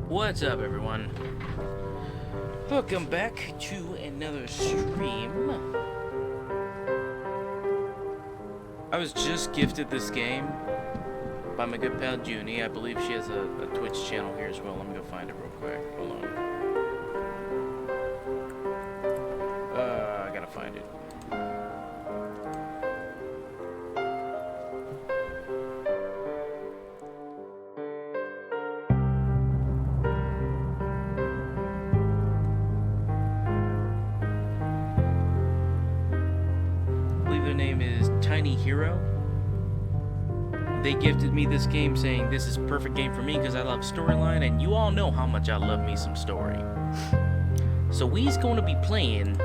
What's up, everyone? Welcome back to another stream. I was just gifted this game by my good pal Junie. I believe she has a Twitch channel here as well. Let me go find it real quick. Hold on. I gotta find it. Hero. They gifted me this game saying this is a perfect game for me because I love storyline, and you all know how much I love me some story. So we's going to be playing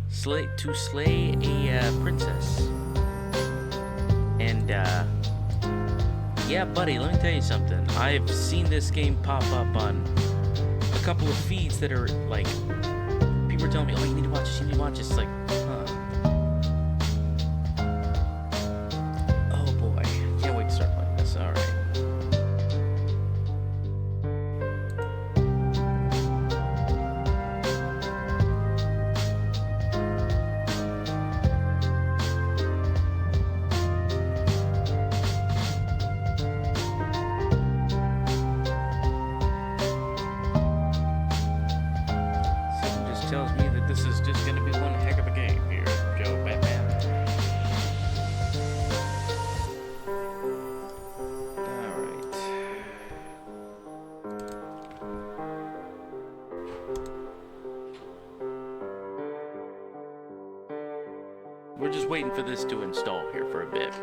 slay a princess. And yeah, buddy, let me tell you something. I've seen this game pop up on a couple of feeds that are like, people are telling me, oh, you need to watch this, you need to watch this. It's like, tells me that this is just going to be one heck of a game here, Joe Batman. Alright. We're just waiting for this to install here for a bit.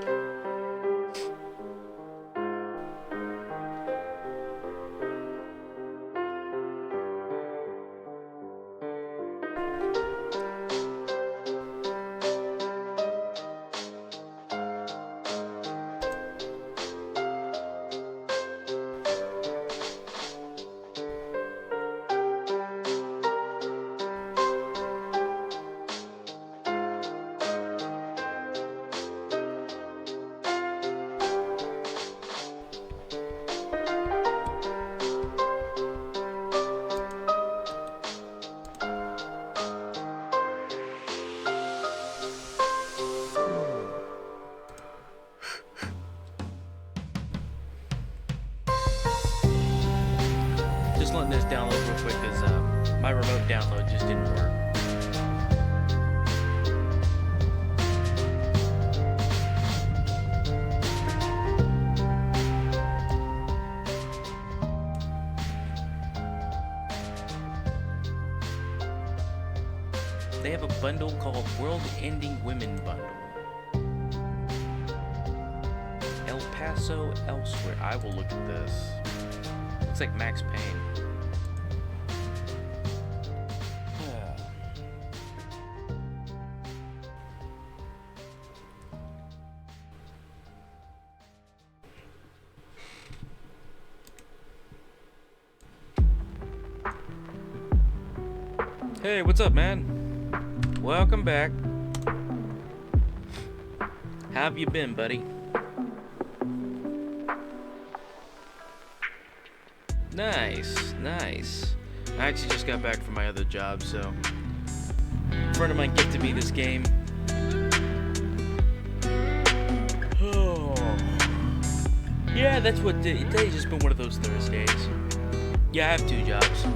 Letting this download real quick because my remote download just didn't work. They have a bundle called World Ending Women Bundle. El Paso Elsewhere. I will look at this. Looks like Max Payne. Hey, what's up, man? Welcome back. How have you been, buddy? Nice, nice. I actually just got back from my other job, so a friend of mine gifted me this game. Oh. Yeah, that's what today's just been one of those Thursdays. Yeah, I have 2 jobs.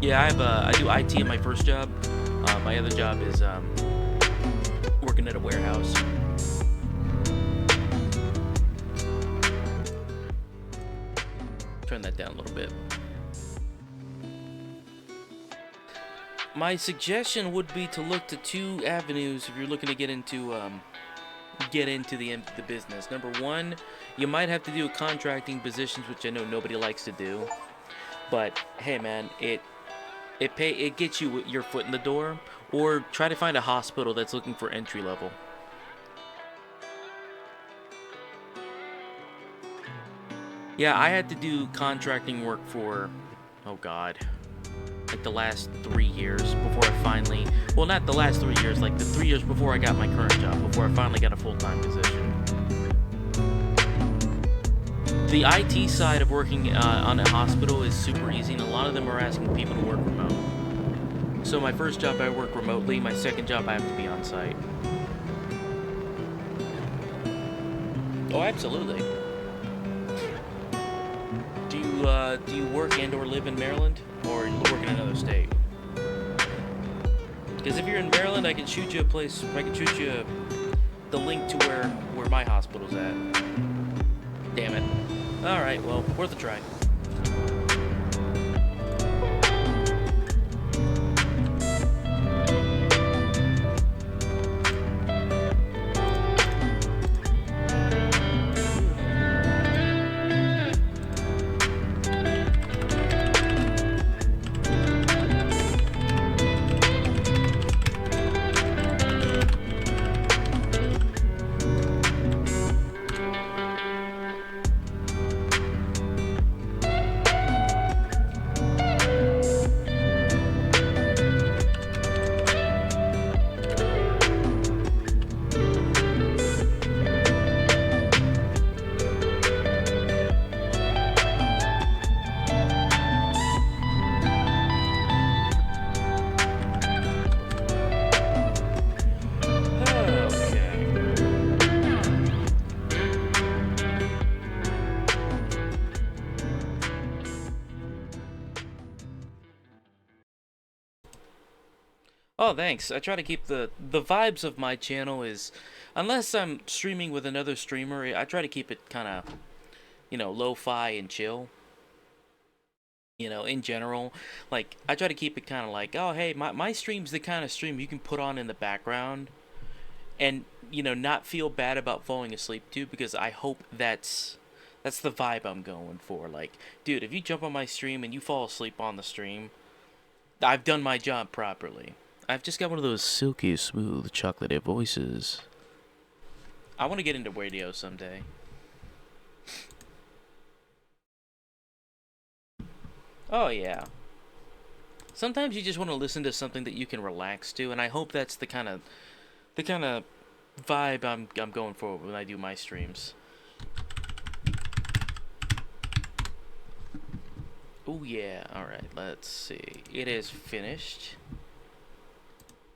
Yeah, I do IT in my first job. My other job is working at a warehouse. turn that down a little bit. My suggestion would be to look to 2 avenues if you're looking to get into the business. Number 1, you might have to do contracting positions, which I know nobody likes to do. But hey, man, it gets you your foot in the door, or try to find a hospital that's looking for entry level. Yeah, I had to do contracting work for, oh god, like the last 3 years before I finally, well, not the last 3 years, like the 3 years before I got my current job, before I finally got a full-time position. The IT side of working on a hospital is super easy, and a lot of them are asking people to work remote. So my first job I work remotely, my second job I have to be on site. Oh, absolutely. Do you work and or live in Maryland, or you work in another state? Because if you're in Maryland, I can shoot you a place. I can shoot you the link to where my hospital's at. Damn it. All right, well, worth a try. Oh, thanks. I try to keep the vibes of my channel is, unless I'm streaming with another streamer, I try to keep it kind of, lo-fi and chill. In general, like, I try to keep it kind of like, oh, hey, my stream's the kind of stream you can put on in the background and, not feel bad about falling asleep to, because I hope that's the vibe I'm going for. Like, dude, if you jump on my stream and you fall asleep on the stream, I've done my job properly. I've just got one of those silky smooth chocolatey voices. I want to get into radio someday. Oh yeah. Sometimes you just want to listen to something that you can relax to, and I hope that's the kind of vibe I'm going for when I do my streams. Oh yeah. All right. Let's see. It is finished.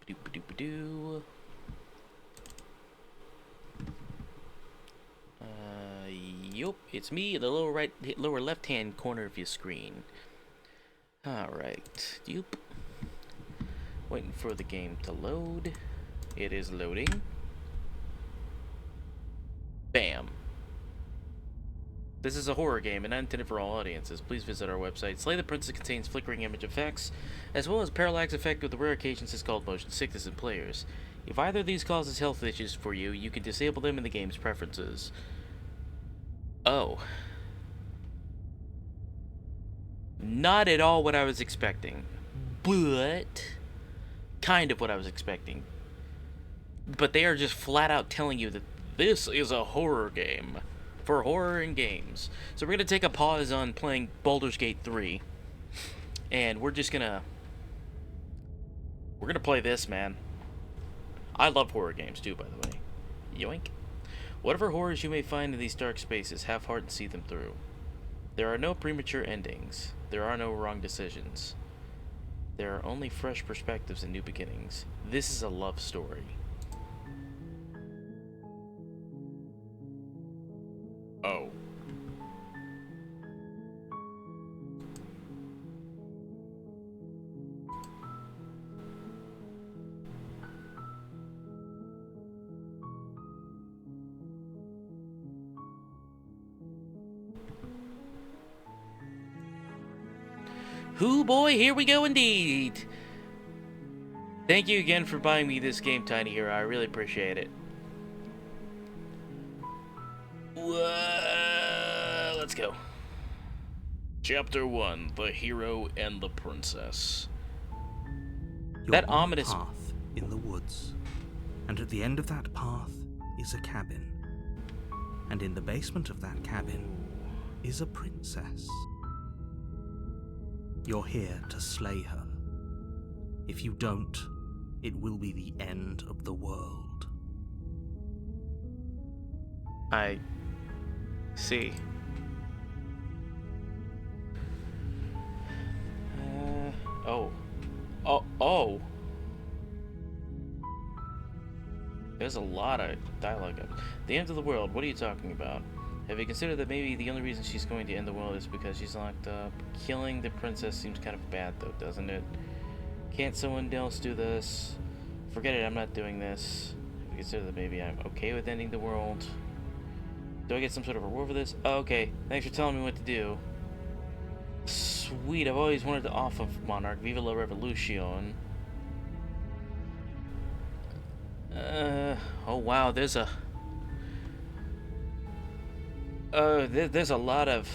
Ba-doo-ba-doo-ba-doo. Yup, it's me in the lower left-hand corner of your screen. Alright, yup. Waiting for the game to load. It is loading. Bam. This is a horror game and not intended for all audiences. Please visit our website. Slay the Princess contains flickering image effects, as well as parallax effect with the rare occasions it's called motion sickness in players. If either of these causes health issues for you, you can disable them in the game's preferences. Oh. Not at all what I was expecting. But kind of what I was expecting. But they are just flat out telling you that this is a horror game. For horror in games. So we're going to take a pause on playing Baldur's Gate 3. And we're just going to... We're going to play this, man. I love horror games too, by the way. Yoink. Whatever horrors you may find in these dark spaces, have heart and see them through. There are no premature endings. There are no wrong decisions. There are only fresh perspectives and new beginnings. This is a love story. Oh. Hoo boy, here we go indeed. Thank you again for buying me this game, Tiny Hero. I really appreciate it. Let's go. Chapter 1, The Hero and the Princess. You're That on ominous a path in the woods, and at the end of that path is a cabin. And in the basement of that cabin is a princess. You're here to slay her. If you don't, it will be the end of the world. I see. Oh. There's a lot of dialogue up. The end of the world, what are you talking about? Have you considered that maybe the only reason she's going to end the world is because she's locked up? Killing the princess seems kind of bad though, doesn't it? Can't someone else do this? Forget it, I'm not doing this. Have you considered that maybe I'm okay with ending the world? Do I get some sort of reward for this? Oh, okay, thanks for telling me what to do. Sweet, I've always wanted to off of Monarch. Viva la Revolution. Oh wow, there's a lot of...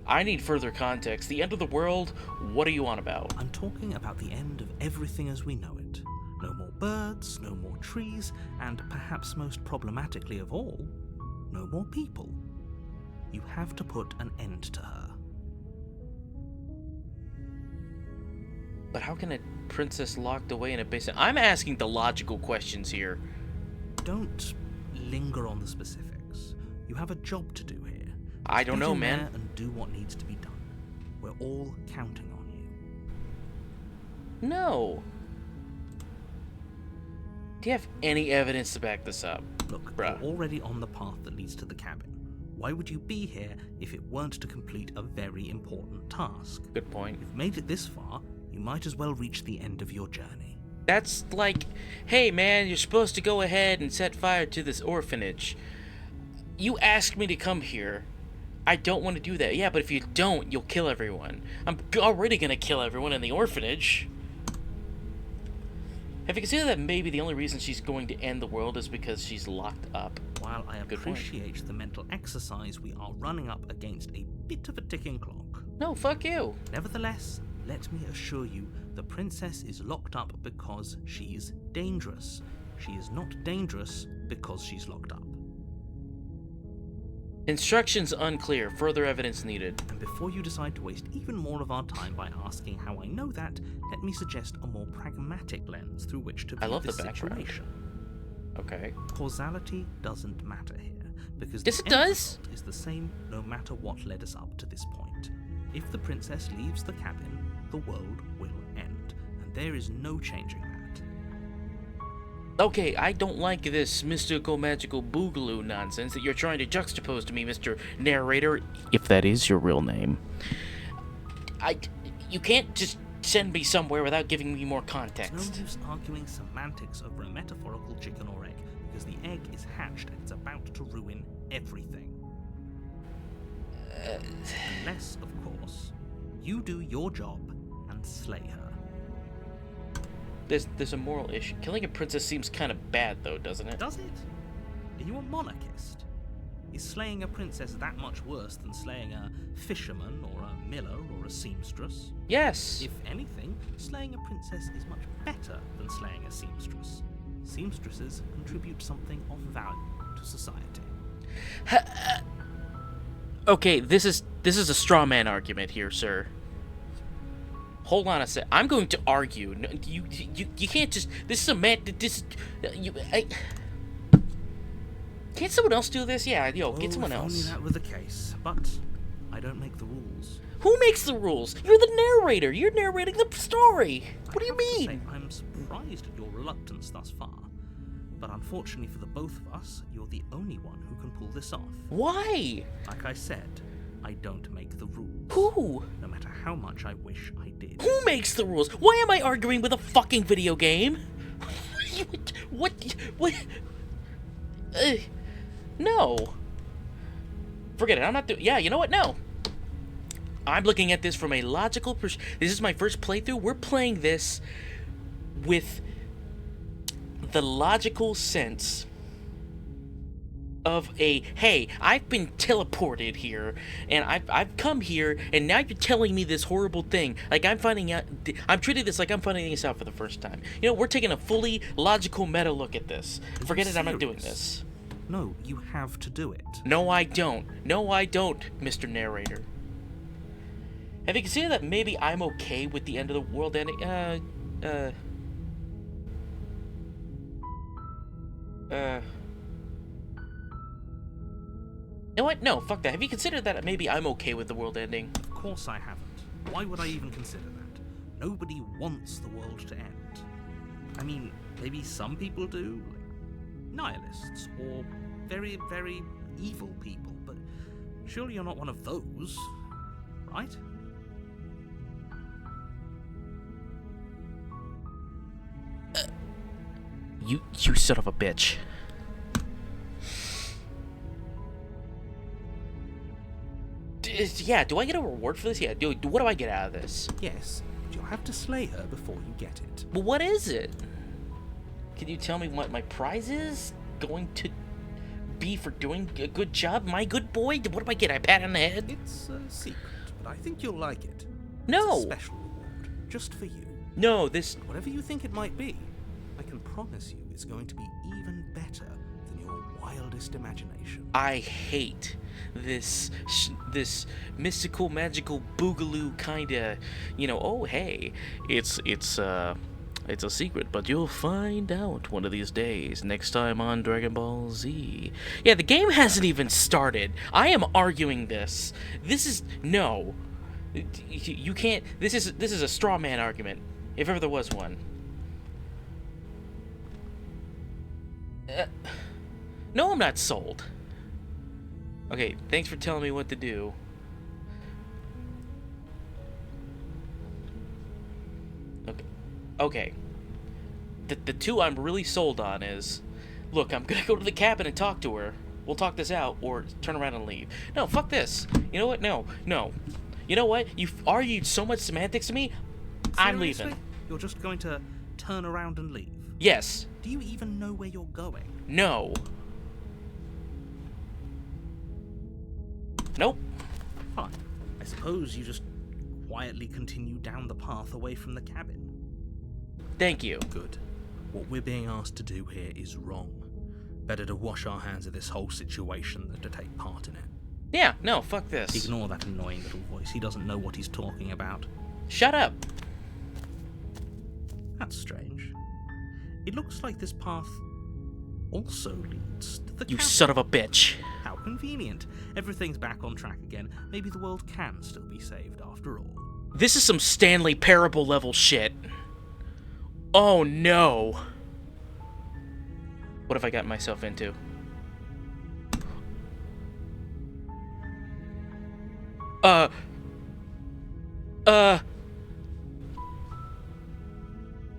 I need further context. The end of the world? What are you on about? I'm talking about the end of everything as we know it. No more birds, no more trees, and perhaps most problematically of all, no more people. You have to put an end to her. But how can a princess locked away in a basement? I'm asking the logical questions here. Don't linger on the specifics. You have a job to do here. I don't know, man. Get in there and do what needs to be done. We're all counting on you. No. Do you have any evidence to back this up? Look, bruh, you're already on the path that leads to the cabin. Why would you be here if it weren't to complete a very important task? Good point. You've made it this far, you might as well reach the end of your journey. That's like, hey man, you're supposed to go ahead and set fire to this orphanage. You asked me to come here. I don't want to do that. Yeah, but if you don't, you'll kill everyone. I'm already gonna kill everyone in the orphanage. Have you considered that maybe the only reason she's going to end the world is because she's locked up? While I appreciate the mental exercise, we are running up against a bit of a ticking clock. No, fuck you. Nevertheless, let me assure you, the princess is locked up because she's dangerous. She is not dangerous because she's locked up. Instructions unclear. Further evidence needed. And before you decide to waste even more of our time by asking how I know that, let me suggest a more pragmatic lens through which to view this situation. Okay. Causality doesn't matter here, because yes, the it does. End is the same no matter what led us up to this point. If the princess leaves the cabin, the world will end, and there is no changing that. Okay, I don't like this mystical magical boogaloo nonsense that you're trying to juxtapose to me, Mr. Narrator, if that is your real name. You can't just send me somewhere without giving me more context. It's no use arguing semantics over a metaphorical chicken or egg, because the egg is hatched and it's about to ruin everything. Unless, of course, you do your job and slay her. There's a moral issue. Killing a princess seems kind of bad, though, doesn't it? Does it? Are you a monarchist? Is slaying a princess that much worse than slaying a fisherman or a miller or a seamstress? Yes. If anything, slaying a princess is much better than slaying a seamstress. Seamstresses contribute something of value to society. Okay, this is a straw man argument here, sir. Hold on a sec. I'm going to argue. No, you can't just. This is a man. This. Can't someone else do this? Yeah, yo, get someone else. If only that were the case, but I don't make the rules. Who makes the rules? You're the narrator. You're narrating the story. What do you mean? I'm surprised at your reluctance thus far, but unfortunately for the both of us, you're the only one who can pull this off. Why? Like I said, I don't make the rules. Who? No matter how much I wish I did. Who makes the rules? Why am I arguing with a fucking video game? What? No. Forget it. I'm not doing. Yeah, you know what? No. I'm looking at this from a logical this is my first playthrough. We're playing this with the logical sense of a, hey, I've been teleported here, and I've come here, and now you're telling me this horrible thing. Like, I'm treating this like I'm finding this out for the first time. You know, we're taking a fully logical meta look at this. Forget it, I'm not doing this. No, you have to do it. No, I don't. No, I don't, Mr. Narrator. Have you considered that maybe I'm okay with the end of the world ending? You know what? No, fuck that. Have you considered that maybe I'm okay with the world ending? Of course I haven't. Why would I even consider that? Nobody wants the world to end. I mean, maybe some people do, like nihilists, or very, very evil people, but surely you're not one of those, right? You son of a bitch. Yeah, do I get a reward for this? Yeah, what do I get out of this? Yes, but you'll have to slay her before you get it. But what is it? Can you tell me what my prize is going to be for doing a good job? My good boy? What do I get? A pat on the head? It's a secret, but I think you'll like it. No! It's a special reward, just for you. No, this... Whatever you think it might be, I can promise you it's going to be even better than your wildest imagination. I hate this mystical, magical, boogaloo kind of, you know, oh, hey, it's a secret, but you'll find out one of these days, next time on Dragon Ball Z. Yeah, the game hasn't even started. I am arguing this. This is, no. You can't, this is a straw man argument, if ever there was one. No, I'm not sold. Okay, thanks for telling me what to do. Okay. The two I'm really sold on is, look, I'm gonna go to the cabin and talk to her. We'll talk this out, or turn around and leave. No, fuck this. You know what? No. You know what? You've argued so much semantics to me, I'm leaving. You're just going to turn around and leave? Yes. Do you even know where you're going? No. Nope. Fine. I suppose you just quietly continue down the path away from the cabin. Thank you. Good. What we're being asked to do here is wrong. Better to wash our hands of this whole situation than to take part in it. Yeah, no, fuck this. Ignore that annoying little voice. He doesn't know what he's talking about. Shut up. That's strange. It looks like this path also leads to the cabin. You son of a bitch. How convenient. Everything's back on track again. Maybe the world can still be saved after all. This is some Stanley Parable level shit. Oh no. What have I gotten myself into? Oh no.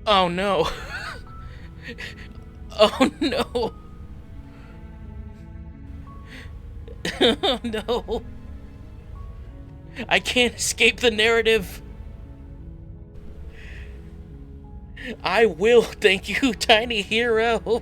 Oh no. Oh no. I can't escape the narrative. I will, thank you, tiny hero.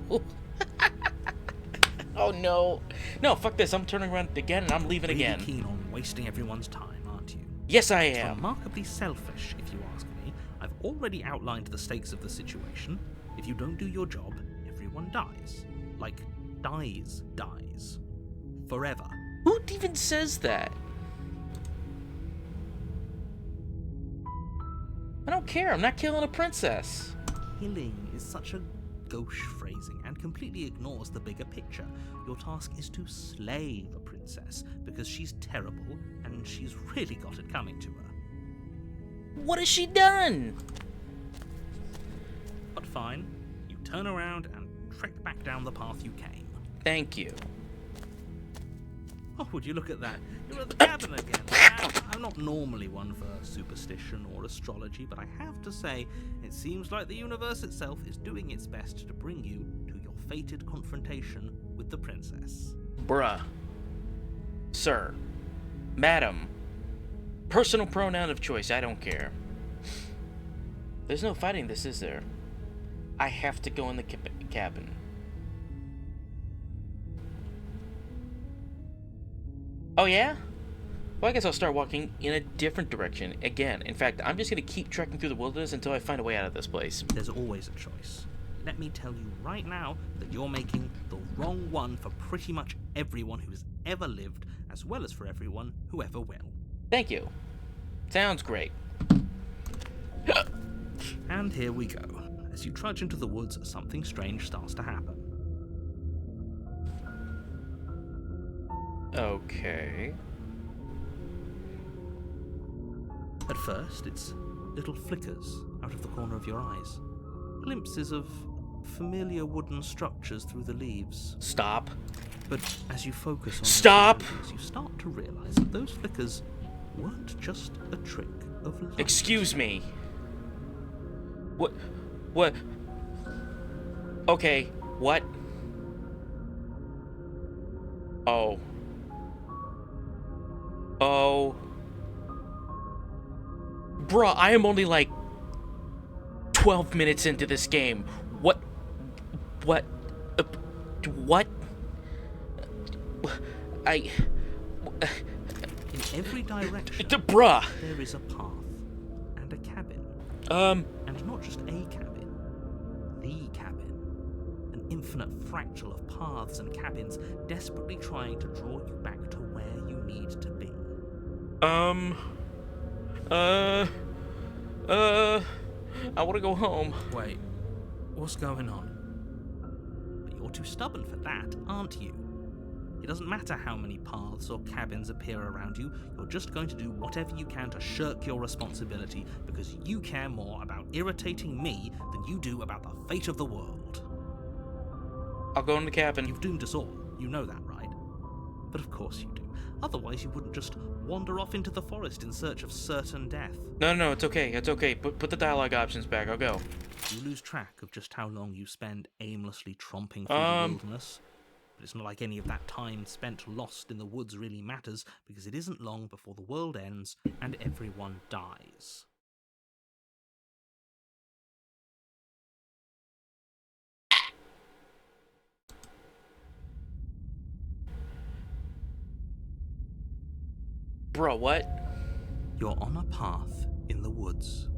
Oh no. No, fuck this. I'm turning around again and I'm leaving really again. Keen on wasting everyone's time, aren't you? Yes, I It's am. remarkably selfish, if you ask me. I've already outlined the stakes of the situation. If you don't do your job, everyone dies. Like, dies. Forever. Who even says that? I don't care. I'm not killing a princess. Killing is such a gauche phrasing and completely ignores the bigger picture. Your task is to slay the princess because she's terrible and she's really got it coming to her. What has she done? But fine, you turn around and trek back down the path you came. Thank you. Oh, would you look at that? You're at the cabin again. Now, I'm not normally one for superstition or astrology, but I have to say, it seems like the universe itself is doing its best to bring you to your fated confrontation with the princess. Bruh. Sir. Madam. Personal pronoun of choice, I don't care. There's no fighting this, is there? I have to go in the cabin. Oh yeah? Well, I guess I'll start walking in a different direction again. In fact, I'm just gonna keep trekking through the wilderness until I find a way out of this place. There's always a choice. Let me tell you right now that you're making the wrong one for pretty much everyone who's ever lived, as well as for everyone who ever will. Thank you. Sounds great. And here we go. As you trudge into the woods, something strange starts to happen. Okay. At first, it's little flickers out of the corner of your eyes. Glimpses of familiar wooden structures through the leaves. Stop. But as you focus on Stop! your surroundings, you start to realize that those flickers weren't just a trick of light. Excuse me. What? Okay, what? Oh. Bruh, I am only like 12 minutes into this game. What? What? In every direction, Bruh. there is a path and a cabin. And not just a cabin, the cabin. An infinite fractal of paths and cabins desperately trying to draw you back to where you need to be. I want to go home. Wait, what's going on? But you're too stubborn for that, aren't you? It doesn't matter how many paths or cabins appear around you, you're just going to do whatever you can to shirk your responsibility because you care more about irritating me than you do about the fate of the world. I'll go in the cabin. You've doomed us all, you know that, right? But of course you do. Otherwise you wouldn't just wander off into the forest in search of certain death. No, it's okay. It's okay. Put the dialogue options back. I'll go. You lose track of just how long you spend aimlessly tromping through the wilderness. But it's not like any of that time spent lost in the woods really matters, because it isn't long before the world ends and everyone dies. Bro, what? You're on a path in the woods,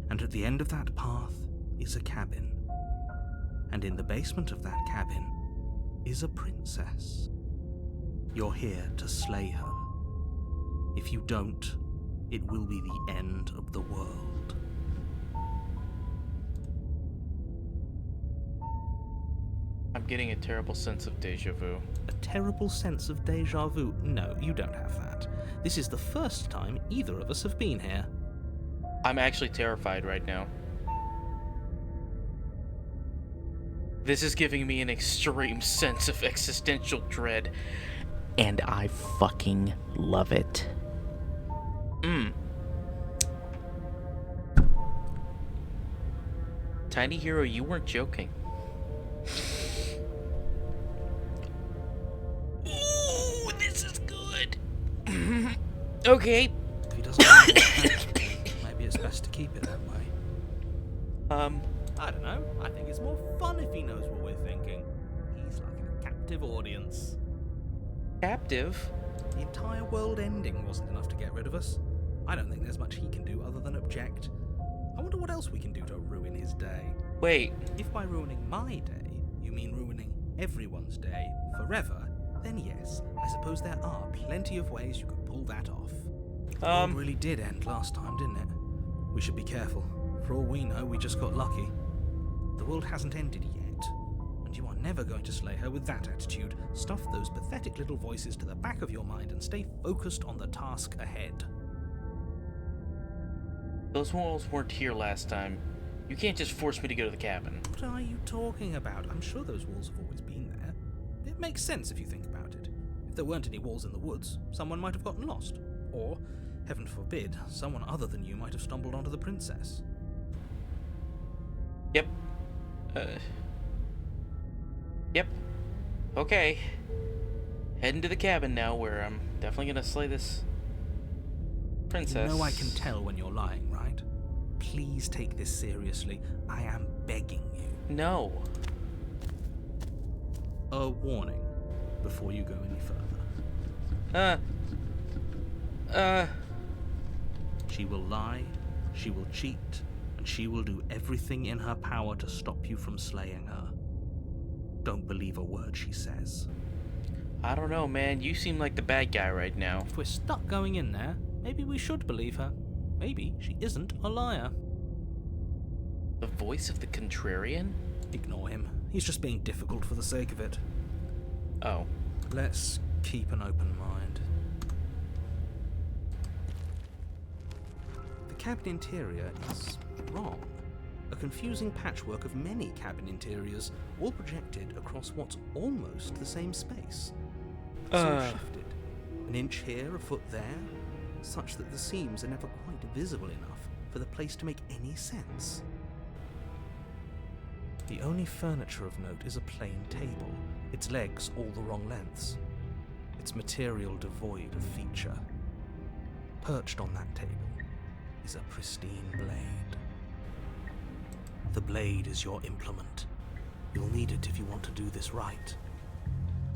and at the end of that path is a cabin. And in the basement of that cabin is a princess. You're here to slay her. If you don't, it will be the end of the world. I'm getting a terrible sense of deja vu. A terrible sense of deja vu? No, you don't have that. This is the first time either of us have been here. I'm actually terrified right now. This is giving me an extreme sense of existential dread, and I fucking love it. Tiny Hero, you weren't joking. Ooh, this is good. Okay. If he doesn't like it, maybe it's best to keep it that way. I don't know. I think it's more fun if he knows what we're thinking. He's like a captive audience. Captive? The entire world ending wasn't enough to get rid of us. I don't think there's much he can do other than object. I wonder what else we can do to ruin his day. Wait. If by ruining my day, you mean ruining everyone's day forever, then yes, I suppose there are plenty of ways you could pull that off. The world really did end last time, didn't it? We should be careful. For all we know, we just got lucky. The world hasn't ended yet, and you are never going to slay her with that attitude. Stuff those pathetic little voices to the back of your mind and stay focused on the task ahead. Those walls weren't here last time. You can't just force me to go to the cabin. What are you talking about? I'm sure those walls have always been there. It makes sense if you think about it. If there weren't any walls in the woods, someone might have gotten lost. Or, heaven forbid, someone other than you might have stumbled onto the princess. Yep. Yep. Okay. Heading to the cabin now, where I'm definitely gonna slay this Princess. You know I can tell when you're lying, right? Please take this seriously. I am begging you. No. A warning before you go any further. She will lie, she will cheat, and she will do everything in her power to stop you from slaying her. Don't believe a word she says. I don't know, man. You seem like the bad guy right now. If we're stuck going in there, maybe we should believe her. Maybe she isn't a liar. The voice of the contrarian? Ignore him. He's just being difficult for the sake of it. Oh. Let's keep an open mind. The cabin interior is wrong. A confusing patchwork of many cabin interiors, all projected across what's almost the same space. It's all shifted. An inch here, a foot there, such that the seams are never quite visible enough for the place to make any sense. The only furniture of note is a plain table, its legs all the wrong lengths, its material devoid of feature. Perched on that table is a pristine blade. The blade is your implement. You'll need it if you want to do this right.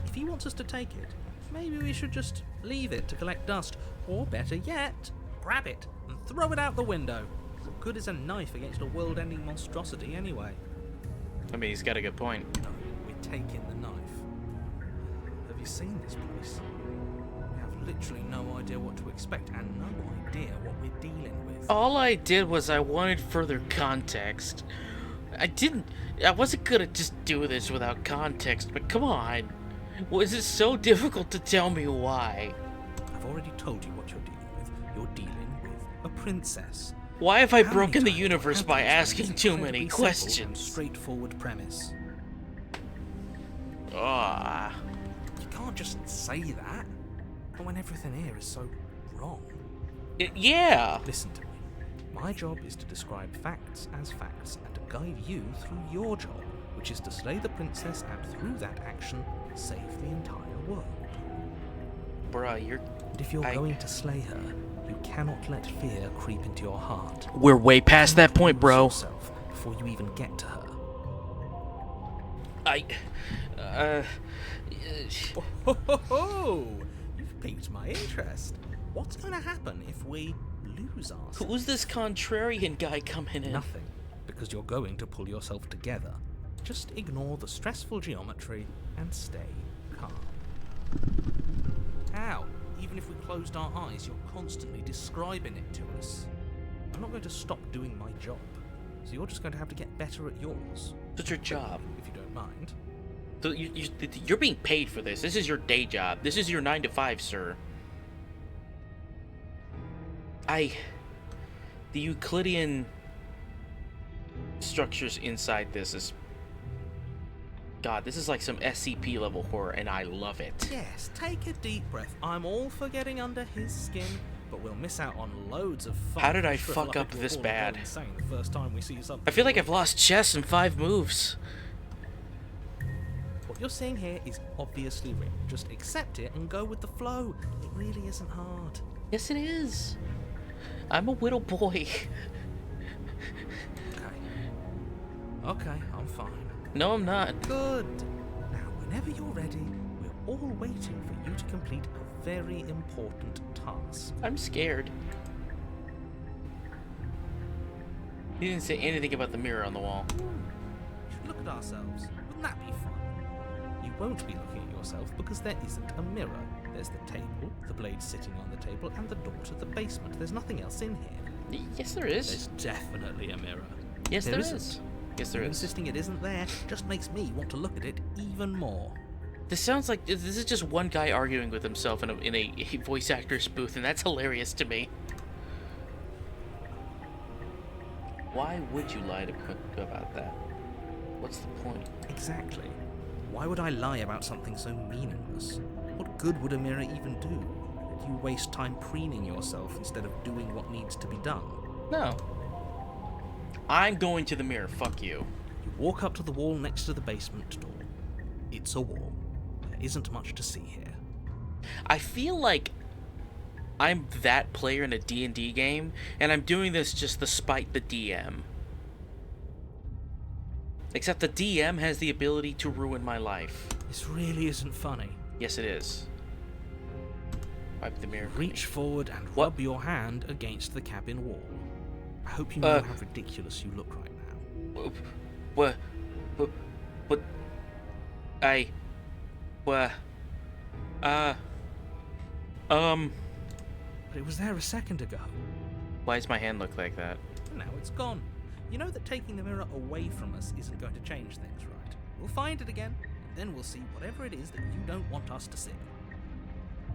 If he wants us to take it, maybe we should just leave it to collect dust, or better yet, grab it and throw it out the window. What good is a knife against a world-ending monstrosity anyway? I mean, he's got a good point. No, we're taking the knife. Have you seen this place? We have literally no idea what to expect and no idea what we're dealing with. All I did was I wanted further context. I wasn't gonna just do this without context, but come on. Was it so difficult to tell me why? I've already told you what you're dealing with. You're dealing with a princess. Why have I How many broken the times universe have by these asking things too incredibly many simple and questions? straightforward premise. Ah. You can't just say that when everything here is so wrong. Yeah. Listen to me. My job is to describe facts as facts and to guide you through your job, which is to slay the princess and through that action, save the entire world. Bruh, you're... And if you're going to slay her, you cannot let fear creep into your heart. We're way past that point, Lose bro. yourself before you even get to her. Ho ho ho! You've piqued my interest. What's going to happen if we lose ourselves? Who's this contrarian guy coming in? Nothing, because you're going to pull yourself together. Just ignore the stressful geometry and stay calm. How? Even if we closed our eyes, you're constantly describing it to us. I'm not going to stop doing my job, so you're just going to have to get better at yours. It's your job. If you don't mind. So you're being paid for this. This is your day job. This is your 9 to 5, sir. The Euclidean structures inside this is... God, this is like some SCP level horror, and I love it. Yes, take a deep breath. I'm all for getting under his skin, but we'll miss out on loads of fun. How did I Sure, fuck like up we'll this all go bad? insane the first time we see something. I feel like I've lost chess in 5 moves. What you're seeing here is obviously real. Just accept it and go with the flow. It really isn't hard. Yes, it is. I'm a little boy. Okay, I'm fine. No, I'm not. Good. Now, whenever you're ready, we're all waiting for you to complete a very important task. I'm scared. He didn't say anything about the mirror on the wall. We should look at ourselves. Wouldn't that be fun? You won't be looking at yourself because there isn't a mirror. There's the table, the blade sitting on the table, and the door to the basement. There's nothing else in here. Yes, there is. There's definitely a mirror. Yes, there isn't. is. Yes, there You is. insisting it isn't there just makes me want to look at it even more. This sounds like this is just one guy arguing with himself in a voice actor's booth, and that's hilarious to me. Why would you lie about that? What's the point? Exactly. Why would I lie about something so meaningless? What good would a mirror even do? That you waste time preening yourself instead of doing what needs to be done. No. I'm going to the mirror. Fuck you. You walk up to the wall next to the basement door. It's a wall. There isn't much to see here. I feel like I'm that player in a D&D game, and I'm doing this just to spite the DM. Except the DM has the ability to ruin my life. This really isn't funny. Yes, it is. Wipe the mirror. Reach forward and What? rub your hand against the cabin wall. I hope you know how ridiculous you look right now. What? But it was there a second ago. Why does my hand look like that? Now it's gone. You know that taking the mirror away from us isn't going to change things, right? We'll find it again, and then we'll see whatever it is that you don't want us to see.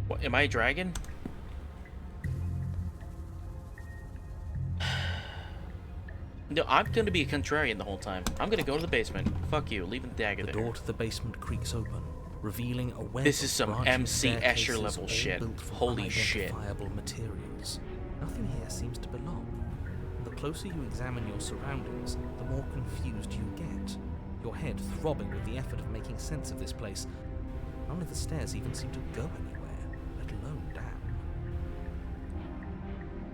What, am I a dragon? No, I'm gonna be a contrarian the whole time. I'm gonna go to the basement. Fuck you, leaving the dagger The there. door to the basement creaks open, revealing a web This is of some branching MC Escher staircases level all shit. built from Holy shit. unidentifiable materials. Nothing here seems to belong. And the closer you examine your surroundings, the more confused you get. Your head throbbing with the effort of making sense of this place. None of the stairs even seem to go anywhere, let alone down.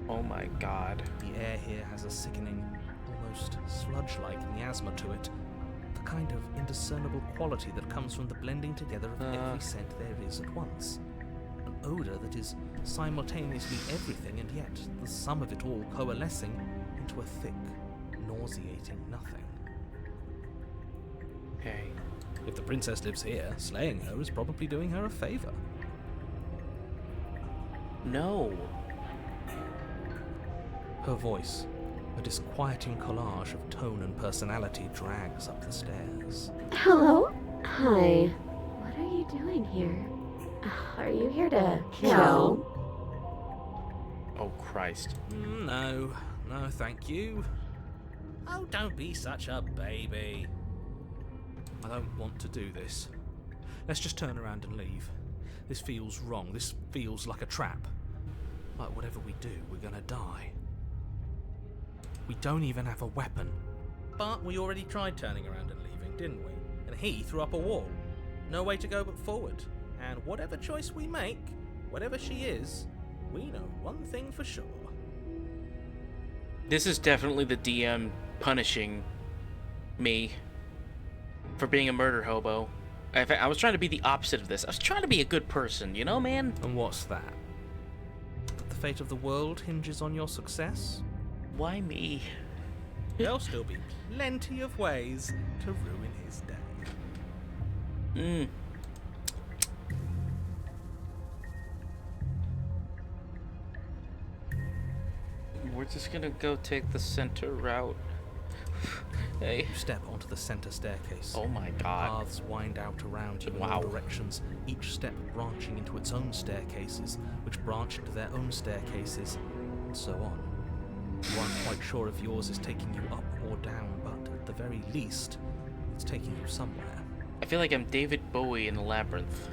Oh my god. The air here has a sickening, almost sludge-like miasma to it. The kind of indiscernible quality that comes from the blending together of every scent there is at once. An odour that is simultaneously everything and yet the sum of it all coalescing into a thick, nauseating nothing. Okay. If the princess lives here, slaying her is probably doing her a favour. No. Her voice, a disquieting collage of tone and personality, drags up the stairs. Hello? Hi. What are you doing here? Are you here to kill? Oh Christ. No, thank you. Oh, don't be such a baby. I don't want to do this. Let's just turn around and leave. This feels wrong. This feels like a trap. Like whatever we do, we're gonna die. We don't even have a weapon. But we already tried turning around and leaving, didn't we? And he threw up a wall. No way to go but forward. And whatever choice we make, whatever she is, we know one thing for sure. This is definitely the DM punishing me for being a murder hobo. In fact, I was trying to be the opposite of this. I was trying to be a good person, you know, man? And what's that? That the fate of the world hinges on your success? Why me? There'll still be plenty of ways to ruin his day. We're just gonna go take the center route. Hey. You step onto the center staircase. Oh my god. Paths wind out around you in Wow. all directions, each step branching into its own staircases, which branch into their own staircases, and so on. You aren't quite sure if yours is taking you up or down, but at the very least, it's taking you somewhere. I feel like I'm David Bowie in the labyrinth.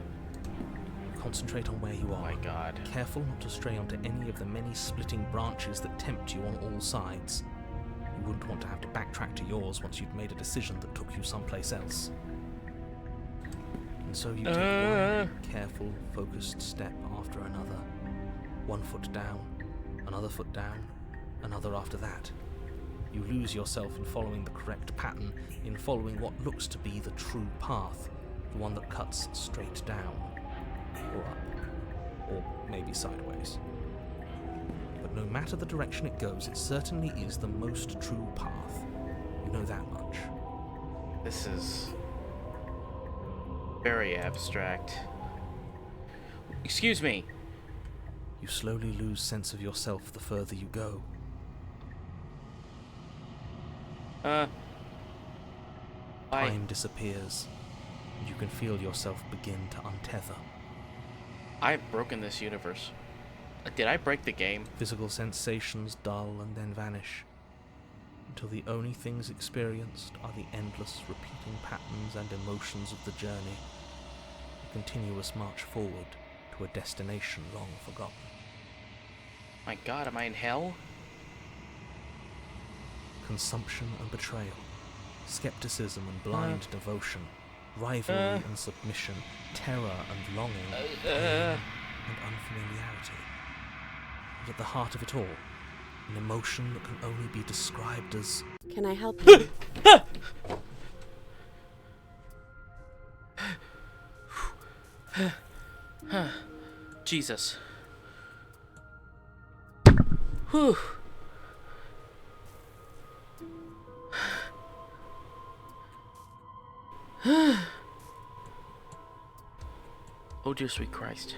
Concentrate on where you Oh are. my god. Careful not to stray onto any of the many splitting branches that tempt you on all sides. You wouldn't want to have to backtrack to yours once you'd made a decision that took you someplace else. And so you take one careful, focused step after another. 1 foot down, another foot down, another after that. You lose yourself in following the correct pattern, in following what looks to be the true path, the one that cuts straight down, or up, or maybe sideways. But no matter the direction it goes, it certainly is the most true path. You know that much. This is very abstract. Excuse me. You slowly lose sense of yourself the further you go. Time disappears, and you can feel yourself begin to untether. I've broken this universe. Did I break the game? Physical sensations dull and then vanish, until the only things experienced are the endless repeating patterns and emotions of the journey, a continuous march forward to a destination long forgotten. My god, am I in hell? Consumption and betrayal, skepticism and blind devotion, rivalry and submission, terror and longing, pain and unfamiliarity. but at the heart of it all, an emotion that can only be described as... Can I help you? Jesus. Whew. Oh dear sweet Christ.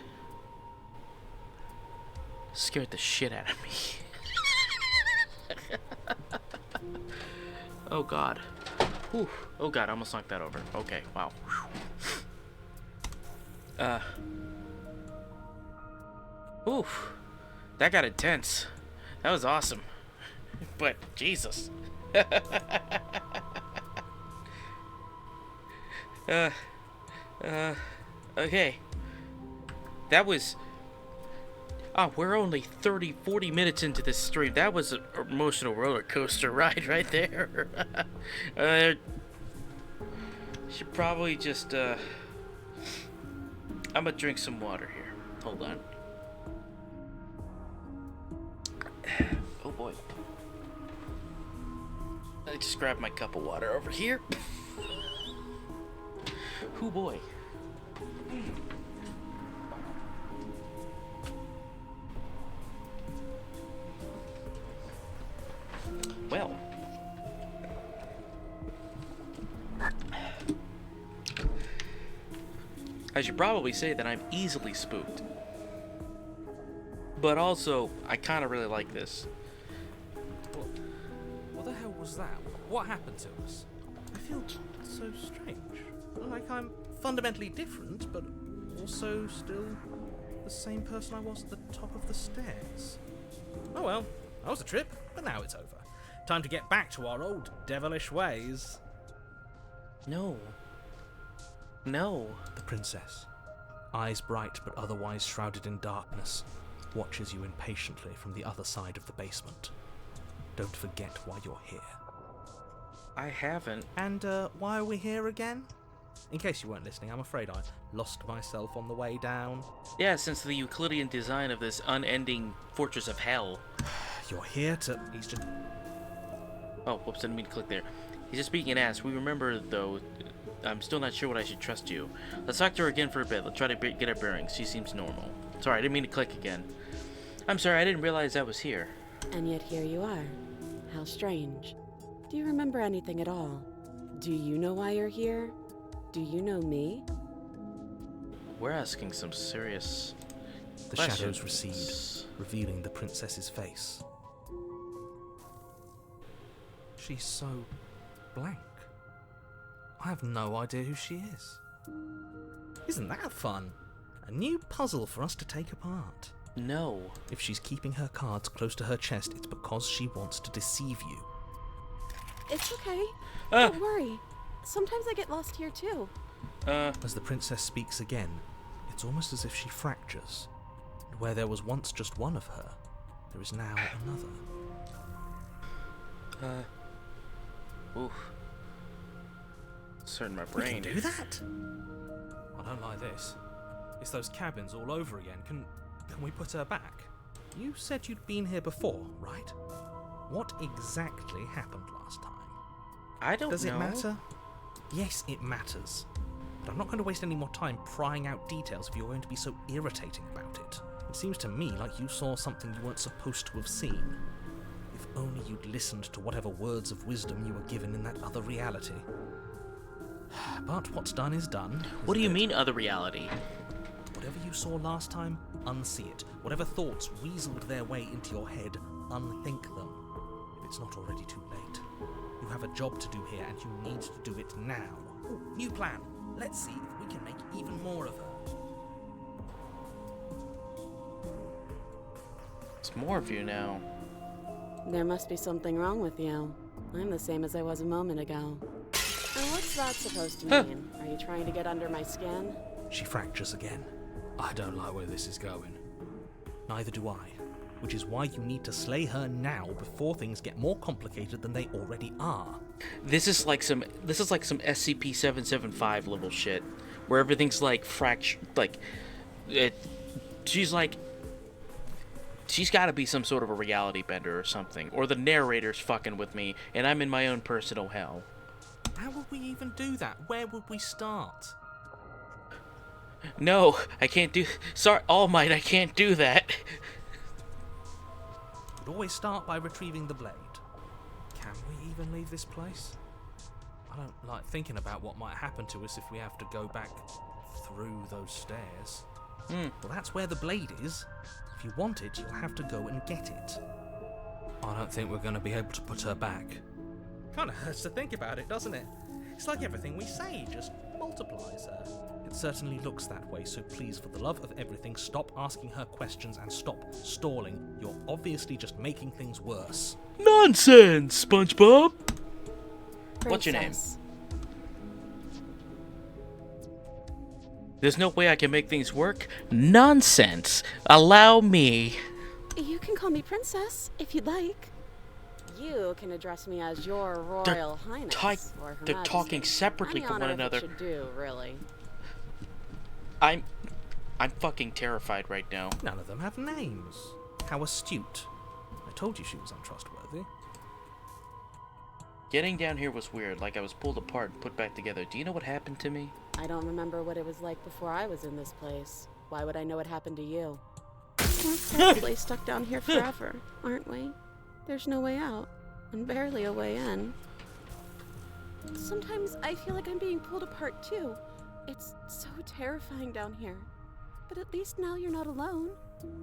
Scared the shit out of me. Oh god. Whew. Oh god, I almost knocked that over. Okay, wow. Oof. That got intense. That was awesome. But Jesus. Okay. That was... Oh, we're only 40 minutes into this stream. That was an emotional roller coaster ride right there. Should probably just, I'm gonna drink some water here. Hold on. Oh boy. I just grabbed my cup of water over here. Oh boy. Well, I should probably say that I'm easily spooked, but also I kind of really like this. What the hell was that? What happened to us? I feel so strange. Like I'm fundamentally different, but also still the same person I was at the top of the stairs. Oh well, that was a trip, but now it's over. Time to get back to our old devilish ways. No. No. The princess, eyes bright but otherwise shrouded in darkness, watches you impatiently from the other side of the basement. Don't forget why you're here. I haven't. And why are we here again? In case you weren't listening, I'm afraid I lost myself on the way down. Yeah, since the Euclidean design of this unending fortress of hell. You're here to... He's just... Oh, whoops, didn't mean to click there. He's just speaking as. We remember, though, I'm still not sure what I should trust you. Let's talk to her again for a bit. Let's try to get her bearings. She seems normal. Sorry, I didn't mean to click again. I'm sorry, I didn't realize I was here. And yet here you are. How strange. Do you remember anything at all? Do you know why you're here? Do you know me? We're asking some serious The questions. shadows recede, revealing the princess's face. She's so blank. I have no idea who she is. Isn't that fun? A new puzzle for us to take apart. No. If she's keeping her cards close to her chest, it's because she wants to deceive you. It's okay. Don't worry. Sometimes I get lost here too. As the princess speaks again, it's almost as if she fractures. And where there was once just one of her, there is now another. Oof. It's hurting my We brain. can do that? I don't like this. It's those cabins all over again. Can we put her back? You said you'd been here before, right? What exactly happened last time? I don't know. Does it matter? Yes, it matters. But I'm not going to waste any more time prying out details if you're going to be so irritating about it. It seems to me like you saw something you weren't supposed to have seen. If only you'd listened to whatever words of wisdom you were given in that other reality. But what's done is done. What do you mean, other reality? Whatever you saw last time, unsee it. Whatever thoughts weaseled their way into your head, unthink them. If it's not already too late. You have a job to do here, and you need to do it now. Ooh, new plan. Let's see if we can make even more of her. It's more of you now. There must be something wrong with you. I'm the same as I was a moment ago. And what's that supposed to mean? Are you trying to get under my skin? She fractures again. I don't like where this is going. Neither do I. Which is why you need to slay her now before things get more complicated than they already are. This is like some SCP-775 level shit, where everything's like she's like, She's got to be some sort of a reality bender or something. Or the narrator's fucking with me, and I'm in my own personal hell. How would we even do that? Where would we start? No, I can't do... Sorry, All Might, I can't do that. We'd always start by retrieving the blade. Can we even leave this place? I don't like thinking about what might happen to us if we have to go back through those stairs. Well, that's where the blade is. If you want it, you'll have to go and get it. I don't think we're going to be able to put her back. Kind of hurts to think about it, doesn't it? It's like everything we say just multiplies her. It certainly looks that way, so please, for the love of everything, stop asking her questions and stop stalling. You're obviously just making things worse. Nonsense, SpongeBob! What's your name? Princess. There's no way I can make things work? Nonsense! Allow me. You can call me Princess, if you'd like. You can address me as your Royal Highness. Or Her They're Majesty. talking separately Any from one honor another. It should do, really. I'm fucking terrified right now. None of them have names. How astute. I told you she was untrustworthy. Getting down here was weird, like I was pulled apart and put back together. Do you know what happened to me? I don't remember what it was like before I was in this place. Why would I know what happened to you? We're probably stuck down here forever, aren't we? There's no way out, and barely a way in. Sometimes I feel like I'm being pulled apart too. It's so terrifying down here. But at least now you're not alone.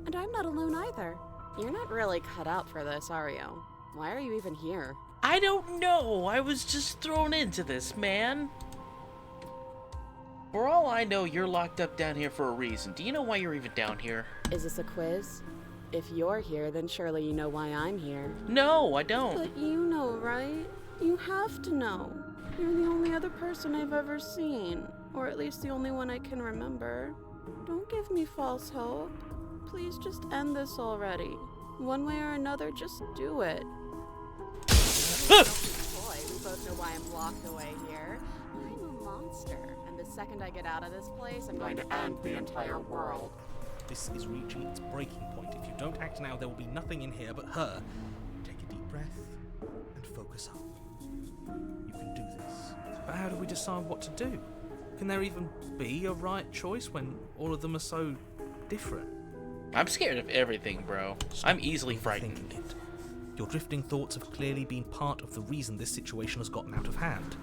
And I'm not alone either. You're not really cut out for this, are you? Why are you even here? I don't know. I was just thrown into this, man. For all I know, you're locked up down here for a reason. Do you know why you're even down here? Is this a quiz? If you're here, then surely you know why I'm here. No, I don't. But you know, right? You have to know. You're the only other person I've ever seen. Or at least the only one I can remember. Don't give me false hope. Please just end this already. One way or another, just do it. Boy, we both know why I'm locked away here. I'm a monster, and the second I get out of this place, I'm going to end the entire world. This is reaching its breaking point. If you don't act now, there will be nothing in here but her. Take a deep breath and focus up. You can do this. But how do we decide what to do? Can there even be a right choice when all of them are so different? I'm scared of everything, bro. I'm easily frightened. Thinking it. Your drifting thoughts have clearly been part of the reason this situation has gotten out of hand.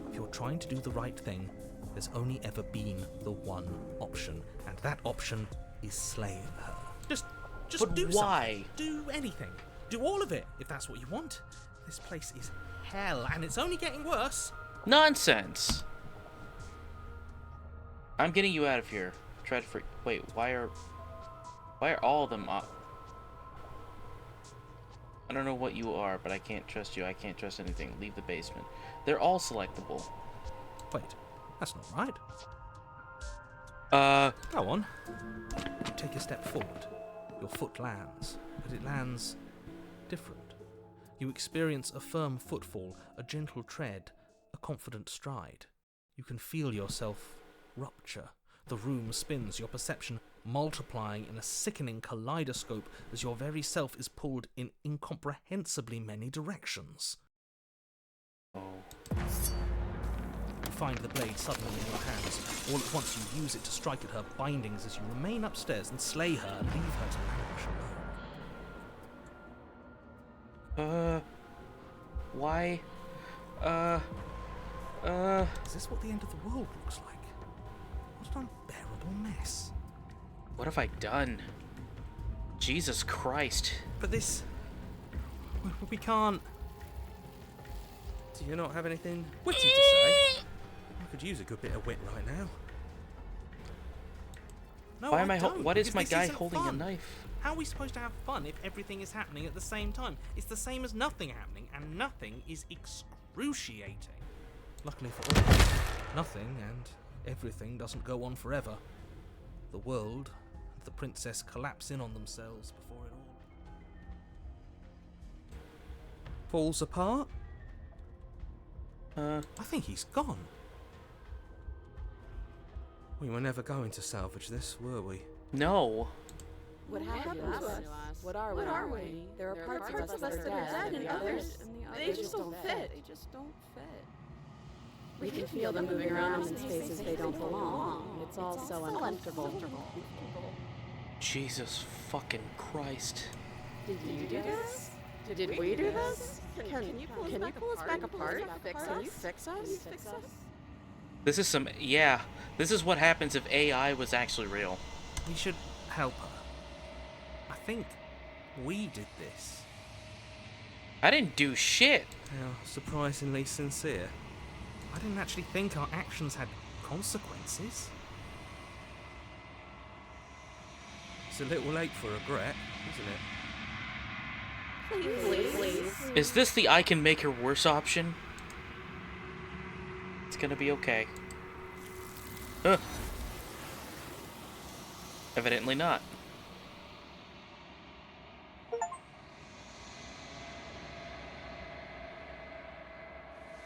If you're trying to do the right thing, there's only ever been the one option, and that option is slaying her. Just But do why? something. Do anything. Do all of it, if that's what you want. This place is hell, and it's only getting worse. Nonsense. I'm getting you out of here. Try to wait, why are all of them up? I don't know what you are, but I can't trust you. I can't trust anything. Leave the basement. They're all selectable. Wait, that's not right. Go on. You take a step forward. Your foot lands, but it lands different. You experience a firm footfall, a gentle tread, a confident stride. You can feel yourself rupture. The room spins, your perception multiplying in a sickening kaleidoscope as your very self is pulled in incomprehensibly many directions. Oh. You find the blade suddenly in your hands. All at once you use it to strike at her bindings as you remain upstairs and slay her and leave her to languish alone. Why? Is this what the end of the world looks like? What an unbearable mess. What have I done? Jesus Christ. But this... we can't... Do you not have anything witty to say? I could use a good bit of wit right now. No, Why am I I don't, what is because my this guy isn't holding a fun. knife? How are we supposed to have fun if everything is happening at the same time? It's the same as nothing happening, and nothing is excruciating. Luckily for all, nothing and everything doesn't go on forever. The world and the princess collapse in on themselves before it all falls apart. I think he's gone. We were never going to salvage this, were we? No. What happened to us? What are we? There are parts of us that are dead, and the others, they just don't fit. We can feel them moving around in spaces they don't belong. It's all so uncomfortable. Jesus fucking Christ. Did you do this? Did we do this? Can you pull us back apart? Can you fix us? This is some... Yeah. This is what happens if AI was actually real. We should help her. I think we did this. I didn't do shit. How surprisingly sincere. I didn't actually think our actions had consequences. It's a little late for regret, isn't it? Please. Is this the I can make her worse option? It's gonna be okay. Evidently not.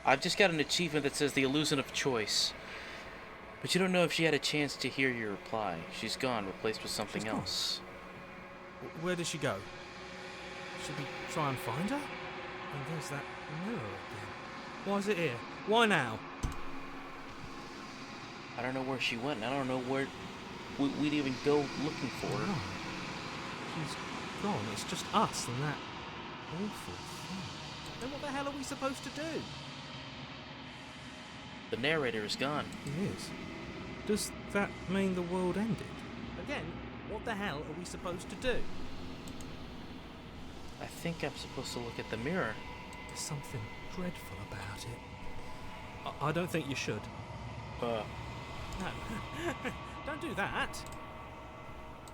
I've just got an achievement that says the illusion of choice. But you don't know if she had a chance to hear your reply. She's gone, replaced with something else. Where did she go? Should we try and find her? And there's that mirror again. Why is it here? Why now? I don't know where she went, and I don't know where we'd even go looking for her. No. She's gone. It's just us and that awful thing. Then what the hell are we supposed to do? The narrator is gone. He is. Does that mean the world ended? Again, what the hell are we supposed to do? I think I'm supposed to look at the mirror. There's something dreadful about it. I don't think you should. No. Don't do that.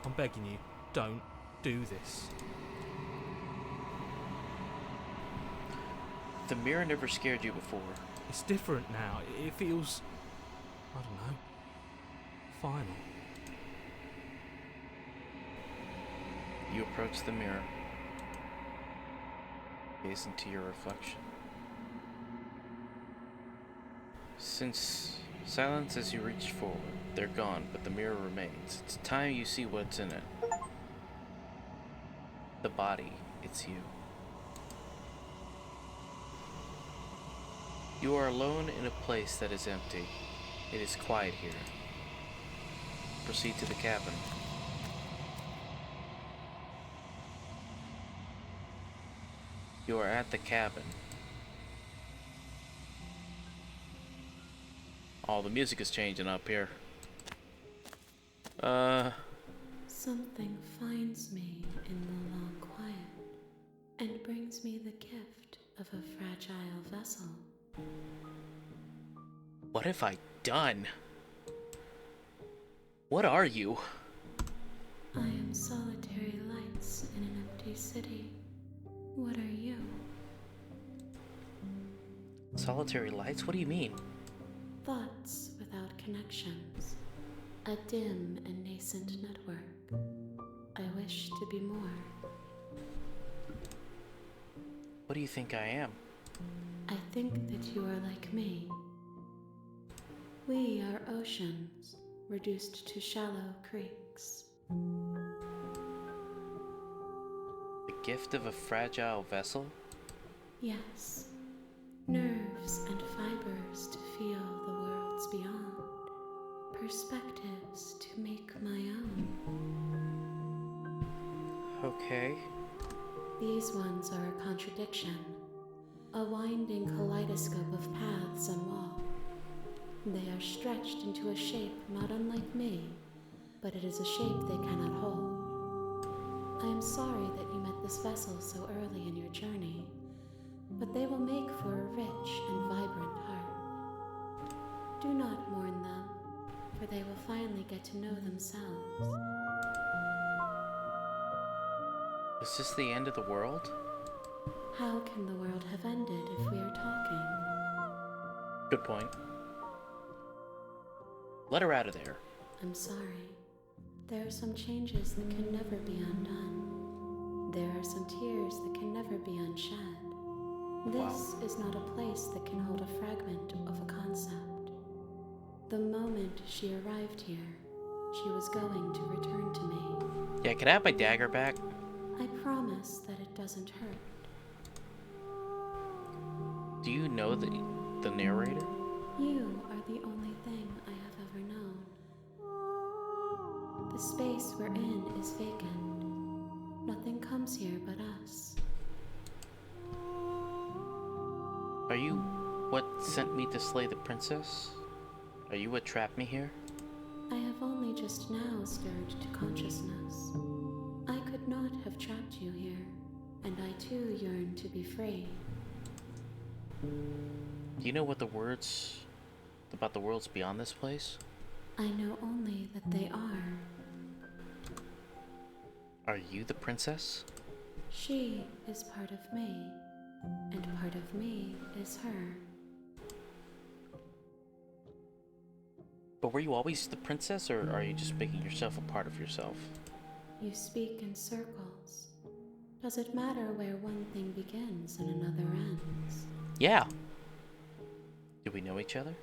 I'm begging you, don't do this. The mirror never scared you before. It's different now. It feels, I don't know, final. You approach the mirror. Gaze into your reflection. Since silence as you reach forward, they're gone, but the mirror remains. It's time you see what's in it. The body, it's you. You are alone in a place that is empty. It is quiet here. Proceed to the cabin. You are at the cabin. Oh, the music is changing up here. Something finds me in the long quiet and brings me the gift of a fragile vessel. What have I done? What are you? I am solitary lights in an empty city. What are you? Solitary lights? What do you mean? Thoughts without connections. A dim and nascent network. I wish to be more. What do you think I am? I think that you are like me. We are oceans, reduced to shallow creeks. The gift of a fragile vessel? Yes, nerves and fibers to feel the worlds beyond, perspectives to make my own. Okay. These ones are a contradiction, a winding kaleidoscope of paths and wall. They are stretched into a shape not unlike me, but it is a shape they cannot hold. I am sorry that you met this vessel so early in your journey, but they will make for a rich and vibrant heart. Do not mourn them, for they will finally get to know themselves. Is this the end of the world? How can the world have ended if we are talking? Good point. Let her out of there. I'm sorry. There are some changes that can never be undone. There are some tears that can never be unshed. This is not a place that can hold a fragment of a concept. The moment she arrived here, She was going to return to me. Yeah, can I have my dagger back? I promise that it doesn't hurt. Do you know the narrator? You are the only thing I have ever known. The space we're in is vacant. Nothing comes here but us. Are you what sent me to slay the princess? Are you what trapped me here? I have only just now stirred to consciousness. I could not have trapped you here, and I too yearn to be free. Do you know what about the worlds beyond this place? I know only that they are. Are you the princess? She is part of me, and part of me is her. But were you always the princess, or are you just making yourself a part of yourself? You speak in circles. Does it matter where one thing begins and another ends? Yeah. Do we know each other?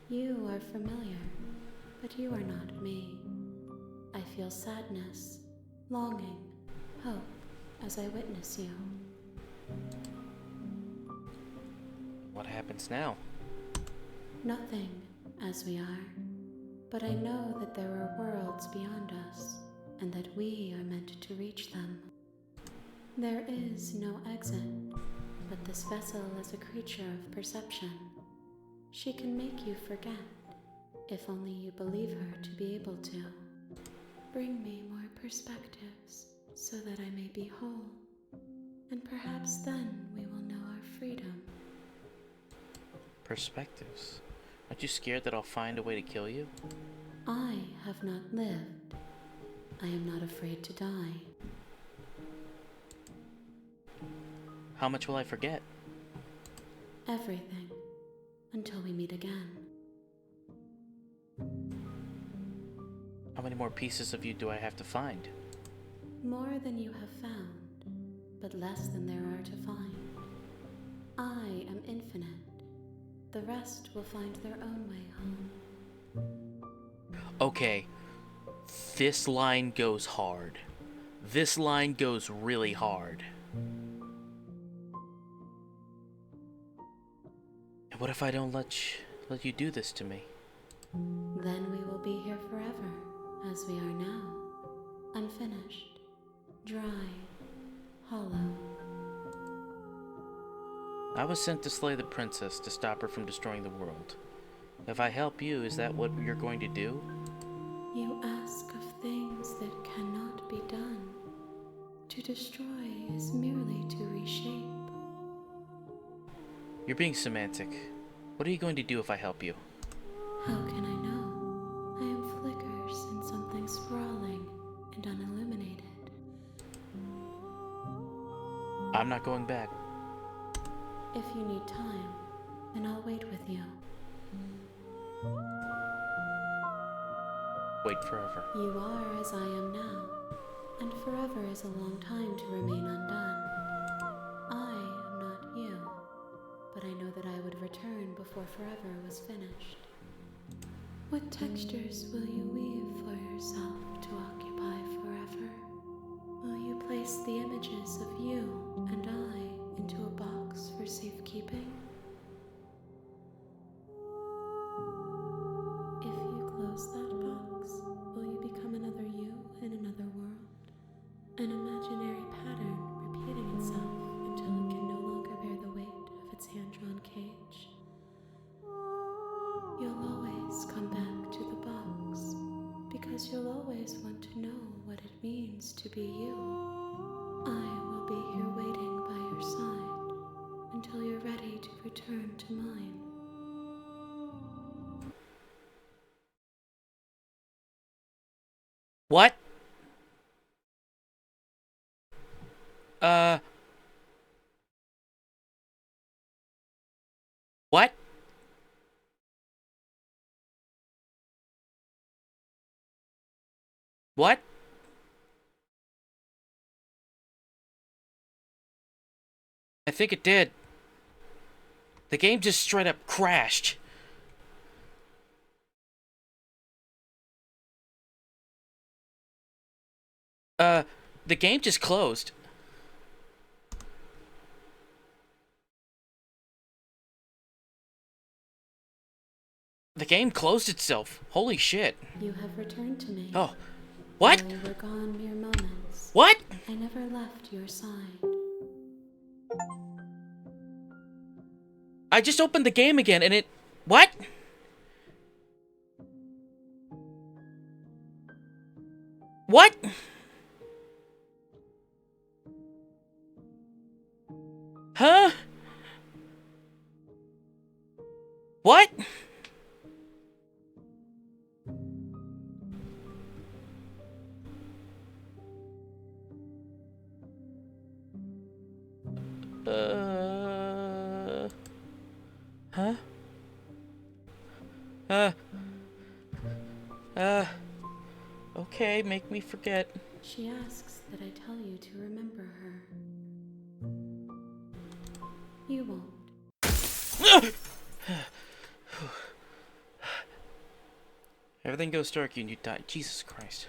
You are familiar, but you are not me. I feel sadness, longing, hope as I witness you. What happens now? Nothing, as we are. But I know that there are worlds beyond us, and that we are meant to reach them. There is no exit, but this vessel is a creature of perception. She can make you forget, if only you believe her to be able to. Bring me more perspectives, so that I may be whole, and perhaps then we will know our freedom. Perspectives? Aren't you scared that I'll find a way to kill you? I have not lived. I am not afraid to die. How much will I forget? Everything, until we meet again. How many more pieces of you do I have to find? More than you have found, but less than there are to find. I am infinite. The rest will find their own way home. Okay, this line goes hard. This line goes really hard. And what if I don't let you do this to me? Then we will be here forever, as we are now. Unfinished, dry, hollow. I was sent to slay the princess to stop her from destroying the world. If I help you, is that what you're going to do? You ask of things that cannot be done. To destroy is merely to reshape. You're being semantic. What are you going to do if I help you? How can I know? I am flickers in something sprawling and unilluminated. I'm not going back. If you need time, then I'll wait with you. Wait forever. You are as I am now, and forever is a long time to remain undone. I am not you, but I know that I would return before forever was finished. What textures will you weave for yourself to occupy forever? Will you place the images of you and I into a box for safekeeping? If you close that box, will you become another you in another world? An imaginary pattern repeating itself until it can no longer bear the weight of its hand-drawn cage. You'll always come back to the box, because you'll always want to know what it means to be you. I will be here waiting by your side until you're ready to return to mine. What? What? What? I think it did. The game just straight up crashed. The game just closed. The game closed itself. Holy shit. You have returned to me. Oh. What? Though we were gone mere moments. What? I never left your side. I just opened the game again and it... What? What? Huh? What? Huh? Okay, make me forget. She asks that I tell you to remember her. You won't. Everything goes dark and you die. Jesus Christ.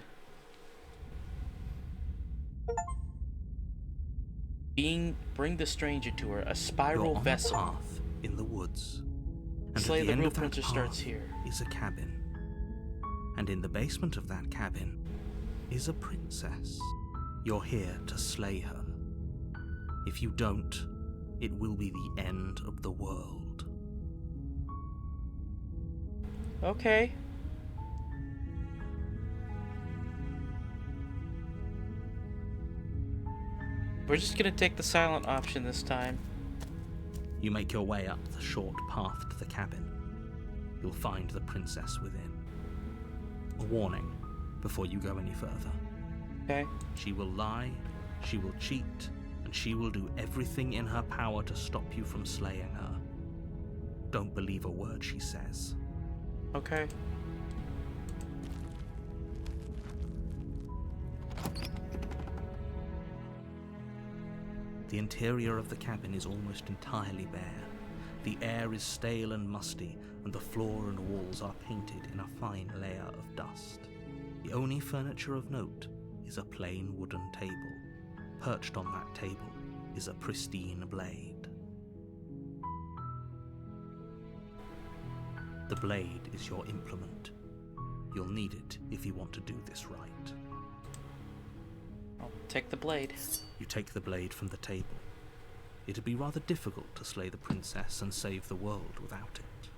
Bring the stranger to her, a spiral You're on vessel. a path in the woods. And Slay at the end real of that princess starts path here. is a cabin. And in the basement of that cabin is a princess. You're here to slay her. If you don't, it will be the end of the world. Okay. We're just gonna take the silent option this time. You make your way up the short path to the cabin. You'll find the princess within. A warning before you go any further. Okay. She will lie, she will cheat, and she will do everything in her power to stop you from slaying her. Don't believe a word she says. Okay. The interior of the cabin is almost entirely bare. The air is stale and musty, and the floor and walls are painted in a fine layer of dust. The only furniture of note is a plain wooden table. Perched on that table is a pristine blade. The blade is your implement. You'll need it if you want to do this right. I'll take the blade. You take the blade from the table. It'd be rather difficult to slay the princess and save the world without it.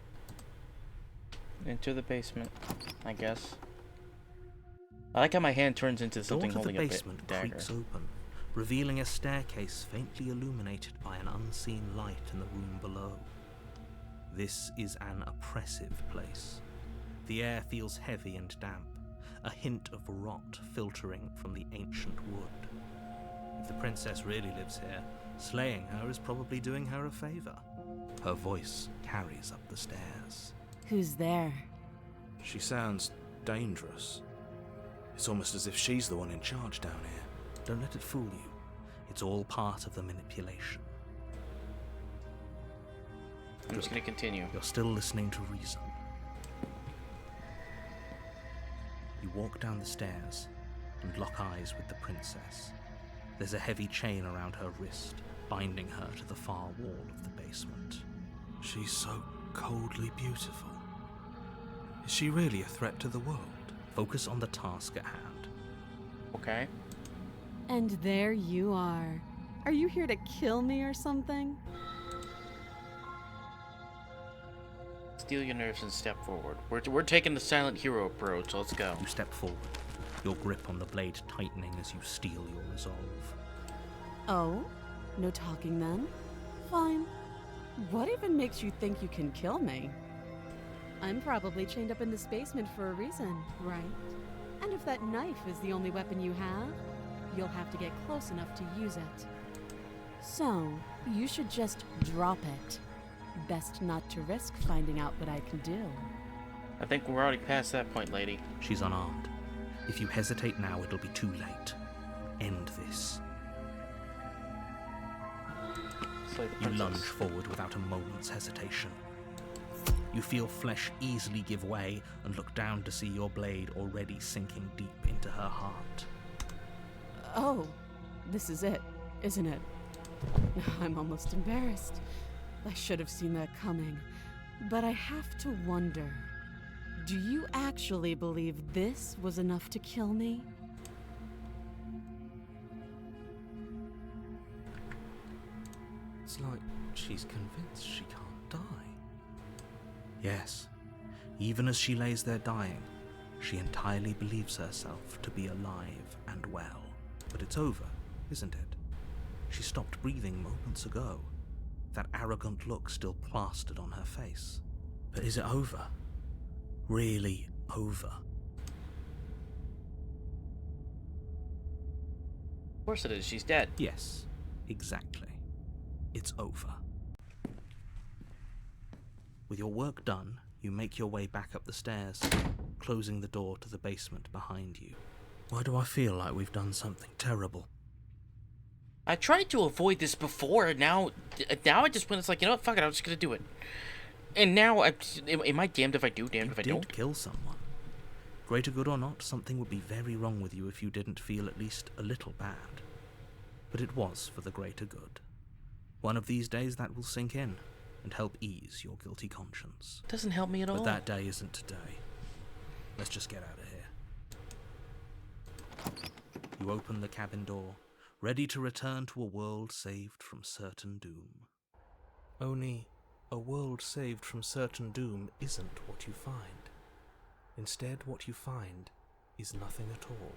Into the basement, I guess. I like how my hand turns into something The door to holding the a basement dagger. creaks open, revealing a staircase faintly illuminated by an unseen light in the room below. This is an oppressive place. The air feels heavy and damp, a hint of rot filtering from the ancient wood. If the princess really lives here, slaying her is probably doing her a favor. Her voice carries up the stairs. Who's there? She sounds dangerous. It's almost as if she's the one in charge down here. Don't let it fool you. It's all part of the manipulation. I'm just gonna continue. You're still listening to reason. You walk down the stairs and lock eyes with the princess. There's a heavy chain around her wrist, binding her to the far wall of the basement. She's so coldly beautiful. Is she really a threat to the world? Focus on the task at hand. Okay. And there you are. Are you here to kill me or something? Steal your nerves and step forward. We're taking the silent hero approach. Let's go. You step forward, your grip on the blade tightening as you steel your resolve. Oh? No talking then? Fine. What even makes you think you can kill me? I'm probably chained up in this basement for a reason, right? And if that knife is the only weapon you have, you'll have to get close enough to use it. So, you should just drop it. Best not to risk finding out what I can do. I think we're already past that point, lady. She's unarmed. If you hesitate now, it'll be too late. End this. Slay the You princess. lunge forward without a moment's hesitation. You feel flesh easily give way and look down to see your blade already sinking deep into her heart. Oh, this is it, isn't it? I'm almost embarrassed. I should have seen that coming. But I have to wonder, do you actually believe this was enough to kill me? It's like she's convinced she can't die. Yes, even as she lays there dying, she entirely believes herself to be alive and well. But it's over, isn't it? She stopped breathing moments ago, that arrogant look still plastered on her face. But is it over? Really over? Of course it is. She's dead. Yes, exactly. It's over. With your work done, you make your way back up the stairs, closing the door to the basement behind you. Why do I feel like we've done something terrible? I tried to avoid this before, and now I just went, it's like, you know what, fuck it, I'm just gonna do it. And now, am I damned if I do, damned if I don't? You did kill someone. Greater good or not, something would be very wrong with you if you didn't feel at least a little bad. But it was for the greater good. One of these days that will sink in and help ease your guilty conscience. Doesn't help me at all. But that day isn't today. Let's just get out of here. You open the cabin door, ready to return to a world saved from certain doom. Only, a world saved from certain doom isn't what you find. Instead, what you find is nothing at all.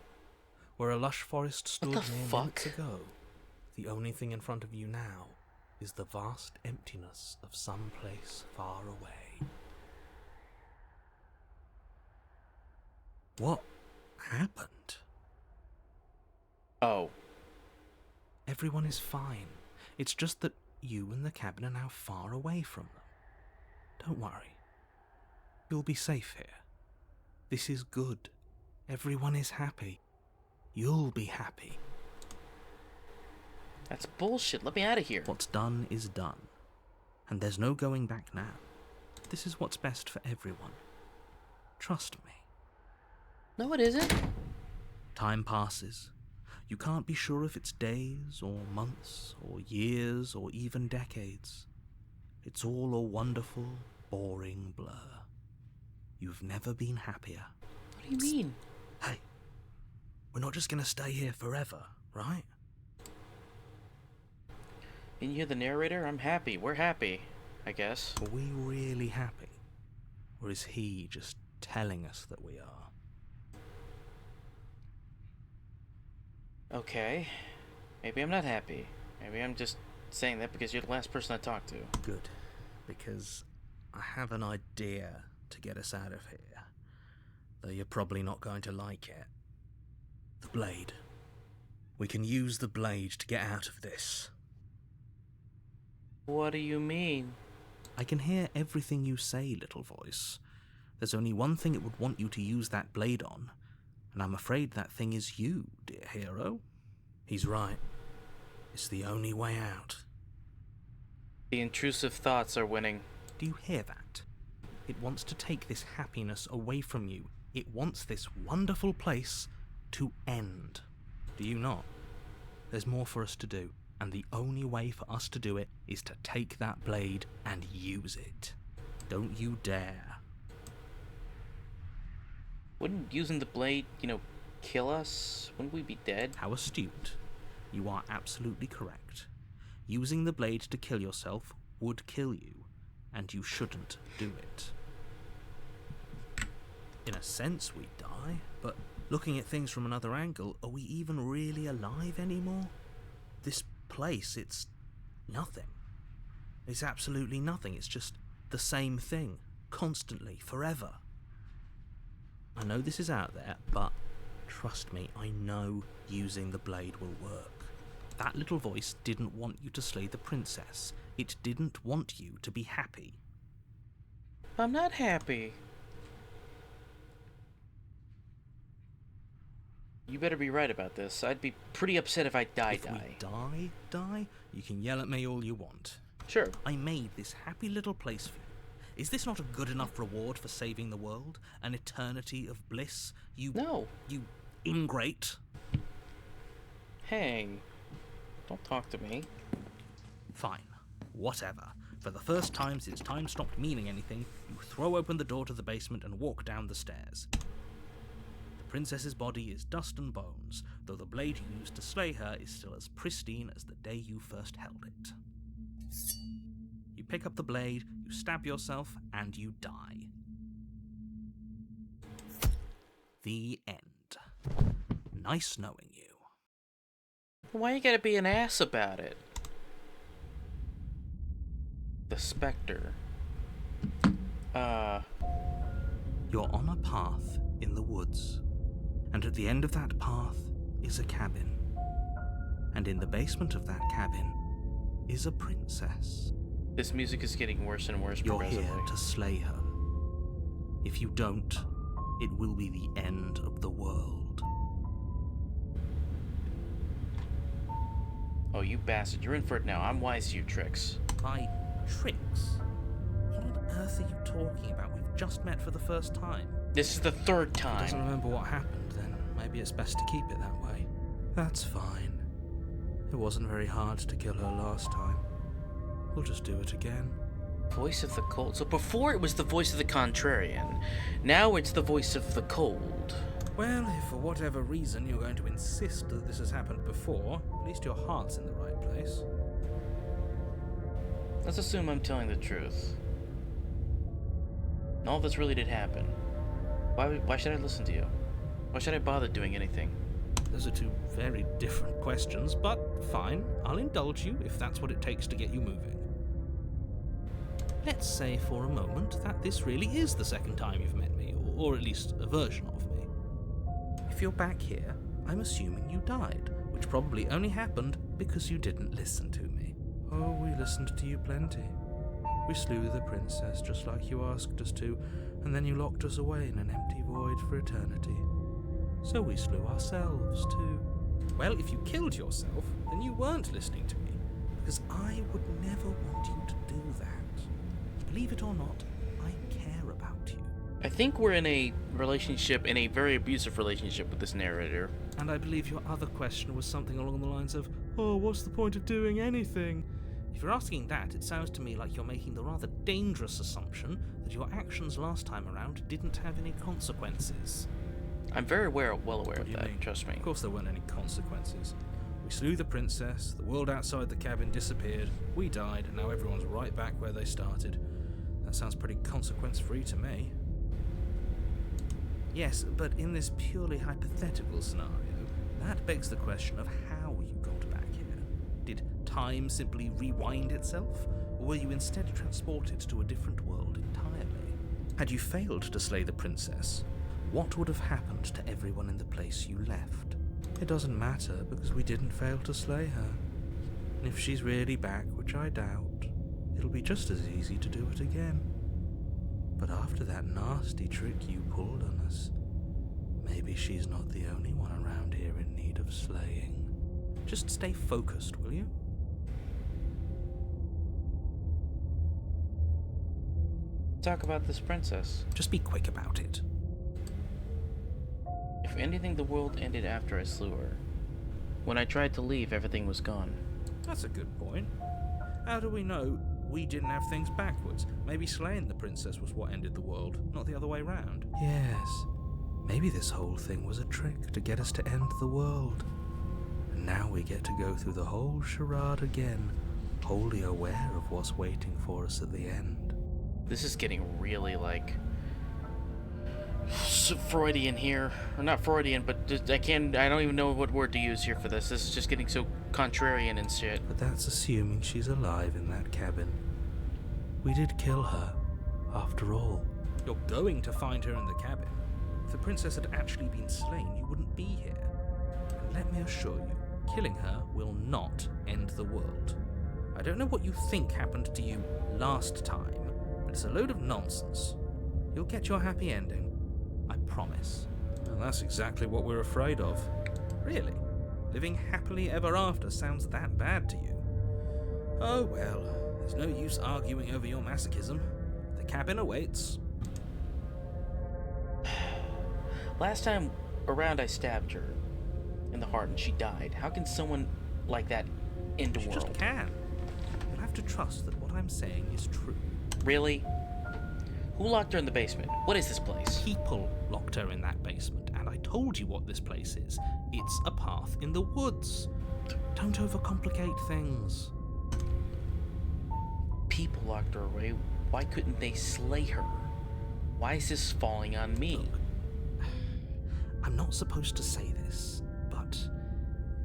Where a lush forest stood minutes ago, the only thing in front of you now is the vast emptiness of some place far away. What happened? Oh. Everyone is fine. It's just that you and the cabin are now far away from them. Don't worry. You'll be safe here. This is good. Everyone is happy. You'll be happy. That's bullshit. Let me out of here. What's done is done. And there's no going back now. This is what's best for everyone. Trust me. No, it isn't. Time passes. You can't be sure if it's days, or months, or years, or even decades. It's all a wonderful, boring blur. You've never been happier. What do you mean? Hey, we're not just gonna stay here forever, right? Didn't you hear the narrator? I'm happy. We're happy, I guess. Are we really happy? Or is he just telling us that we are? Okay. Maybe I'm not happy. Maybe I'm just saying that because you're the last person I talked to. Good. Because I have an idea to get us out of here. Though you're probably not going to like it. The blade. We can use the blade to get out of this. What do you mean? I can hear everything you say, little voice. There's only one thing it would want you to use that blade on, and I'm afraid that thing is you, dear hero. He's right. It's the only way out. The intrusive thoughts are winning. Do you hear that? It wants to take this happiness away from you. It wants this wonderful place to end. Do you not? There's more for us to do, and the only way for us to do it is to take that blade and use it. Don't you dare. Wouldn't using the blade, kill us? Wouldn't we be dead? How astute. You are absolutely correct. Using the blade to kill yourself would kill you, and you shouldn't do it. In a sense, we die, but looking at things from another angle, are we even really alive anymore? This place, it's nothing. It's absolutely nothing. It's just the same thing, constantly, forever. I know this is out there, but trust me, I know using the blade will work. That little voice didn't want you to slay the princess. It didn't want you to be happy. I'm not happy. You better be right about this. I'd be pretty upset if I die. If we die, you can yell at me all you want. Sure. I made this happy little place for you. Is this not a good enough reward for saving the world? An eternity of bliss? No. You ingrate. Hey, don't talk to me. Fine. Whatever. For the first time since time stopped meaning anything, you throw open the door to the basement and walk down the stairs. The princess's body is dust and bones, though the blade you used to slay her is still as pristine as the day you first held it. You pick up the blade, you stab yourself, and you die. The end. Nice knowing you. Why you gotta be an ass about it? The Spectre. You're on a path in the woods, and at the end of that path is a cabin. And in the basement of that cabin is a princess. This music is getting worse and worse You're progressively. here to slay her. If you don't, it will be the end of the world. Oh, you bastard. You're in for it now. I'm wise to your tricks. By tricks? What on earth are you talking about? We've just met for the first time. This is the third If he doesn't time. remember what happened, then maybe it's best to keep it that way. That's fine. It wasn't very hard to kill her last time. We'll just do it again. Voice of the cold. So before it was the voice of the contrarian. Now it's the voice of the cold. Well, if for whatever reason you're going to insist that this has happened before, at least your heart's in the right place. Let's assume I'm telling the truth. And all this really did happen. Why should I listen to you? Why should I bother doing anything? Those are two very different questions, but fine, I'll indulge you if that's what it takes to get you moving. Let's say for a moment that this really is the second time you've met me, or at least a version of me. If you're back here, I'm assuming you died, which probably only happened because you didn't listen to me. Oh, we listened to you plenty. We slew the princess just like you asked us to, and then you locked us away in an empty void for eternity. So we slew ourselves too. Well, if you killed yourself, then you weren't listening to me, because I would never want you to do that. Believe it or not, I care about you. I think we're in a relationship, in a very abusive relationship with this narrator. And I believe your other question was something along the lines of, oh, what's the point of doing anything? If you're asking that, it sounds to me like you're making the rather dangerous assumption that your actions last time around didn't have any consequences. I'm very well aware What of do you that, mean? trust me. Of course there weren't any consequences. We slew the princess, the world outside the cabin disappeared, we died, and now everyone's right back where they started. That sounds pretty consequence-free to me. Yes, but in this purely hypothetical scenario, that begs the question of how you got back here. Did time simply rewind itself, or were you instead transported to a different world entirely? Had you failed to slay the princess, what would have happened to everyone in the place you left? It doesn't matter, because we didn't fail to slay her. And if she's really back, which I doubt, it'll be just as easy to do it again. But after that nasty trick you pulled on us, maybe she's not the only one around here in need of slaying. Just stay focused, will you? Talk about this princess. Just be quick about it. If anything, the world ended after I slew her. When I tried to leave, everything was gone. That's a good point. How do we know we didn't have things backwards? Maybe slaying the princess was what ended the world, not the other way round. Yes. Maybe this whole thing was a trick to get us to end the world. And now we get to go through the whole charade again, wholly aware of what's waiting for us at the end. This is getting really, like, Freudian here. Or not Freudian, but just, I don't even know what word to use here for this. This is just getting so contrarian and shit. But that's assuming she's alive in that cabin. We did kill her, after all. You're going to find her in the cabin. If the princess had actually been slain, you wouldn't be here. And let me assure you, killing her will not end the world. I don't know what you think happened to you last time, but it's a load of nonsense. You'll get your happy ending. I promise. Well, that's exactly what we're afraid of. Really? Living happily ever after sounds that bad to you? Oh well, there's no use arguing over your masochism. The cabin awaits. Last time around I stabbed her. in the heart and she died. How can someone like that end the She world? just can. You'll have to trust that what I'm saying is true. Really? Who locked her in the basement? What is this place? People locked her in that basement, and I told you what this place is. It's a path in the woods. Don't overcomplicate things. People locked her away. Why couldn't they slay her? Why is this falling on me? Look, I'm not supposed to say this, but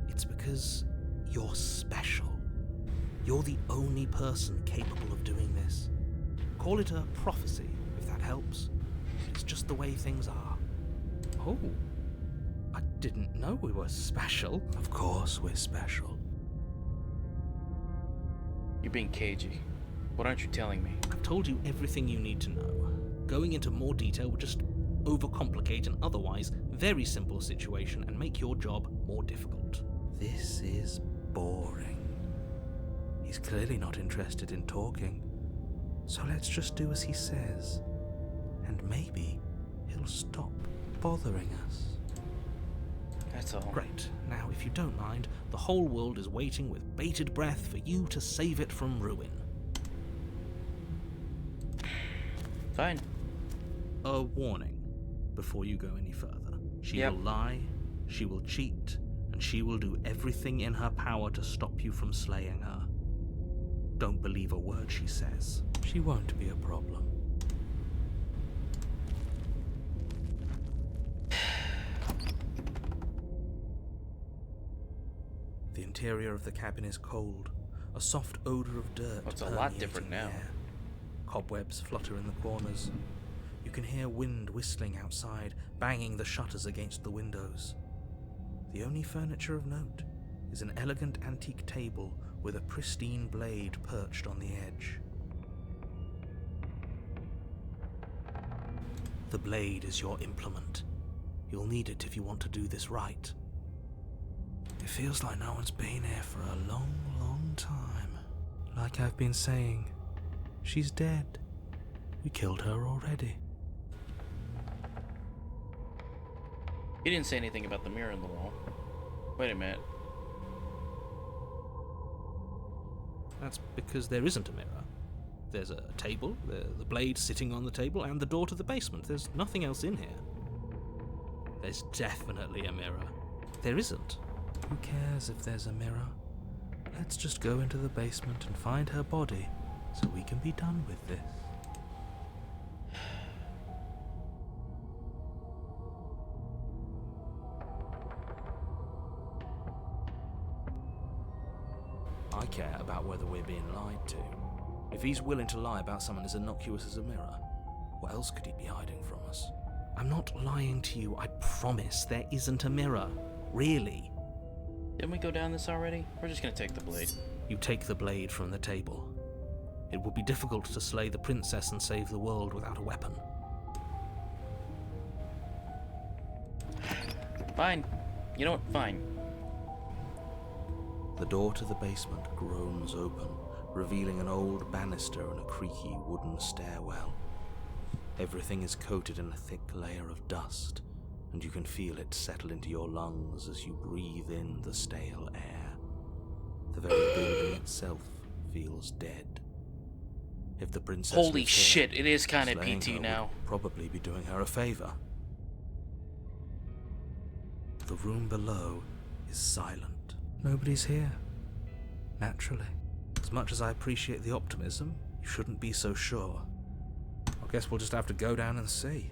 it's because you're special. You're the only person capable of doing this. Call it a prophecy, if that helps. It's just the way things are. Oh, I didn't know we were special. Of course we're special. You're being cagey. What aren't you telling me? I've told you everything you need to know. Going into more detail would just overcomplicate an otherwise very simple situation and make your job more difficult. This is boring. He's clearly not interested in talking. So let's just do as he says. And maybe he'll stop bothering us. That's all. Great. Now, if you don't mind, the whole world is waiting with bated breath for you to save it from ruin. Fine. A warning before you go any further. She Yep. will lie, she will cheat, and she will do everything in her power to stop you from slaying her. Don't believe a word she says. She won't be a problem. The interior of the cabin is cold. A soft odor of dirt. Oh, it's a lot permeating different the now. air. Cobwebs flutter in the corners. You can hear wind whistling outside, banging the shutters against the windows. The only furniture of note is an elegant antique table with a pristine blade perched on the edge. The blade is your implement. You'll need it if you want to do this right. It feels like no one's been here for a long, long time. Like I've been saying, she's dead. We killed her already. He didn't say anything about the mirror in the wall. Wait a minute. That's because there isn't a mirror. There's a table, the blade sitting on the table, and the door to the basement. There's nothing else in here. There's definitely a mirror. There isn't. Who cares if there's a mirror? Let's just go into the basement and find her body so we can be done with this. I care about whether we're being lied to. If he's willing to lie about someone as innocuous as a mirror, what else could he be hiding from us? I'm not lying to you, I promise there isn't a mirror. Really. Didn't we go down this already? We're just gonna take the blade. You take the blade from the table. It would be difficult to slay the princess and save the world without a weapon. Fine. You know what? Fine. The door to the basement groans open, revealing an old banister and a creaky wooden stairwell. Everything is coated in a thick layer of dust, and you can feel it settle into your lungs as you breathe in the stale air. The very building itself feels dead. If the princess Holy was here, shit, it is kind of slaying PT her now. would probably be doing her a favor. The room below is silent. Nobody's here. Naturally. As much as I appreciate the optimism, you shouldn't be so sure. I guess we'll just have to go down and see.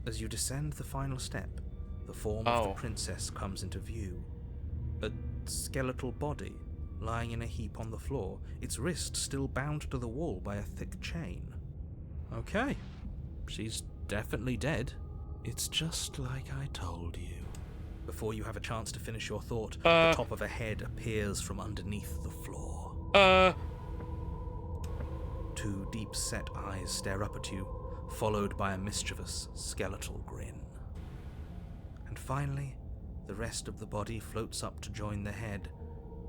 As you descend the final step, the form of the princess comes into view. A skeletal body lying in a heap on the floor, its wrist still bound to the wall by a thick chain. Okay, she's definitely dead. It's just like I told you. Before you have a chance to finish your thought, the top of a head appears from underneath the floor. Two deep-set eyes stare up at you, followed by a mischievous, skeletal grin. And finally, the rest of the body floats up to join the head.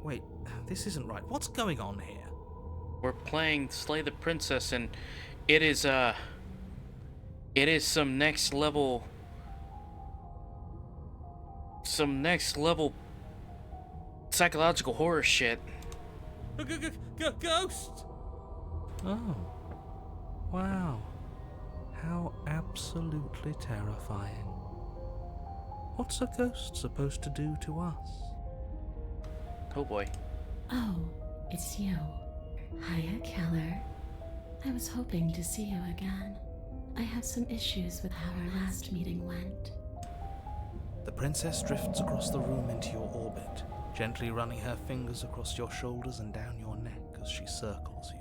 Wait, this isn't right. What's going on here? We're playing Slay the Princess, and it is some next level some next level psychological horror shit. Ghost! Oh. Wow. How absolutely terrifying. What's a ghost supposed to do to us? Oh boy. Oh, it's you. Hiya, Keller. I was hoping to see you again. I have some issues with how our last meeting went. The princess drifts across the room into your orbit, gently running her fingers across your shoulders and down your neck as she circles you.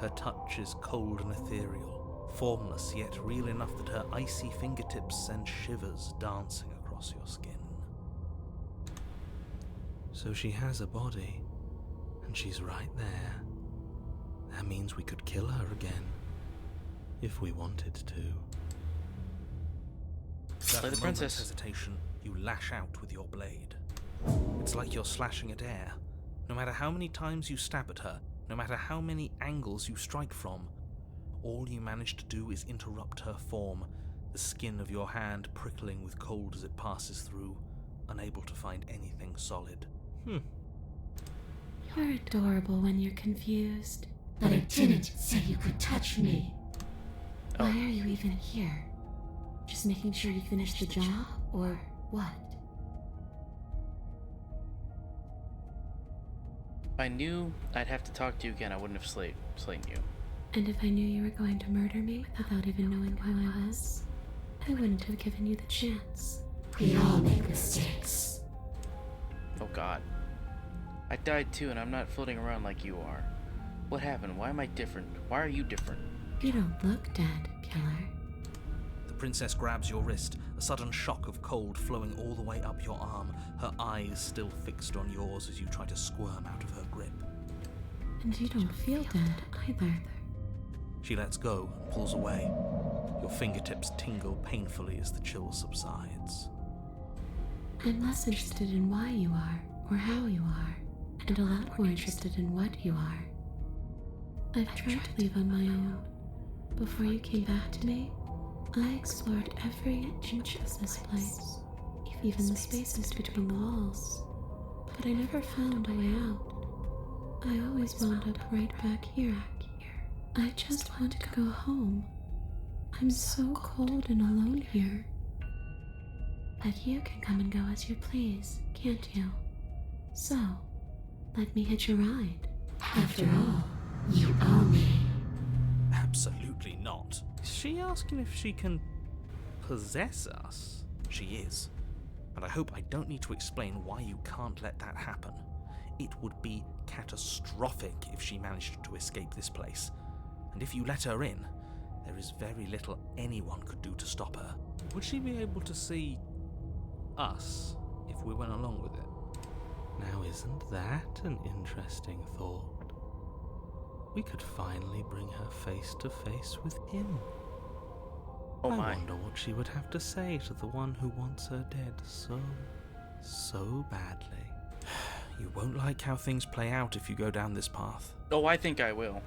Her touch is cold and ethereal, formless yet real enough that her icy fingertips send shivers dancing across your skin. So she has a body, and she's right there. That means we could kill her again, if we wanted to. Slay the princess. Hesitation, you lash out with your blade. It's like you're slashing at air. No matter how many times you stab at her, no matter how many angles you strike from, all you manage to do is interrupt her form, the skin of your hand prickling with cold as it passes through, unable to find anything solid. You're adorable when you're confused. But I didn't say you could touch me. Why are you even here? Just making sure you finish the job, or what? If I knew I'd have to talk to you again, I wouldn't have slain you. And if I knew you were going to murder me without even knowing who I was, I wouldn't have given you the chance. We all make mistakes. Oh god. I died too, and I'm not floating around like you are. What happened? Why am I different? Why are you different? You don't look dead, Killer. The princess grabs your wrist, a sudden shock of cold flowing all the way up your arm, her eyes still fixed on yours as you try to squirm out of her grip. And you don't feel dead either. She lets go and pulls away. Your fingertips tingle painfully as the chill subsides. I'm less interested in why you are, or how you are, and a lot more interested in what you are. I've tried to leave on my own. Before you came back to me, I explored every inch of this place, even the spaces between the walls. But I never found a way out. I always wound up right back here. I just wanted to go home. I'm so cold and alone here. But you can come and go as you please, can't you? So, let me hitch a ride. After all, you owe me. Absolutely not. Is she asking if she can possess us? She is. And I hope I don't need to explain why you can't let that happen. It would be catastrophic if she managed to escape this place. And if you let her in, there is very little anyone could do to stop her. Would she be able to see us if we went along with it? Now, isn't that an interesting thought? We could finally bring her face to face with him. Oh I my. wonder what she would have to say to the one who wants her dead so badly. You won't like how things play out if you go down this path. Oh, I think I will.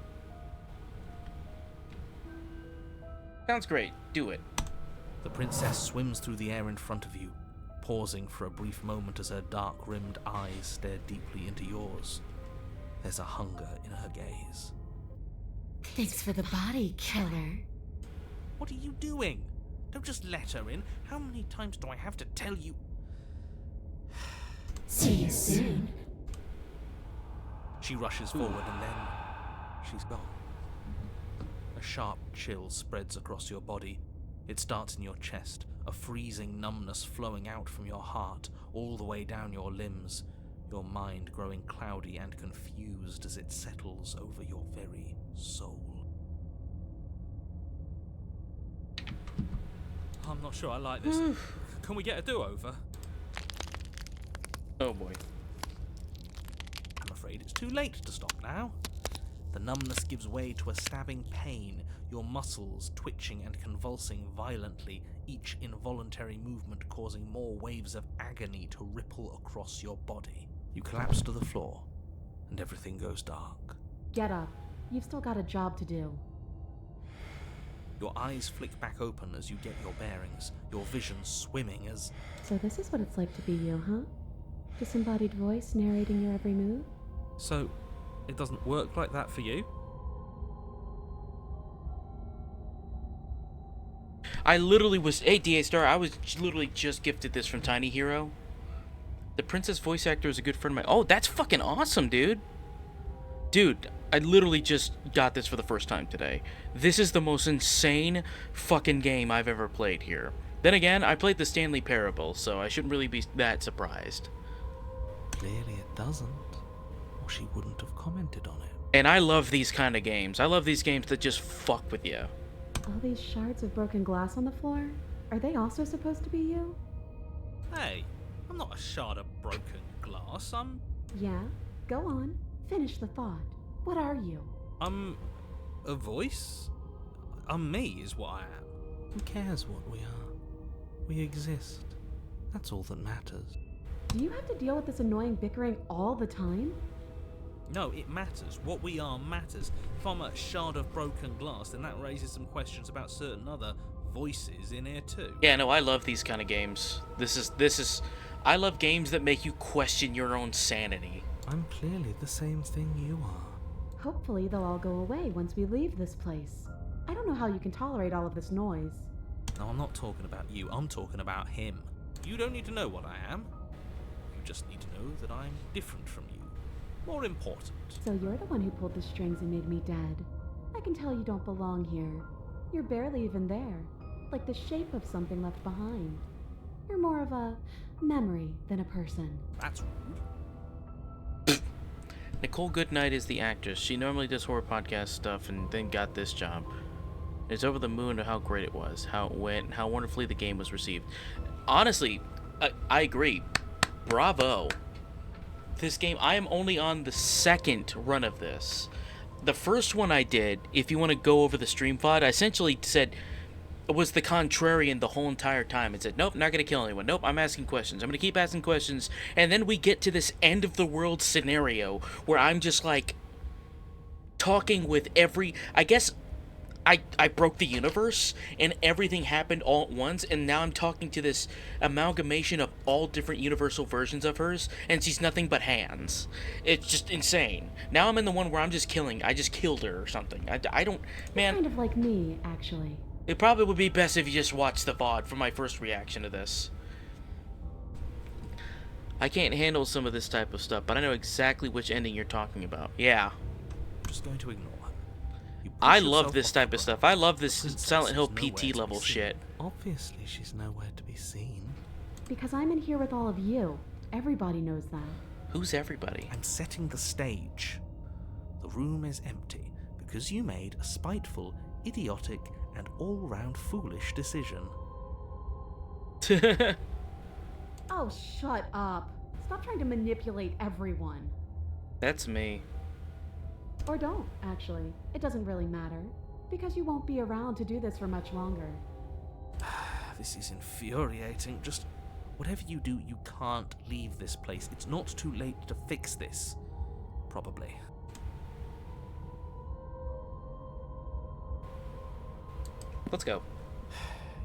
Sounds great. Do it. The princess swims through the air in front of you, pausing for a brief moment as her dark-rimmed eyes stare deeply into yours. There's a hunger in her gaze. Thanks for the body, Killer. What are you doing? Don't just let her in. How many times do I have to tell you? See you soon. She rushes forward and then she's gone. A sharp chill spreads across your body. It starts in your chest, a freezing numbness flowing out from your heart all the way down your limbs, your mind growing cloudy and confused as it settles over your very soul. I'm not sure I like this. Can we get a do-over? Oh boy. I'm afraid it's too late to stop now. The numbness gives way to a stabbing pain, your muscles twitching and convulsing violently, each involuntary movement causing more waves of agony to ripple across your body. You collapse to the floor, and everything goes dark. Get up. You've still got a job to do. Your eyes flick back open as you get your bearings, your vision swimming as... So this is what it's like to be you, huh? Disembodied voice narrating your every move? So, it doesn't work like that for you? I literally was... Hey, DA Star, I was literally just gifted this from Tiny Hero. The princess voice actor is a good friend of mine. Oh, that's fucking awesome, dude. Dude, I literally just got this for the first time today. This is the most insane fucking game I've ever played here. Then again, I played the Stanley Parable, so I shouldn't really be that surprised. Clearly it doesn't, or she wouldn't have commented on it. And I love these kind of games. I love these games that just fuck with you. All these shards of broken glass on the floor? Are they also supposed to be you? Hey, I'm not a shard of broken glass, Yeah? Go on. Finish the thought. What are you? I'm a voice? Me is what I am. Who cares what we are? We exist. That's all that matters. Do you have to deal with this annoying bickering all the time? No, it matters. What we are matters. If I'm a shard of broken glass, then that raises some questions about certain other voices in here too. Yeah, no, I love these kind of games. This is I love games that make you question your own sanity. I'm clearly the same thing you are. Hopefully they'll all go away once we leave this place. I don't know how you can tolerate all of this noise. No, I'm not talking about you. I'm talking about him. You don't need to know what I am. You just need to know that I'm different from you. More important. So you're the one who pulled the strings and made me dead. I can tell you don't belong here. You're barely even there, like the shape of something left behind. You're more of a memory than a person. That's rude. Nicole Goodnight is the actress. She normally does horror podcast stuff and then got this job. It's over the moon of how great it was, how it went, how wonderfully the game was received. Honestly, I agree. Bravo. This game, I am only on the second run of this. The first one I did, if you want to go over the stream VOD, I essentially said, was the contrarian the whole entire time. It said, nope, not going to kill anyone. Nope, I'm asking questions. I'm going to keep asking questions. And then we get to this end of the world scenario where I'm just like talking with every... I guess I broke the universe and everything happened all at once. And now I'm talking to this amalgamation of all different universal versions of hers. And she's nothing but hands. It's just insane. Now I'm in the one where I'm just killing. I just killed her or something. I don't... Man... Kind of like me, actually. It probably would be best if you just watched the VOD for my first reaction to this. I can't handle some of this type of stuff, but I know exactly which ending you're talking about. Yeah. I'm just going to ignore her. I love this type of stuff. I love this Silent Hill PT level shit. Obviously, she's nowhere to be seen. Because I'm in here with all of you. Everybody knows that. Who's everybody? I'm setting the stage. The room is empty because you made a spiteful, idiotic, and all-round foolish decision. Oh, shut up. Stop trying to manipulate everyone. That's me. Or don't, actually. It doesn't really matter. Because you won't be around to do this for much longer. This is infuriating. Just whatever you do, you can't leave this place. It's not too late to fix this. Probably. Let's go.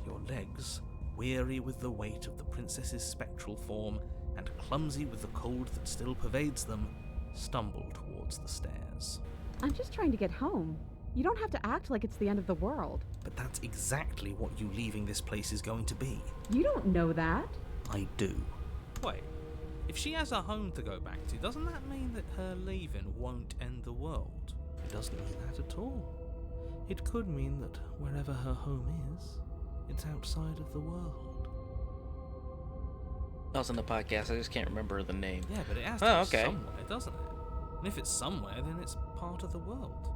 Your legs, weary with the weight of the princess's spectral form and clumsy with the cold that still pervades them, stumble towards the stairs. I'm just trying to get home. You don't have to act like it's the end of the world. But that's exactly what you leaving this place is going to be. You don't know that. I do. Wait, if she has a home to go back to, doesn't that mean that her leaving won't end the world? It doesn't mean that at all. It could mean that wherever her home is, it's outside of the world. That was on the podcast. I just can't remember the name. Yeah, but it has to be somewhere, doesn't it? And if it's somewhere, then it's part of the world.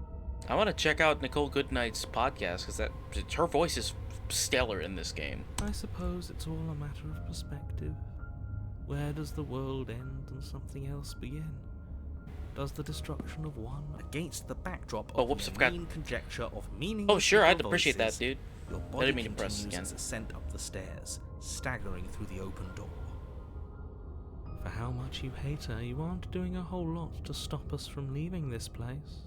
I want to check out Nicole Goodnight's podcast because her voice is stellar in this game. I suppose it's all a matter of perspective. Where does the world end and something else begin? Does the destruction of one against the backdrop of the main conjecture of meaning? Oh, sure, I'd appreciate that, dude. Your I body didn't mean to press continues again. its ascent up the stairs, staggering through the open door. For how much you hate her, you aren't doing a whole lot to stop us from leaving this place.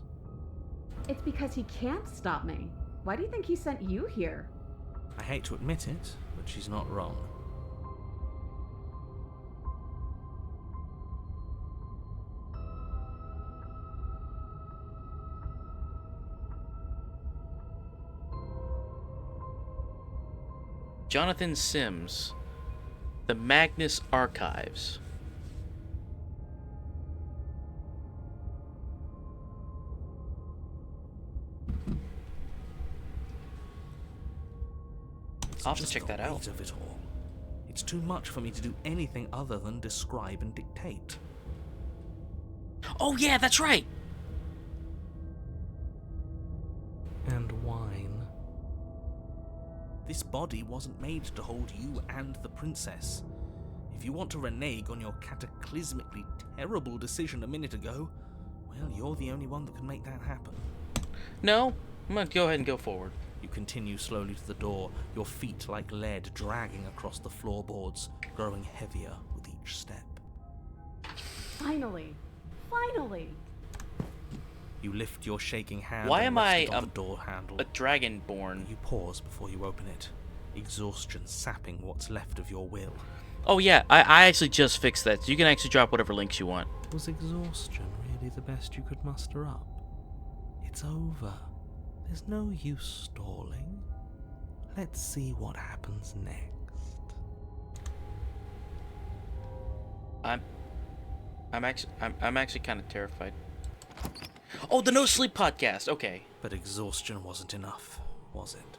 It's because he can't stop me. Why do you think he sent you here? I hate to admit it, but she's not wrong. Jonathan Sims, The Magnus Archives. I'll have to Just check the that out. weight of it all. It's too much for me to do anything other than describe and dictate. Oh yeah, that's right! And wine. This body wasn't made to hold you and the princess. If you want to renege on your cataclysmically terrible decision a minute ago, well, you're the only one that can make that happen. No, I'm gonna go ahead and go forward. You continue slowly to the door, your feet like lead dragging across the floorboards, growing heavier with each step. Finally! Finally! You lift your shaking hand Why and am rest I it on the door handle. a dragonborn? You pause before you open it, exhaustion sapping what's left of your will. Oh yeah, I actually just fixed that. So you can actually drop whatever links you want. Was exhaustion really the best you could muster up? It's over. There's no use stalling. Let's see what happens next. I'm actually kind of terrified. Oh, the No Sleep podcast. Okay. But exhaustion wasn't enough, was it?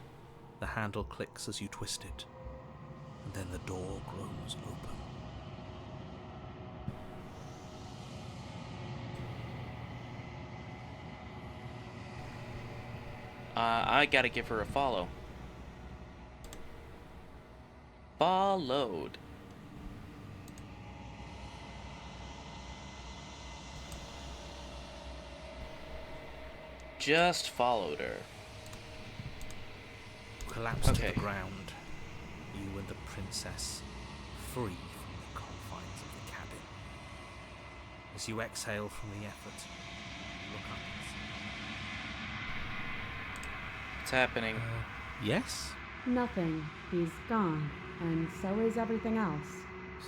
The handle clicks as you twist it, and then the door grows open. I gotta give her a follow. Followed. Just followed her. Collapse to Okay. the ground, you and the princess, free from the confines of the cabin. As you exhale from the effort, you look up and What's happening? see. Yes? Nothing. He's gone. And so is everything else.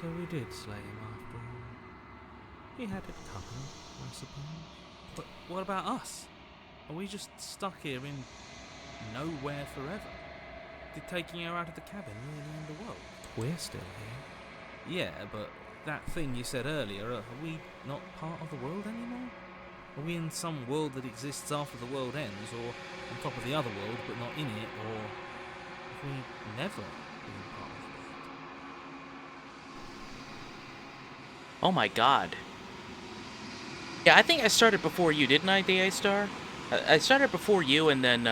So we did slay him after all. He had it coming, I suppose. But what about us? Are we just stuck here in nowhere forever? Did taking her out of the cabin really end the world? We're still here. Yeah, but that thing you said earlier, are we not part of the world anymore? Are we in some world that exists after the world ends, or on top of the other world but not in it, or have we never been part of the world? Oh my god. Yeah, I think I started before you, didn't I, the A-Star? I started before you, and then,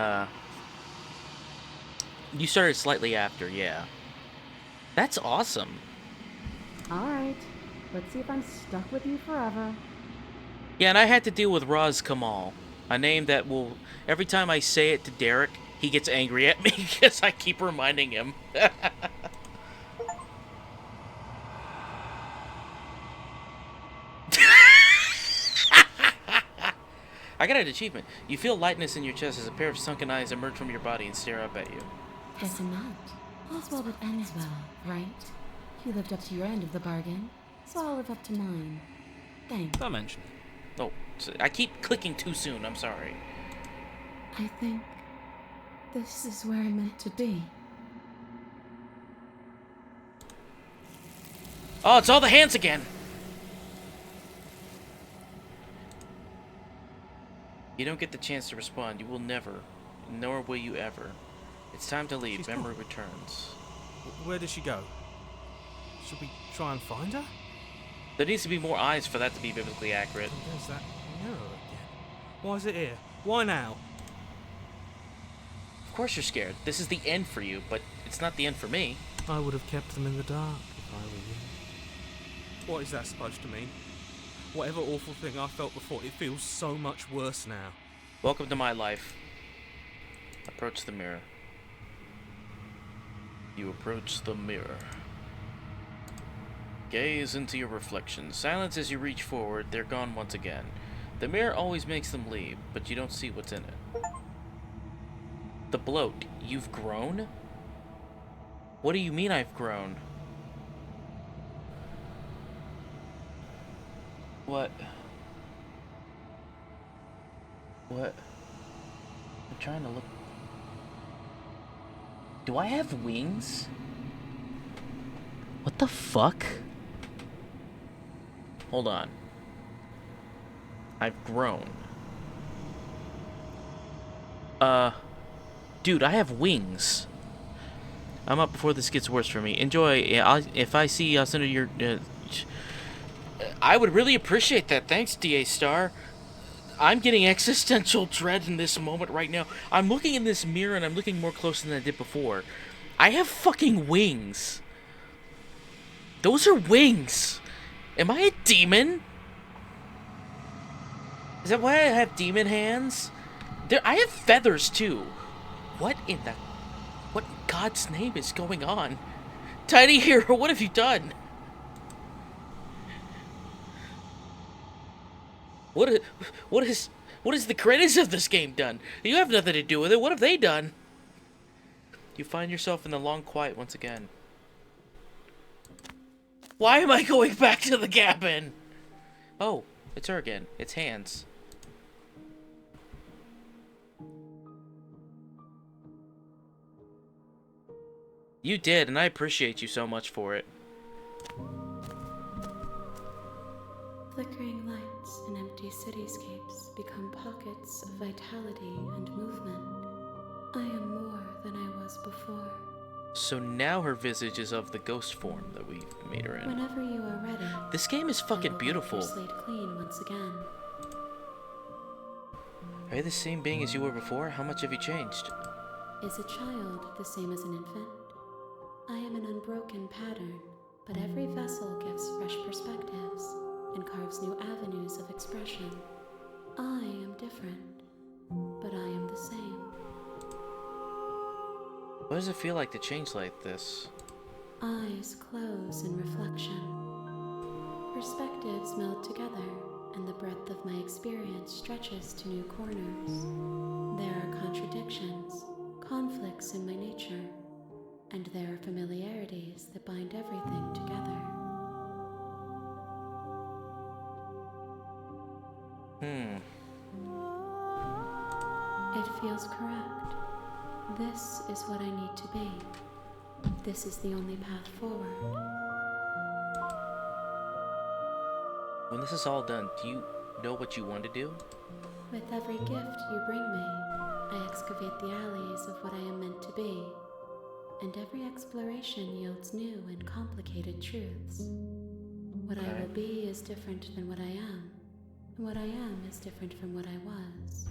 you started slightly after, yeah. That's awesome. Alright. Let's see if I'm stuck with you forever. Yeah, and I had to deal with Raz Kamal, a name that will, every time I say it to Derek, he gets angry at me because I keep reminding him. I got an achievement. You feel lightness in your chest as a pair of sunken eyes emerge from your body and stare up at you. Guess not. All's well that ends well, right? You lived up to your end of the bargain, so I'll live up to mine. Thanks. Dimension. Oh, I keep clicking too soon. I'm sorry. I think this is where I'm meant to be. Oh, it's all the hands again. You don't get the chance to respond. You will never, nor will you ever. It's time to leave. She's Memory gone. returns. Where did she go? Should we try and find her? There needs to be more eyes for that to be biblically accurate. And there's that mirror again. Why is it here? Why now? Of course you're scared. This is the end for you, but it's not the end for me. I would have kept them in the dark if I were you. What is that supposed to mean? Whatever awful thing I felt before, it feels so much worse now. Welcome to my life. Approach the mirror. You approach the mirror. Gaze into your reflection. Silence as you reach forward. They're gone once again. The mirror always makes them leave, but you don't see what's in it. the bloat. You've grown? What do you mean I've grown? What? What? I'm trying to look. Do I have wings? What the fuck? Hold on. I've grown. Dude, I have wings. I'm up before this gets worse for me. Enjoy. If I see us under your... I would really appreciate that. Thanks, DA Star. I'm getting existential dread in this moment right now. I'm looking in this mirror and I'm looking more close than I did before. I have fucking wings. Those are wings. Am I a demon? Is that why I have demon hands? I have feathers too. What in God's name is going on? Tiny Hero, what have you done? What is the creators of this game done? You have nothing to do with it. What have they done? You find yourself in the long quiet once again. Why am I going back to the cabin? Oh, it's her again. It's hands. You did, and I appreciate you so much for it. Flickering lights in empty cityscapes become pockets of vitality and movement. I am more than I was before. So now her visage is of the ghost form that we made her in. Whenever you are ready, This game is fucking beautiful. Wipe your slate clean once again. Are you the same being as you were before? How much have you changed? Is a child the same as an infant? I am an unbroken pattern, but every vessel gives fresh perspectives and carves new avenues of expression. I am different, but I am the same. What does it feel like to change like this? Eyes close in reflection. Perspectives meld together, and the breadth of my experience stretches to new corners. There are contradictions, conflicts in my nature, and there are familiarities that bind everything together. It feels correct. This is what I need to be. This is the only path forward. When this is all done, do you know what you want to do? With every gift you bring me, I excavate the alleys of what I am meant to be, and every exploration yields new and complicated truths. What I will be is different than what I am, and what I am is different from what I was.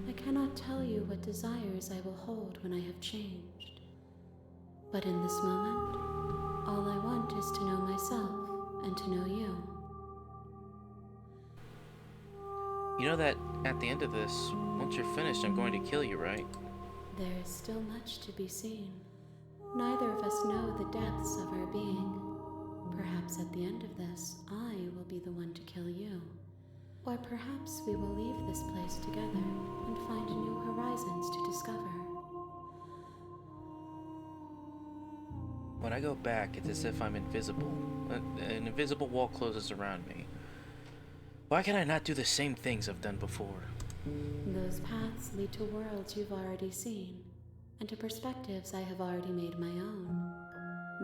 I cannot tell you what desires I will hold when I have changed. But in this moment, all I want is to know myself and to know you. You know that at the end of this, once you're finished, I'm going to kill you, right? There is still much to be seen. Neither of us know the depths of our being. Perhaps at the end of this, I will be the one to kill you. Or perhaps we will leave this place together and find new horizons to discover. When I go back, it's as if I'm invisible. An invisible wall closes around me. Why can I not do the same things I've done before? Those paths lead to worlds you've already seen, and to perspectives I have already made my own.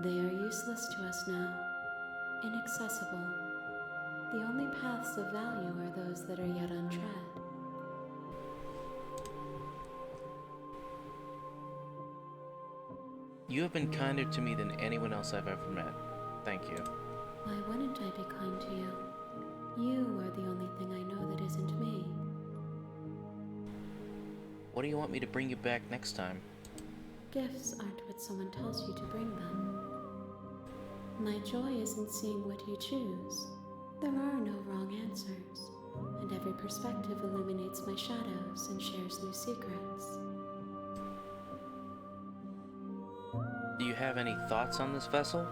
They are useless to us now, inaccessible. The only paths of value are those that are yet untread. You have been kinder to me than anyone else I've ever met. Thank you. Why wouldn't I be kind to you? You are the only thing I know that isn't me. What do you want me to bring you back next time? Gifts aren't what someone tells you to bring them. My joy is in seeing what you choose. There are no wrong answers, and every perspective illuminates my shadows and shares new secrets. Do you have any thoughts on this vessel?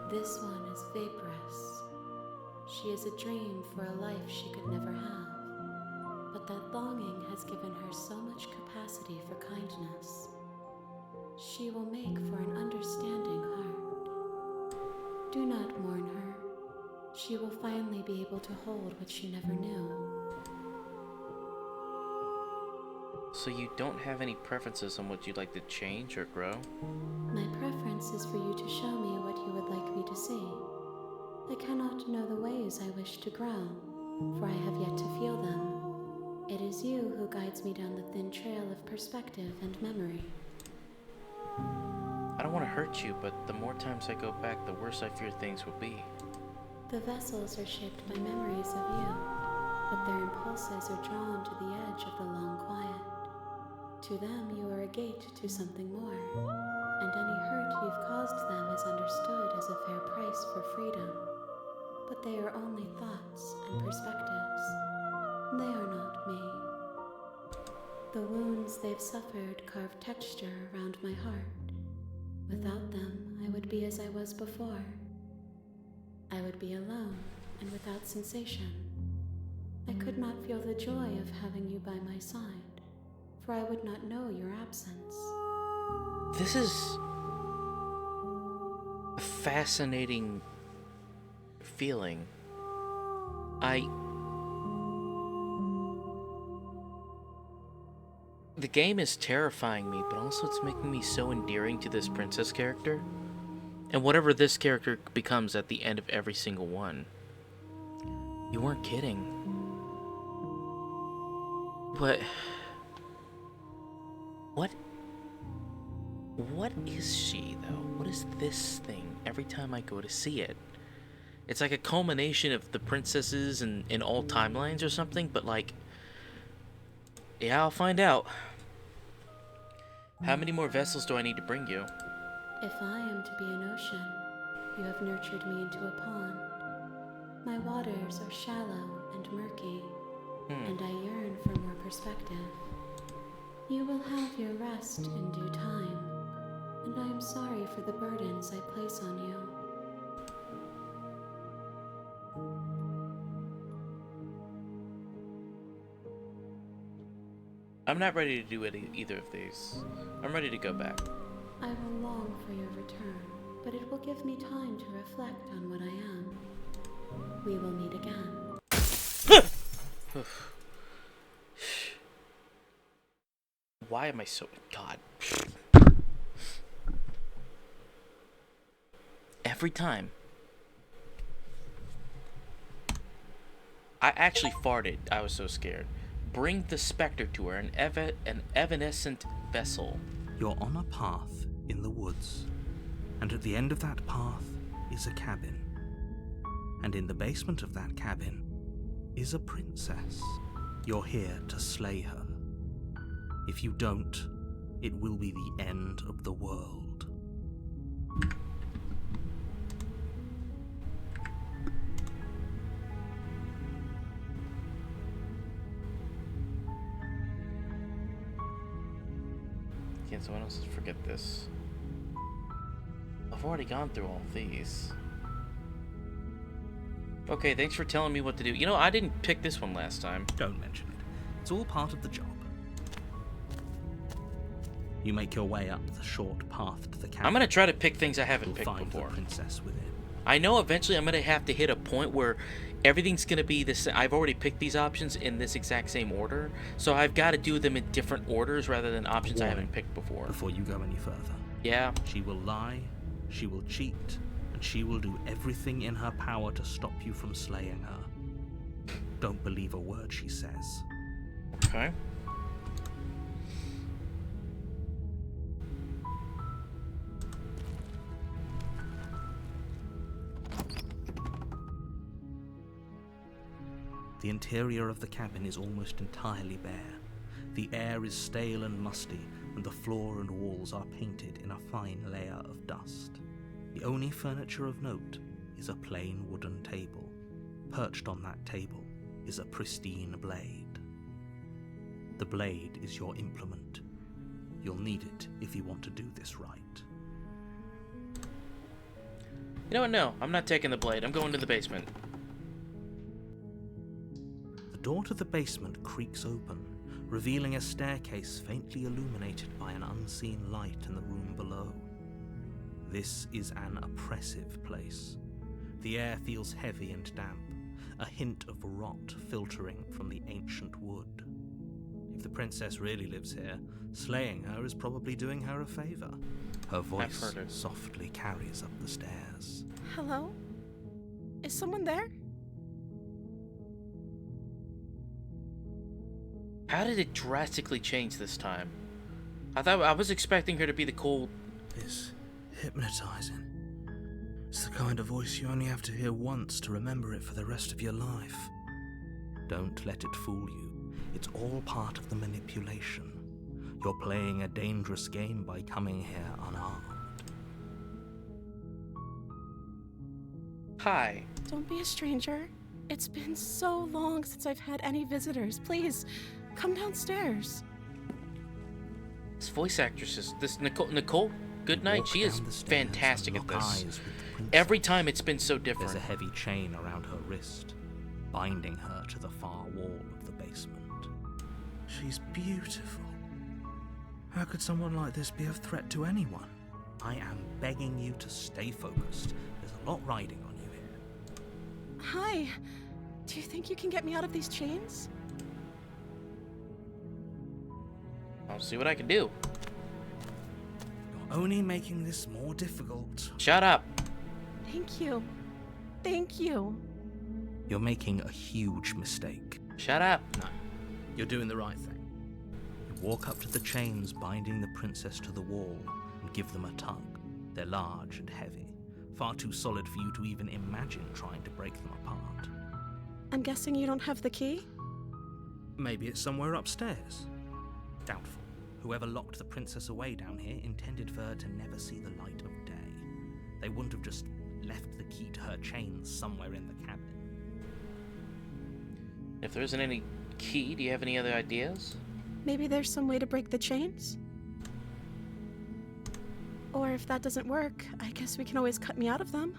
This one is vaporous. She is a dream for a life she could never have. But but that longing has given her so much capacity for kindness. She will make for an understanding heart. Do not mourn her. She will finally be able to hold what she never knew. So you don't have any preferences on what you'd like to change or grow? My preference is for you to show me what you would like me to see. I cannot know the ways I wish to grow, for I have yet to feel them. It is you who guides me down the thin trail of perspective and memory. I don't want to hurt you, but the more times I go back, the worse I fear things will be. The vessels are shaped by memories of you, but their impulses are drawn to the edge of the long quiet. To them, you are a gate to something more, and any hurt you've caused them is understood as a fair price for freedom. But they are only thoughts and perspectives. They are not me. The wounds they've suffered carve texture around my heart. Without them, I would be as I was before. I would be alone and without sensation. I could not feel the joy of having you by my side, for I would not know your absence. This is a fascinating feeling. The game is terrifying me, but also it's making me so endearing to this princess character. And whatever this character becomes at the end of every single one. You weren't kidding. But what is she, though? What is this thing every time I go to see it? It's like a culmination of the princesses in all timelines or something, but like, yeah, I'll find out. How many more vessels do I need to bring you? If I am to be an ocean, you have nurtured me into a pond. My waters are shallow and murky, and I yearn for more perspective. You will have your rest in due time, and I am sorry for the burdens I place on you. I'm not ready to do either of these. I'm ready to go back. I will long for your return, but it will give me time to reflect on what I am. We will meet again. Why am I so... God. Every time. I actually farted. I was so scared. Bring the specter to her, an evanescent vessel. You're on a path in the woods, and at the end of that path is a cabin. And in the basement of that cabin is a princess. You're here to slay her. If you don't, it will be the end of the world. Can't someone else forget this? I've already gone through all these. Okay, thanks for telling me what to do. You know, I didn't pick this one last time. Don't mention it. It's all part of the job. You make your way up the short path to the cabin. I'm gonna try to pick things I haven't You'll picked find before. the princess within. I know eventually I'm gonna have to hit a point where everything's gonna be this. I've already picked these options in this exact same order, so I've got to do them in different orders rather than options I haven't picked before. Before you go any further. Yeah. She will lie, she will cheat, and she will do everything in her power to stop you from slaying her. Don't believe a word she says. Okay. The interior of the cabin is almost entirely bare. The air is stale and musty, and the floor and walls are painted in a fine layer of dust. The only furniture of note is a plain wooden table. Perched on that table is a pristine blade. The blade is your implement. You'll need it if you want to do this right. You know what? No, I'm not taking the blade. I'm going to the basement. The door to the basement creaks open, revealing a staircase faintly illuminated by an unseen light in the room below. This is an oppressive place. The air feels heavy and damp, a hint of rot filtering from the ancient wood. If the princess really lives here, slaying her is probably doing her a favor. Her voice softly carries up the stairs. Hello? Is someone there? How did it drastically change this time? I was expecting her to be the cold. It's hypnotizing. It's the kind of voice you only have to hear once to remember it for the rest of your life. Don't let it fool you. It's all part of the manipulation. You're playing a dangerous game by coming here unarmed. Hi. Don't be a stranger. It's been so long since I've had any visitors. Please, come downstairs. This voice actress is this Nicole Goodnight. She is fantastic at this. Every time it's been so different. There's a heavy chain around her wrist, binding her to the far wall of the basement. She's beautiful. How could someone like this be a threat to anyone? I am begging you to stay focused. There's a lot riding on you here. Hi. Do you think you can get me out of these chains? I'll see what I can do. You're only making this more difficult. Shut up. Thank you. Thank you. You're making a huge mistake. Shut up. No, you're doing the right thing. You walk up to the chains binding the princess to the wall and give them a tug. They're large and heavy, far too solid for you to even imagine trying to break them apart. I'm guessing you don't have the key? Maybe it's somewhere upstairs. Doubtful. Whoever locked the princess away down here intended for her to never see the light of day. They wouldn't have just left the key to her chains somewhere in the cabin. If there isn't any key, do you have any other ideas? Maybe there's some way to break the chains? Or if that doesn't work, I guess we can always cut me out of them.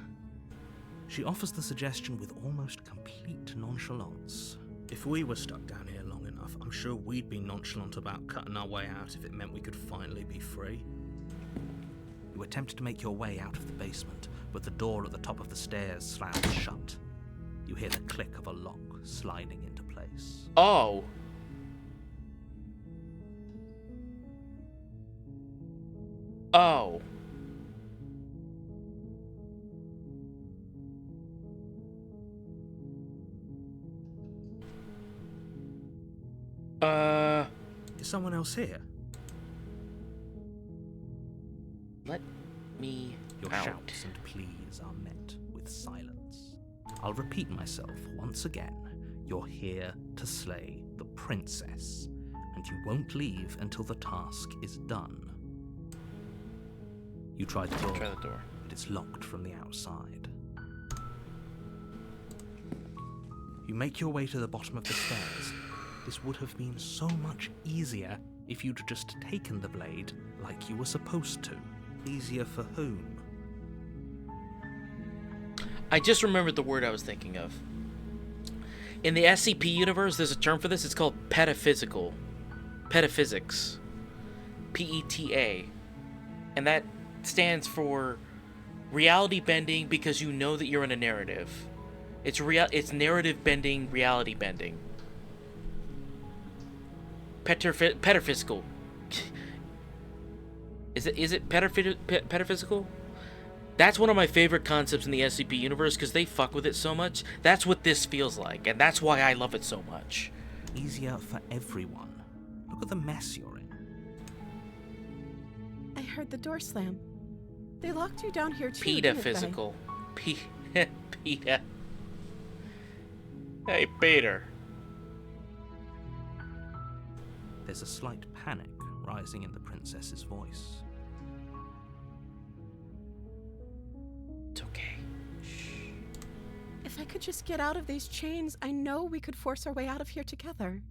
She offers the suggestion with almost complete nonchalance. If we were stuck down here long enough, I'm sure we'd be nonchalant about cutting our way out if it meant we could finally be free. You attempt to make your way out of the basement, but the door at the top of the stairs slams shut. You hear the click of a lock sliding into place. Oh. Oh. Is someone else here? Let me Your out. shouts and pleas are met with silence. I'll repeat myself once again. You're here to slay the princess, and you won't leave until the task is done. You try the door, Try the door. but it's locked from the outside. You make your way to the bottom of the stairs. This would have been so much easier if you'd just taken the blade like you were supposed to. Easier for whom? I just remembered the word I was thinking of. In the SCP universe, there's a term for this. It's called petaphysical. Petaphysics. PETA. And that stands for reality bending because you know that you're in a narrative. It's narrative bending, reality bending. Petaphysical. Is it petaphysical? That's one of my favorite concepts in the SCP universe because they fuck with it so much. That's what this feels like, and that's why I love it so much. Easier for everyone. Look at the mess you're in. I heard the door slam. They locked you down here too, didn't they? Petaphysical. Peta. Hey, Peter. There's a slight panic rising in the princess's voice. It's okay. If I could just get out of these chains, I know we could force our way out of here together.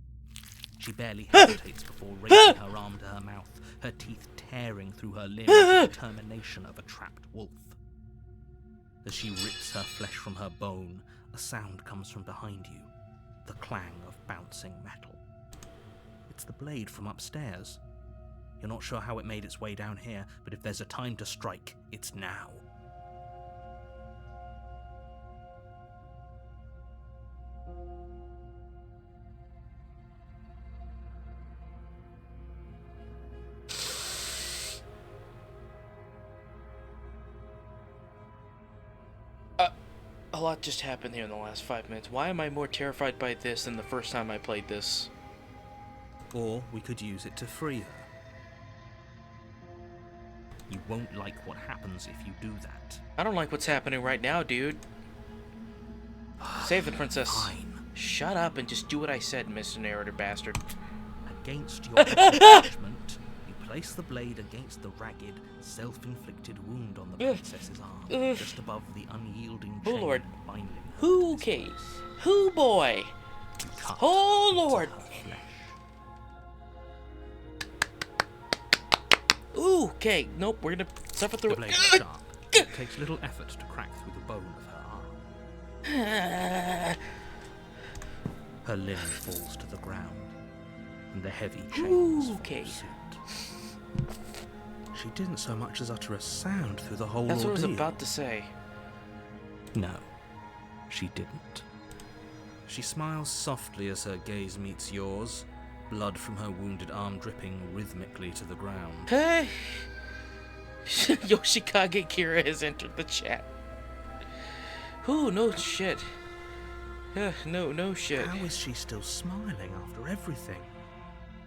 She barely hesitates before raising her arm to her mouth, her teeth tearing through her limbs with the determination of a trapped wolf. As she rips her flesh from her bone, a sound comes from behind you. the clang of bouncing metal. It's the blade from upstairs. You're not sure how it made its way down here, but if there's a time to strike, it's now. A lot just happened here in the last 5 minutes. Why am I more terrified by this than the first time I played this? Or we could use it to free her. You won't like what happens if you do that. I don't like what's happening right now, dude. Save the princess. Fine. Shut up and just do what I said, Mr. Narrator Bastard. Against your judgment, you place the blade against the ragged, self-inflicted wound on the princess's arm, just above the unyielding Oh, chain Lord. binding her. Who, to this okay? place. Who, boy? You cut Oh, into Lord. her flesh. Ooh, okay. Nope, we're gonna suffer through The blade it. is sharp. It takes little effort to crack through the bone of her arm. Her limb falls to the ground, and the heavy chains Ooh, follow okay. suit. She didn't so much as utter a sound through the whole That's what I was ordeal. about to say. No, she didn't. She smiles softly as her gaze meets yours, blood from her wounded arm dripping rhythmically to the ground. Hey! Yoshikage Kira has entered the chat. Ooh, no shit. No shit. How is she still smiling after everything?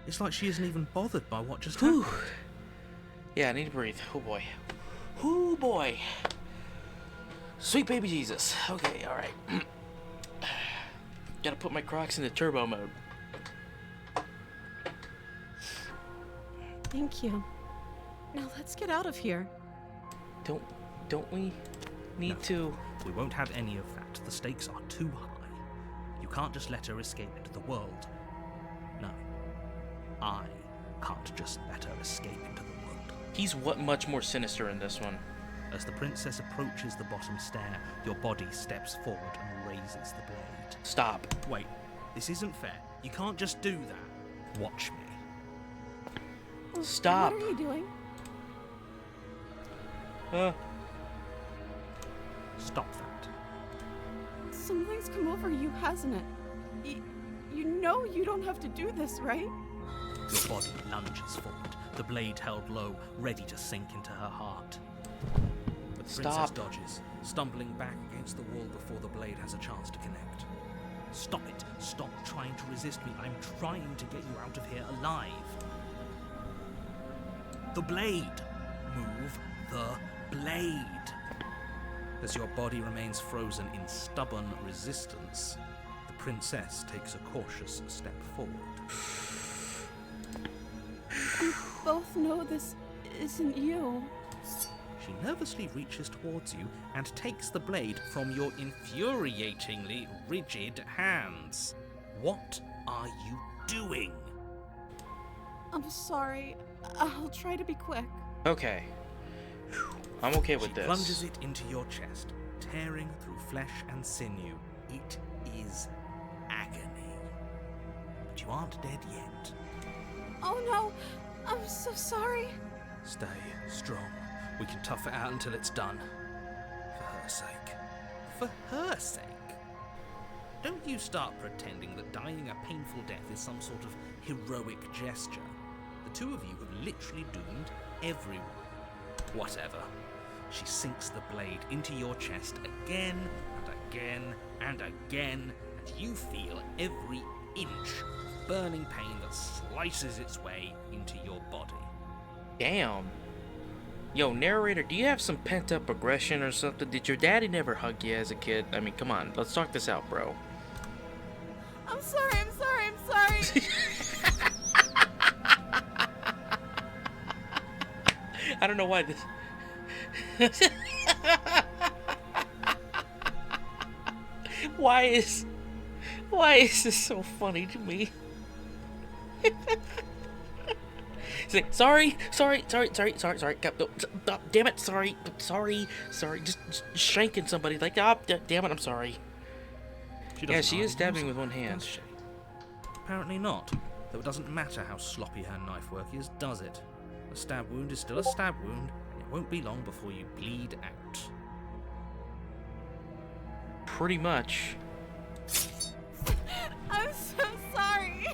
It's like she isn't even bothered by what just Whew. happened. Yeah, I need to breathe. Oh boy. Oh boy. Sweet baby Jesus. Okay, alright. Gotta put my Crocs into turbo mode. Thank you. Now let's get out of here. Don't we need to? We won't have any of that. The stakes are too high. You can't just let her escape into the world. No. I can't just let her escape into the world. He's much more sinister in this one. As the princess approaches the bottom stair, your body steps forward and raises the blade. Stop. Wait, this isn't fair. You can't just do that. Watch me. Stop. What are you doing? Stop that. Something's come over you, hasn't it? You know you don't have to do this, right? Your body lunges forward, the blade held low, ready to sink into her heart. But the princess Stop. dodges, stumbling back against the wall before the blade has a chance to connect. Stop it. Stop trying to resist me. I'm trying to get you out of here alive. The blade. Move the blade. As your body remains frozen in stubborn resistance, the princess takes a cautious step forward. We both know this isn't you. She nervously reaches towards you and takes the blade from your infuriatingly rigid hands. What are you doing? I'm sorry. I'll try to be quick. Okay. I'm okay with She this. plunges it into your chest, tearing through flesh and sinew. It is agony. But you aren't dead yet. Oh no! I'm so sorry. Stay strong. We can tough it out until it's done. For her sake. For her sake? Don't you start pretending that dying a painful death is some sort of heroic gesture. The two of you have literally doomed everyone. Whatever. She sinks the blade into your chest again and again and again, and you feel every inch of burning pain that slices its way into your body. Damn. Yo, narrator, do you have some pent-up aggression or something? Did your daddy never hug you as a kid? I mean, come on, let's talk this out, bro. I'm sorry. I'm sorry. I don't know why this... Why is this so funny to me? He's like, sorry. God, no, damn it, sorry. Just shanking somebody. Like, damn it, I'm sorry. Yeah, she is hardly stabbing use with one it, hand. does she? Apparently not. Though it doesn't matter how sloppy her knife work is, does it? A stab wound is still a stab wound, and it won't be long before you bleed out. Pretty much. I'm so sorry.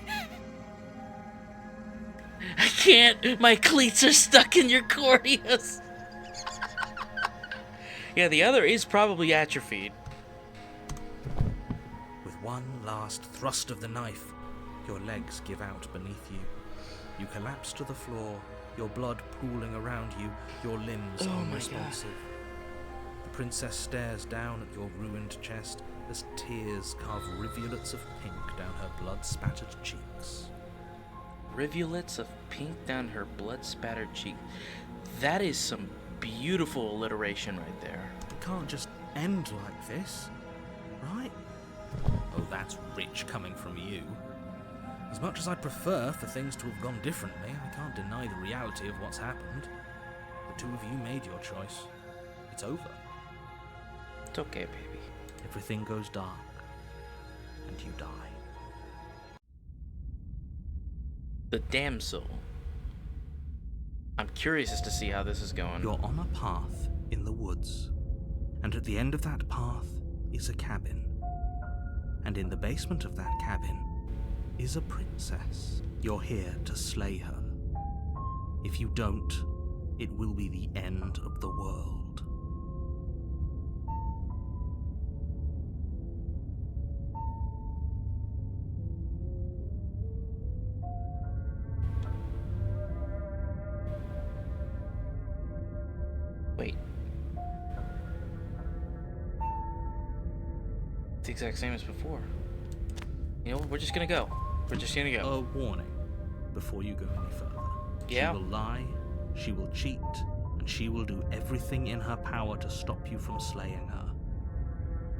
I can't! My cleats are stuck in your corneas! Yeah, the other is probably atrophied. With one last thrust of the knife, your legs give out beneath you. You collapse to the floor, your blood pooling around you, your limbs Oh my unresponsive. The princess stares down at your ruined chest as tears carve rivulets of pink down her blood-spattered cheeks. Rivulets of pink down her blood-spattered cheek. That is some beautiful alliteration right there. It can't just end like this, right? Oh, that's rich coming from you. As much as I'd prefer for things to have gone differently, I can't deny the reality of what's happened. The two of you made your choice. It's over. It's okay, baby. Everything goes dark, and you die. The damsel. I'm curious as to see how this is going. You're on a path in the woods, and at the end of that path is a cabin. And in the basement of that cabin is a princess. You're here to slay her. If you don't, it will be the end of the world. Wait. It's the exact same as before. You know, we're just gonna go. We're just gonna go. A warning before you go any further. Yeah? She will lie, she will cheat, and she will do everything in her power to stop you from slaying her.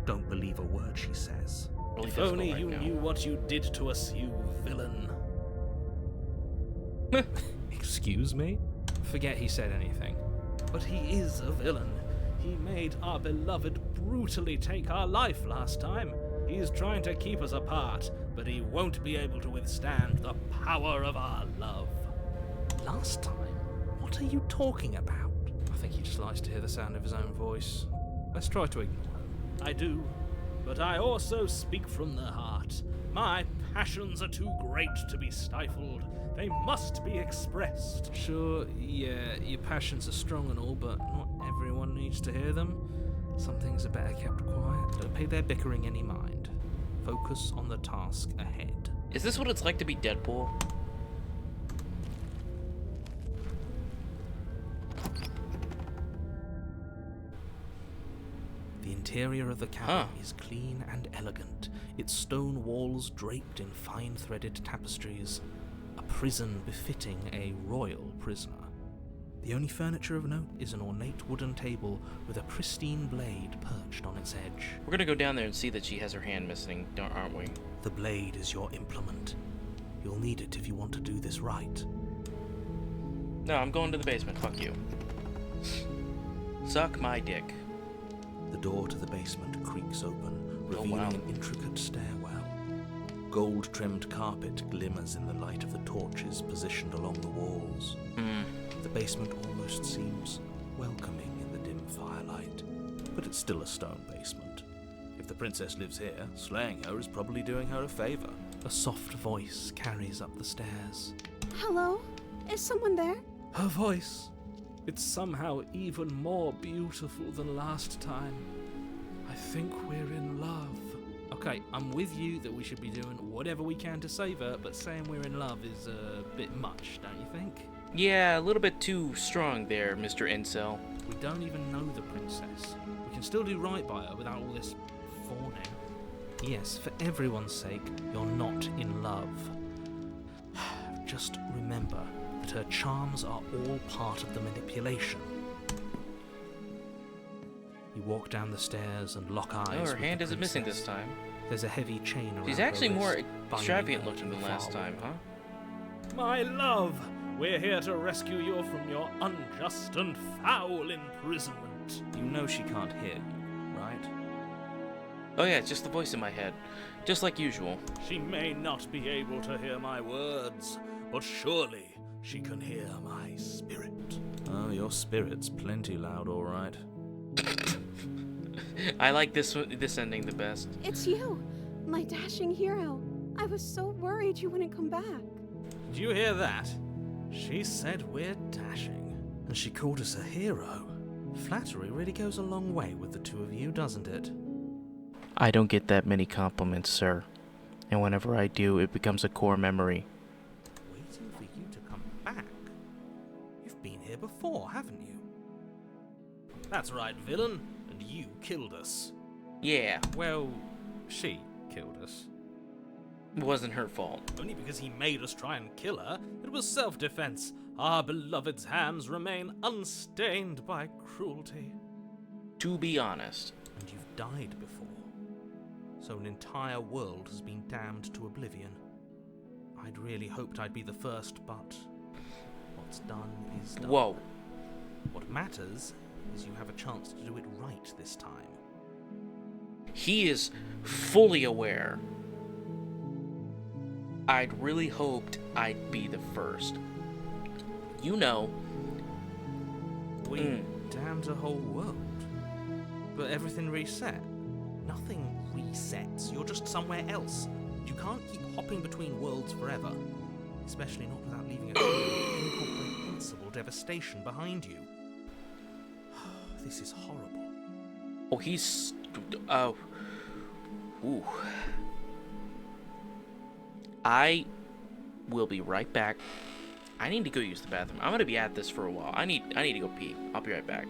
Don't believe a word she says. Really If difficult only right you now. knew what you did to us, you villain. Excuse me? Forget he said anything. But he is a villain. He made our beloved brutally take our life last time. He's trying to keep us apart, but he won't be able to withstand the power of our love. Last time? What are you talking about? I think he just likes to hear the sound of his own voice. Let's try to ignore him. I do, but I also speak from the heart. My passions are too great to be stifled. They must be expressed. Sure, yeah, your passions are strong and all, but not everyone needs to hear them. Some things are better kept quiet. Don't pay their bickering any mind. Focus on the task ahead. Is this what it's like to be Deadpool? The interior of the cabin is clean and elegant, its stone walls draped in fine-threaded tapestries. A prison befitting a royal prisoner. The only furniture of note is an ornate wooden table with a pristine blade perched on its edge. We're gonna go down there and see that she has her hand missing, aren't we? The blade is your implement. You'll need it if you want to do this right. No, I'm going to the basement. Fuck you. Suck my dick. The door to the basement creaks open, revealing wow. an intricate stairwell. Gold-trimmed carpet glimmers in the light of the torches positioned along the walls. The basement almost seems welcoming in the dim firelight, but it's still a stone basement. If the princess lives here, slaying her is probably doing her a favor. A soft voice carries up the stairs. Hello? Is someone there? Her voice. It's somehow even more beautiful than last time. I think we're in love. Okay, I'm with you that we should be doing whatever we can to save her, but saying we're in love is a bit much, don't you think? Yeah, a little bit too strong there, Mr. Incel. We don't even know the princess. We can still do right by her without all this fawning. Yes, for everyone's sake, you're not in love. Just remember that her charms are all part of the manipulation. You walk down the stairs and lock eyes. Oh, her with hand the isn't missing princess. this time. There's a heavy chain around She's her actually more wrist, extravagant binding her looking to than the last far time, wall. huh? My love, we're here to rescue you from your unjust and foul imprisonment. You know she can't hear you, right? Oh yeah, it's just the voice in my head. Just like usual. She may not be able to hear my words, but surely she can hear my spirit. Oh, your spirit's plenty loud, all right. I like this ending the best. It's you, my dashing hero. I was so worried you wouldn't come back. Did you hear that? She said we're dashing, and she called us a hero. Flattery really goes a long way with the two of you, doesn't it? I don't get that many compliments, sir. And whenever I do, it becomes a core memory. Waiting for you to come back? You've been here before, haven't you? That's right, villain. And you killed us. Yeah, Well, she killed us. it wasn't her fault. Only because he made us try and kill her. It was self-defense. Our beloved's hands remain unstained by cruelty. To be honest. And you've died before. So an entire world has been damned to oblivion. I'd really hoped I'd be the first, but what's done is done. Whoa. What matters is you have a chance to do it right this time. He is fully aware. I'd really hoped I'd be the first. You know. We damned a whole world. But everything reset. Nothing resets. You're just somewhere else. You can't keep hopping between worlds forever. Especially not without leaving a trail of incomprehensible devastation behind you. This is horrible. Oh, he's... Ooh. I will be right back. I need to go use the bathroom. I'm gonna be at this for a while. I need to go pee. I'll be right back.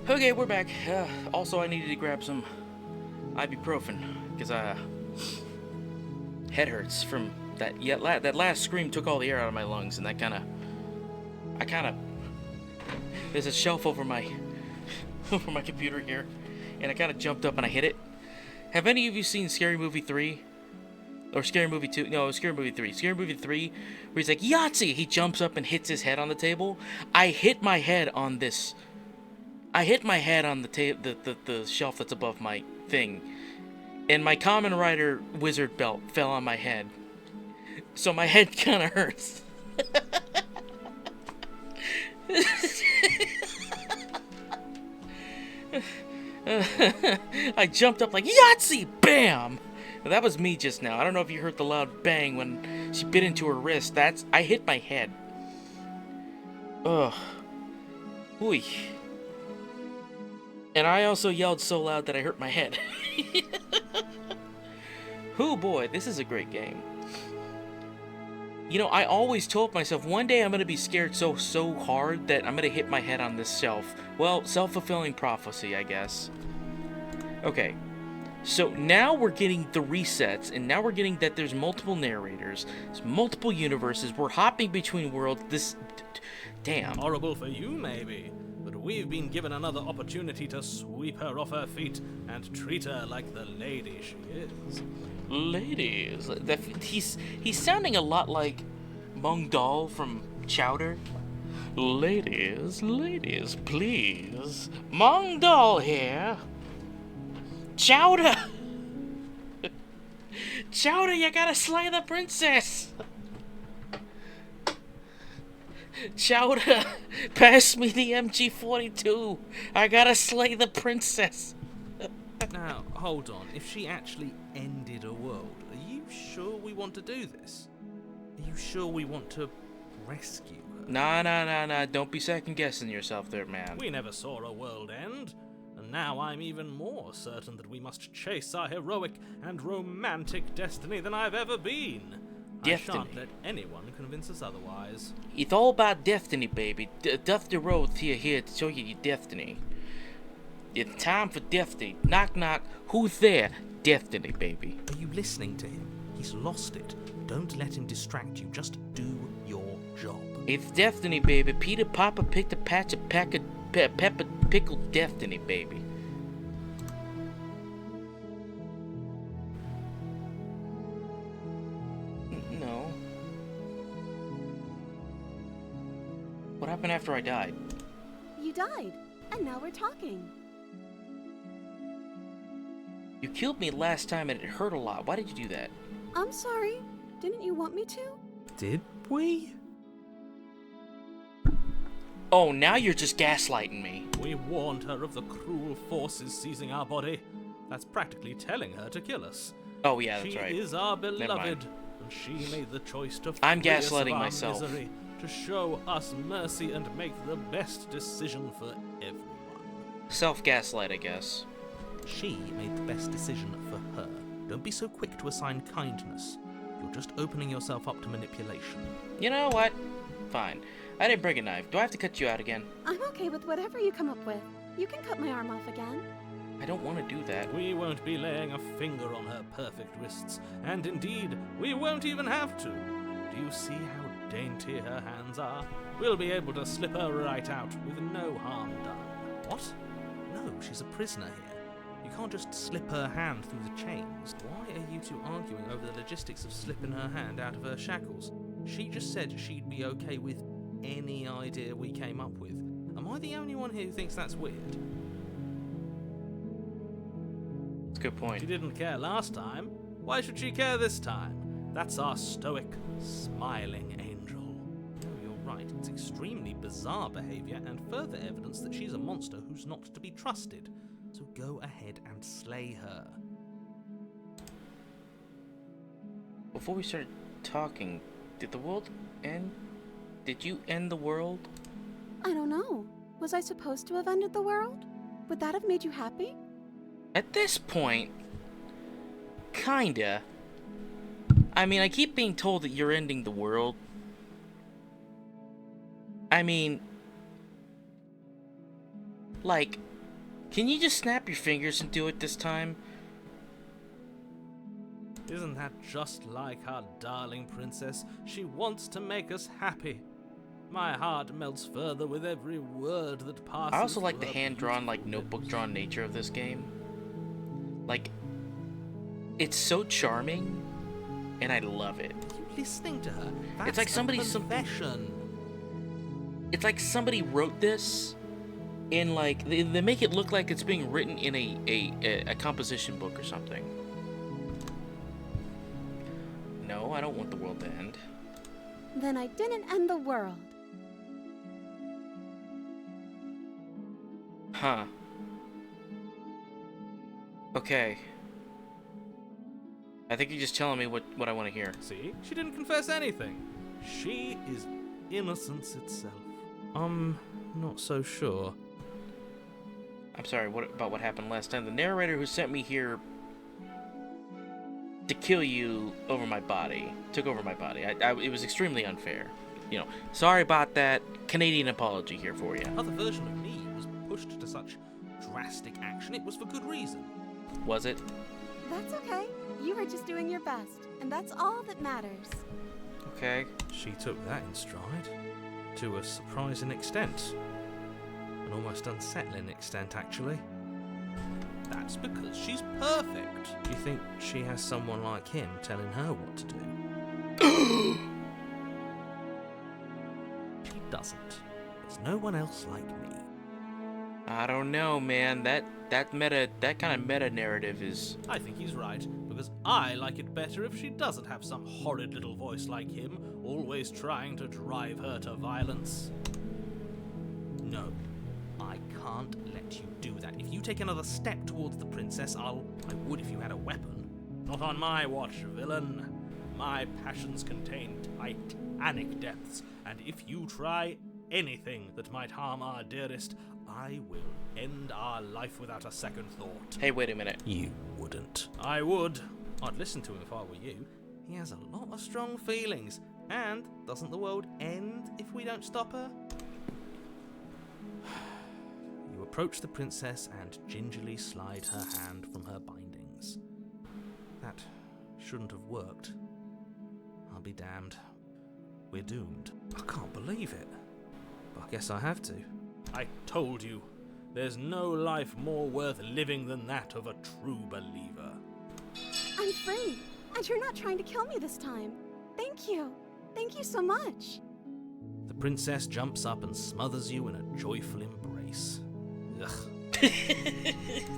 Okay, we're back. Also, I needed to grab some ibuprofen because head hurts from that. That last scream took all the air out of my lungs, and that kind of. There's a shelf over my computer here, and I kind of jumped up and I hit it. Have any of you seen Scary Movie 3? Or Scary Movie 2? No, Scary Movie 3. Scary Movie 3, where he's like, Yahtzee! He jumps up and hits his head on the table. I hit my head on this. I hit my head on the shelf that's above my thing. And my Kamen Rider wizard belt fell on my head. So my head kind of hurts. I jumped up like, Yahtzee! Bam! That was me just now. I don't know if you heard the loud bang when she bit into her wrist. I hit my head. Ugh. Ooh. And I also yelled so loud that I hurt my head. Oh boy, this is a great game. You know, I always told myself one day I'm going to be scared so hard that I'm going to hit my head on this shelf. Well, self-fulfilling prophecy, I guess. Okay. So now we're getting the resets, and now we're getting that there's multiple narrators, there's multiple universes, we're hopping between worlds. This... Damn. Horrible for you, maybe. But we've been given another opportunity to sweep her off her feet and treat her like the lady she is. Ladies. He's sounding a lot like Mung Dal from Chowder. Ladies, please. Mung Dal here. Chowder! Chowder, you gotta slay the princess! Chowder, pass me the MG42. I gotta slay the princess. Now, hold on. If she actually ended a world, are you sure we want to do this? Are you sure we want to rescue her? Nah. Don't be second-guessing yourself there, man. We never saw a world end. And now I'm even more certain that we must chase our heroic and romantic destiny than I've ever been. Destiny. I shan't let anyone convince us otherwise. It's all about destiny, baby. Dusty Rhodes here to show you your destiny. It's time for destiny. Knock, knock. Who's there? Destiny, baby. Are you listening to him? He's lost it. Don't let him distract you. Just do your job. It's destiny, baby. Peter Papa picked a patch of pepper pickled destiny, baby. No. What happened after I died? You died, and now we're talking. You killed me last time and it hurt a lot. Why did you do that? I'm sorry. Didn't you want me to? Did we? Oh, now you're just gaslighting me. We warned her of the cruel forces seizing our body. That's practically telling her to kill us. Oh yeah, that's right. She is our mind. beloved, and she made the choice to I'm free us of gaslighting our myself. misery, to show us mercy and make the best decision for everyone. Self-gaslight, I guess. She made the best decision for her. Don't be so quick to assign kindness. You're just opening yourself up to manipulation. You know what? Fine. I didn't bring a knife. Do I have to cut you out again? I'm okay with whatever you come up with. You can cut my arm off again. I don't want to do that. We won't be laying a finger on her perfect wrists, and indeed, we won't even have to. Do you see how dainty her hands are? We'll be able to slip her right out with no harm done. What? No, she's a prisoner here. You can't just slip her hand through the chains. Why are you two arguing over the logistics of slipping her hand out of her shackles? She just said she'd be okay with any idea we came up with. Am I the only one here who thinks that's weird? That's a good point. She didn't care last time. Why should she care this time? That's our stoic, smiling angel. No, you're right. It's extremely bizarre behavior and further evidence that she's a monster who's not to be trusted. So go ahead and slay her. Before we started talking, did the world end? Did you end the world? I don't know. Was I supposed to have ended the world? Would that have made you happy? At this point, kinda. I mean, I keep being told that you're ending the world. I mean, like, can you just snap your fingers and do it this time? Isn't that just like our darling princess? She wants to make us happy. My heart melts further with every word that passes. I also like the her hand-drawn, like, beautiful notebook-drawn nature of this game. Like, it's so charming, and I love it. lips. Are you listening to her? That's It's like somebody- a confession. It's like somebody wrote this in, like, they make it look like it's being written in a composition book or something. No, I don't want the world to end. Then I didn't end the world. Huh. Okay. I think you're just telling me what I want to hear. See? She didn't confess anything. She is innocence itself. Not so sure. I'm sorry, what about what happened last time? The narrator who sent me here to kill you over my body, took over my body. It was extremely unfair. You know, sorry about that. Canadian apology here for you. Another version of me was pushed to such drastic action. It was for good reason. Was it? That's okay. You were just doing your best, and that's all that matters. Okay. She took that in stride. To a surprising extent. An almost unsettling extent, actually. That's because she's perfect. Do you think she has someone like him telling her what to do? She doesn't. There's no one else like me. I don't know, man. That kind of meta narrative is... I think he's right, because I like it better if she doesn't have some horrid little voice like him, always trying to drive her to violence. No, I can't let you do that. If you take another step towards the princess, I would if you had a weapon. Not on my watch, villain. My passions contain titanic depths, and if you try anything that might harm our dearest, I will end our life without a second thought. Hey, wait a minute. You wouldn't. I would. I'd listen to him if I were you. He has a lot of strong feelings. And doesn't the world end if we don't stop her? You approach the princess and gingerly slide her hand from her bindings. That shouldn't have worked. I'll be damned. We're doomed. I can't believe it. But I guess I have to. I told you, there's no life more worth living than that of a true believer. I'm free, and you're not trying to kill me this time. Thank you. Thank you so much. The princess jumps up and smothers you in a joyful embrace. Ugh.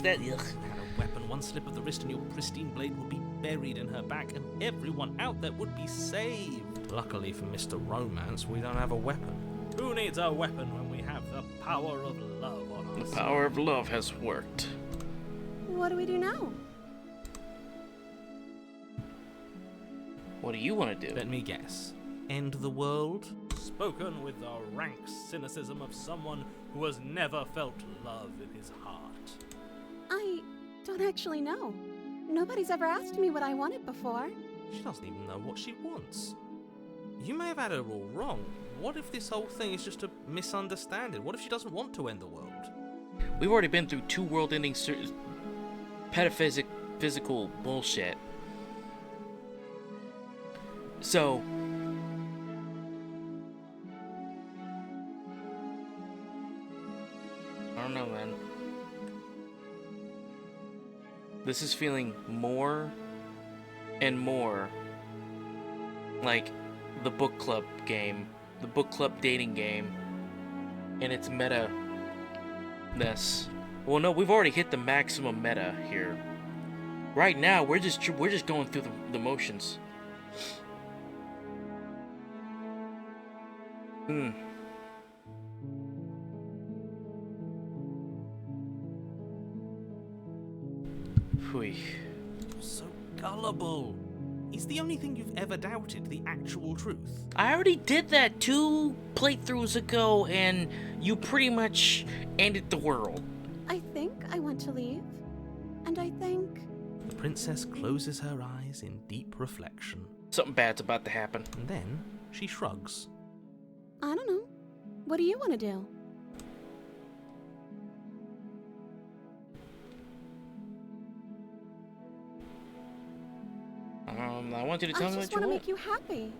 That ugh. Had a weapon, one slip of the wrist and your pristine blade would be buried in her back, and everyone out there would be saved. Luckily for Mr. Romance, we don't have a weapon. Who needs a weapon when we have the power of love on us? The power of love has worked. What do we do now? What do you want to do? Let me guess. End the world? Spoken with the rank cynicism of someone who has never felt love in his heart. I don't actually know. Nobody's ever asked me what I wanted before. She doesn't even know what she wants. You may have had her all wrong. What if this whole thing is just a misunderstanding? What if she doesn't want to end the world? We've already been through 2 world-ending physical bullshit. So... I don't know, man. This is feeling more and more like the book club game, the book club dating game, and its meta-ness. Well, no, we've already hit the maximum meta here. Right now, we're just going through the motions. Phew. So gullible. Is the only thing you've ever doubted the actual truth? I already did that 2 playthroughs ago, and you pretty much ended the world. I think I want to leave. And I think... The princess closes her eyes in deep reflection. Something bad's about to happen. And then she shrugs. I don't know. What do you want to do? I want you to tell me I what just you want to want. make you happy.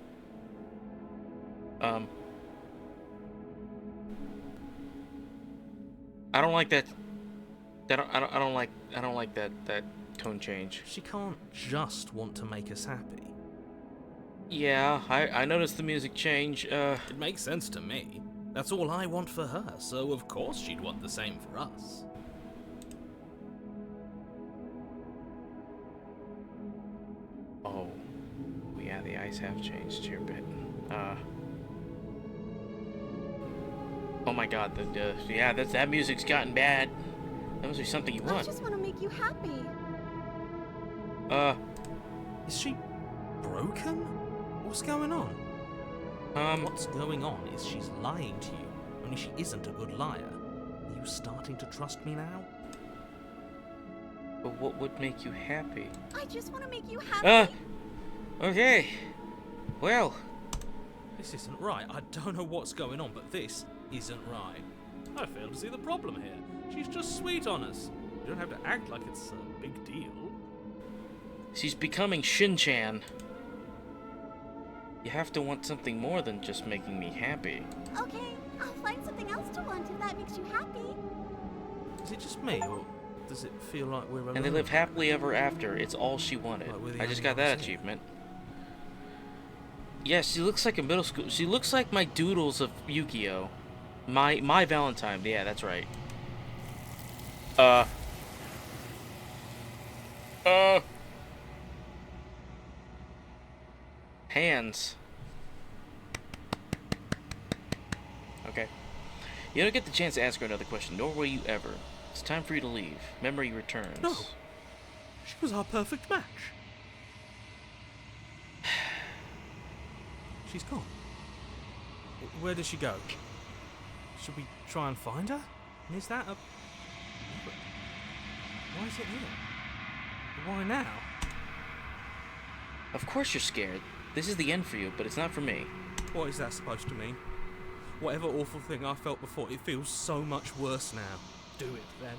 I don't like that. I don't like that tone change. She can't just want to make us happy. Yeah, I noticed the music change. It makes sense to me. That's all I want for her, so of course she'd want the same for us. Oh, yeah, the eyes have changed here a bit. Oh my God, yeah, that music's gotten bad. That must be something you I want. just want to make you happy. Is she broken? What's going on? What's going on is she's lying to you, only she isn't a good liar. you starting to trust me now? But what would make you happy? I just want to make you happy. Okay. Well, This isn't right. I don't know what's going on, but this isn't right. I fail to see the problem here. She's just sweet on us. You don't have to act like it's a big deal. she's becoming Shin-chan. You have to want something more than just making me happy. Okay, I'll find something else to want if that makes you happy. Is it just me, or does it feel like we're alone? And they live happily ever after. It's all she wanted. Like we're the I just only got that ones here. achievement. Yeah, she looks like a middle school. She looks like my doodles of Yu-Gi-Oh. My Valentine. Yeah, that's right. Hands. Okay. You don't get the chance to ask her another question, nor will you ever. It's time for you to leave. Memory returns. No. She was our perfect match. She's gone. Where did she go? Should we try and find her? And is that a... Why is it here? Why now? Of course you're scared. This is the end for you, but it's not for me. What is that supposed to mean? Whatever awful thing I felt before, it feels so much worse now. Do it then.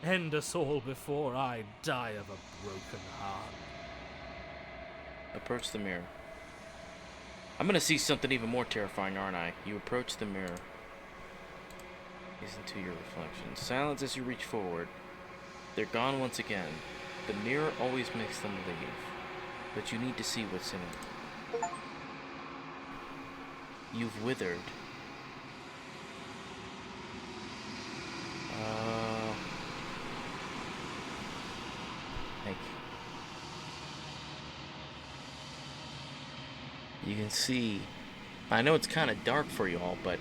End us all before I die of a broken heart. Approach the mirror. I'm gonna see something even more terrifying, aren't I? You approach the mirror. Gaze into your reflection. Silence as you reach forward. They're gone once again. The mirror always makes them leave. But you need to see what's in it. You've withered. Like, you can see, I know it's kind of dark for you all, but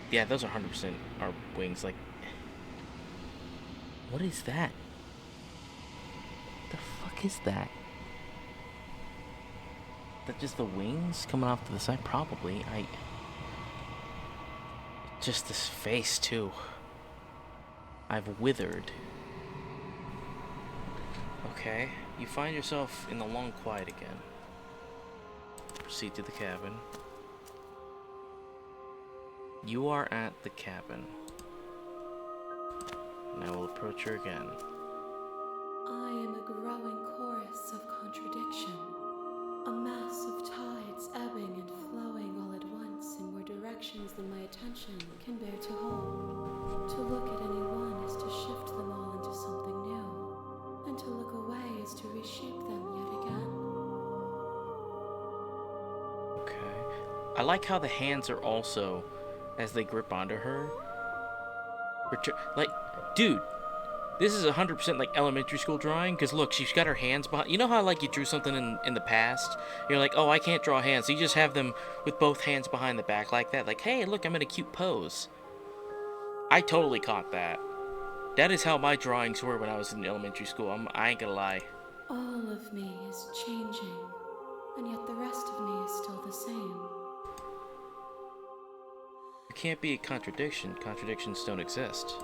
yeah, those are 100% our wings. Like, what is that? What the fuck is that? That just the wings coming off to the side? Probably. Just this face too. I've withered. Okay, you find yourself in the long quiet again. Proceed to the cabin. You are at the cabin. And I will approach her again. I am a growing chorus of contradiction, a mass of tides ebbing and flowing all at once in more directions than my attention can bear to hold. To look at any one is to shift them all into something new, and to look away is to reshape them yet again. Okay. I like how the hands are also, as they grip onto her, like, dude, this is 100% like elementary school drawing, because look, she's got her hands behind. You know how like you drew something in the past? You're like, oh, I can't draw hands, so you just have them with both hands behind the back like that. Like, hey, look, I'm in a cute pose. I totally caught that. That is how my drawings were when I was in elementary school. I ain't gonna lie. All of me is changing, and yet the rest of me is still the same. It can't be a contradiction. Contradictions don't exist.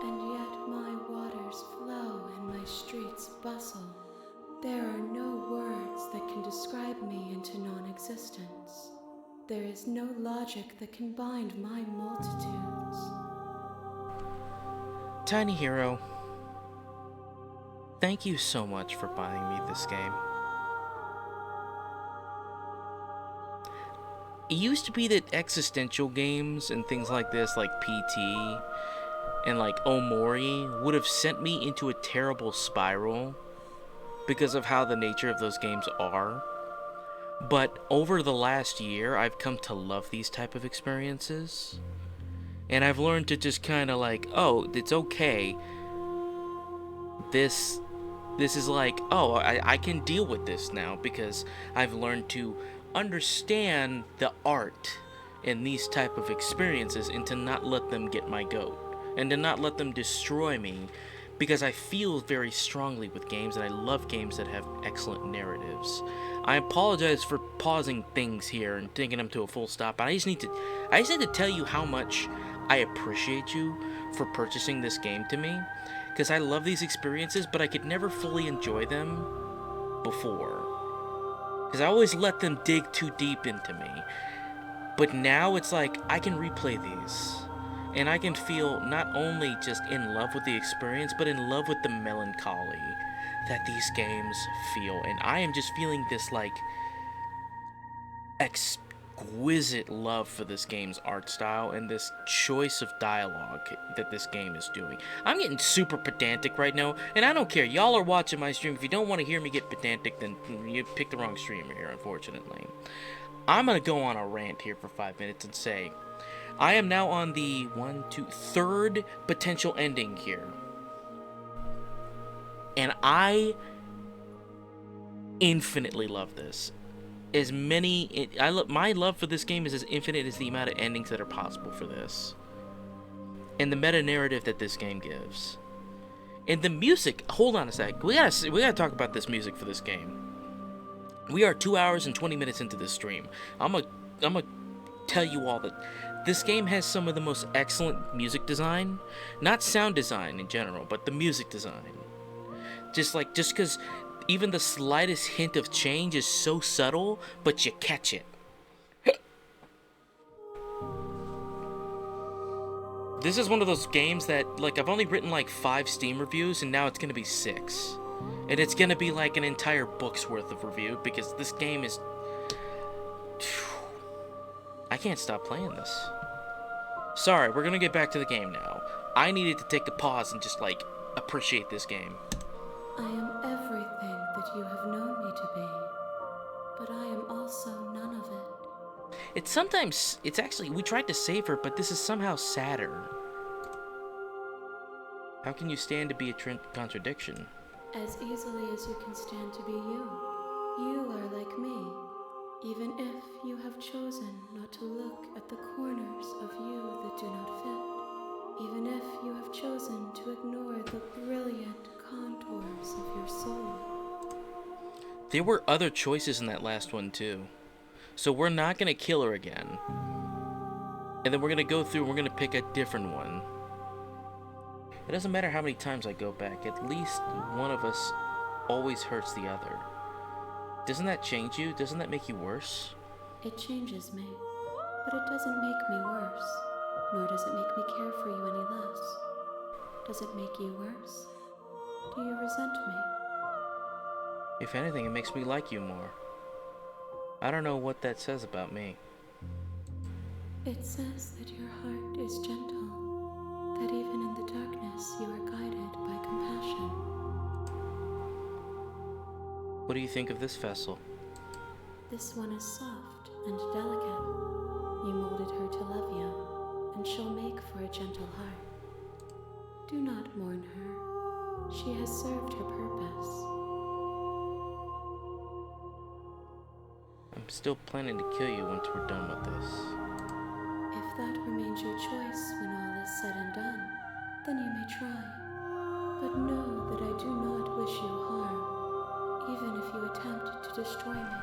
And yet my waters flow and my streets bustle. There are no words that can describe me into non-existence. There is no logic that can bind my multitudes. Tiny Hero, thank you so much for buying me this game. It used to be that existential games and things like this, like PT and like Omori, would have sent me into a terrible spiral because of how the nature of those games are. But over the last year, I've come to love these type of experiences. And I've learned to just kind of like, oh, it's okay. This is like, oh, I can deal with this now because I've learned to understand the art in these type of experiences and to not let them get my goat. And to not let them destroy me, because I feel very strongly with games and I love games that have excellent narratives. I apologize for pausing things here and taking them to a full stop, but I just need to tell you how much I appreciate you for purchasing this game to me, because I love these experiences, but I could never fully enjoy them before, because I always let them dig too deep into me. But now it's like I can replay these, and I can feel not only just in love with the experience, but in love with the melancholy that these games feel. And I am just feeling this like exquisite love for this game's art style and this choice of dialogue that this game is doing. I'm getting super pedantic right now, and I don't care. Y'all are watching my stream. If you don't want to hear me get pedantic, then you picked the wrong streamer here, unfortunately. I'm gonna go on a rant here for 5 minutes and say I am now on the third potential ending here, and I infinitely love this. My love for this game is as infinite as the amount of endings that are possible for this, and the meta narrative that this game gives, and the music. Hold on a sec. We gotta talk about this music for this game. We are 2 hours and 20 minutes into this stream. I'm gonna tell you all that this game has some of the most excellent music design, not sound design in general, but the music design. Just because even the slightest hint of change is so subtle, but you catch it. This is one of those games that, like, I've only written like 5 Steam reviews, and now it's gonna be 6. And it's gonna be like an entire book's worth of review, because this game is... I can't stop playing this. Sorry, we're gonna get back to the game now. I needed to take a pause and just, like, appreciate this game. I am everything that you have known me to be, but I am also none of it. It's actually, we tried to save her, but this is somehow sadder. How can you stand to be a contradiction? As easily as you can stand to be you. You are like me, even if you have chosen not to look at the corners of you that do not fit, even if you have chosen to ignore the brilliant contours of your soul. There were other choices in that last one too. So we're not gonna kill her again. And then we're gonna go through and we're gonna pick a different one. It doesn't matter how many times I go back, at least one of us always hurts the other. Doesn't that change you? Doesn't that make you worse? It changes me, but it doesn't make me worse, nor does it make me care for you any less. Does it make you worse? Do you resent me? If anything, it makes me like you more. I don't know what that says about me. It says that your heart is gentle, that even in the darkness you are guided by compassion. What do you think of this vessel? This one is soft and delicate. You molded her to love you, and she'll make for a gentle heart. Do not mourn her. She has served her purpose. I'm still planning to kill you once we're done with this. If that remains your choice when all is said and done, then you may try. But know that I do not wish you harm, even if you attempt to destroy me.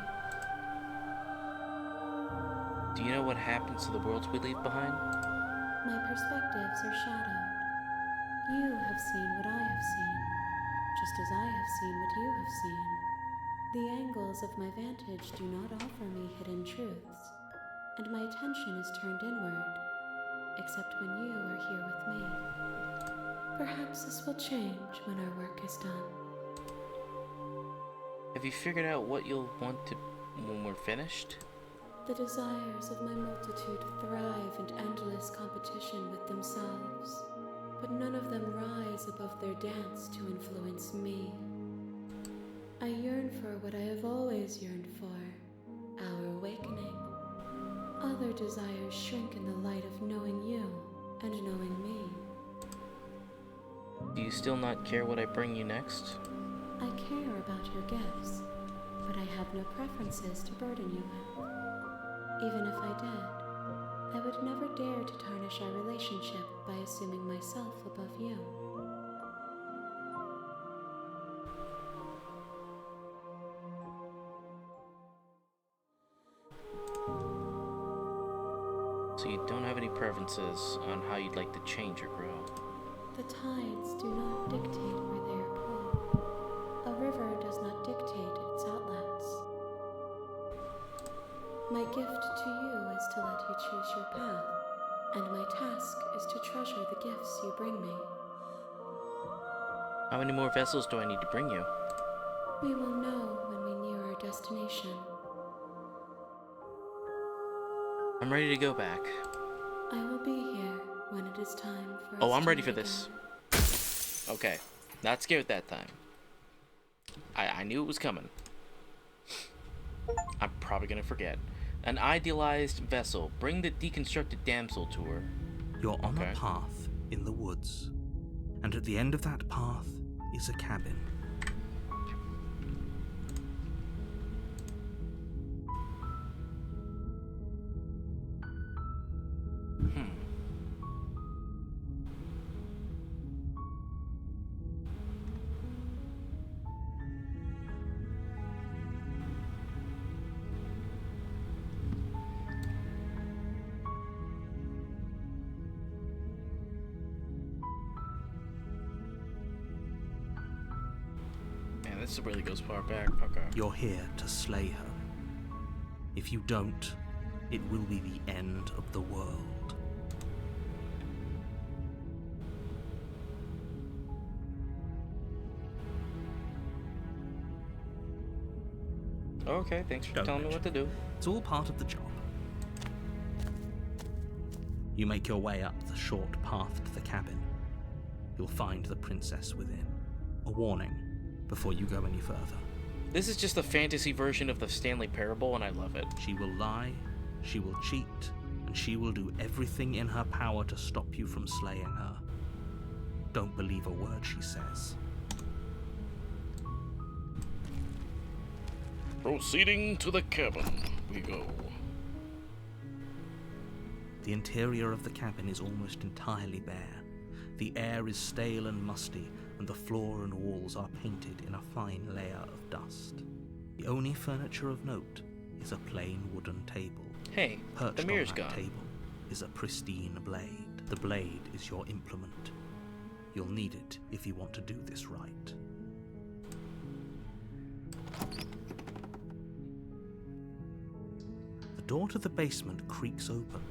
Do you know what happens to the worlds we leave behind? My perspectives are shadowed. You have seen what I have seen, just as I have seen what you have seen. The angles of my vantage do not offer me hidden truths, and my attention is turned inward, except when you are here with me. Perhaps this will change when our work is done. Have you figured out what you'll want to when we're finished? The desires of my multitude thrive in endless competition with themselves, but none of them rise above their dance to influence me. I yearn for what I have always yearned for, our awakening. Other desires shrink in the light of knowing you and knowing me. Do you still not care what I bring you next? I care about your gifts, but I have no preferences to burden you with. Even if I did, I would never dare to tarnish our relationship by assuming myself above you. So So you don't have any preferences on how you'd like to change or grow. The tides do not dictate where they are pulled. A river does not dictate its outlets. My gift to you is to let you choose your path, and my task is to treasure the gifts you bring me. How many more vessels do I need to bring you? We will know when we near our destination. I'm ready to go back. I will be here when it is time for us Oh, I'm to ready meet for this. again. Okay. Not scared that time. I knew it was coming. I'm probably gonna forget. An idealized vessel. Bring the deconstructed damsel to her. You're on Okay. a path in the woods, and at the end of that path is a cabin. Man, this really goes far back. Okay. You're here to slay her. If you don't, it will be the end of the world. Okay, thanks for Don't telling me mention what to do. It's all part of the job. You make your way up the short path to the cabin. You'll find the princess within. A warning before you go any further. This is just a fantasy version of the Stanley Parable, and I love it. She will lie, she will cheat, and she will do everything in her power to stop you from slaying her. Don't believe a word she says. Proceeding to the cabin, we go. The interior of the cabin is almost entirely bare. The air is stale and musty, and the floor and walls are painted in a fine layer of dust. The only furniture of note is a plain wooden table. Hey, Perched the on mirror's that gone. table is a pristine blade. The blade is your implement. You'll need it if you want to do this right. The door to the basement creaks open,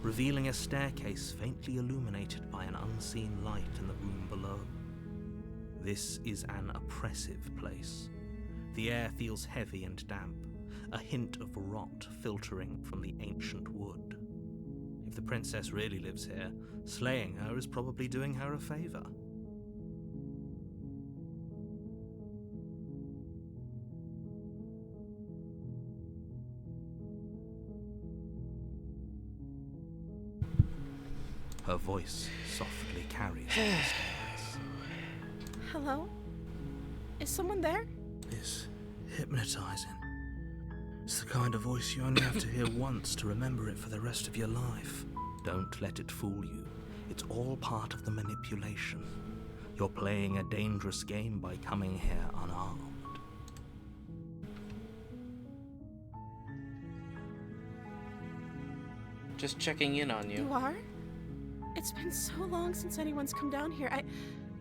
revealing a staircase faintly illuminated by an unseen light in the room below. This is an oppressive place. The air feels heavy and damp, a hint of rot filtering from the ancient wood. If the princess really lives here, slaying her is probably doing her a favor. Her voice softly carries up the stairs. Hello? Is someone there? It's hypnotizing. It's the kind of voice you only have to hear once to remember it for the rest of your life. Don't let it fool you. It's all part of the manipulation. You're playing a dangerous game by coming here unarmed. Just checking in on you. You are? It's been so long since anyone's come down here.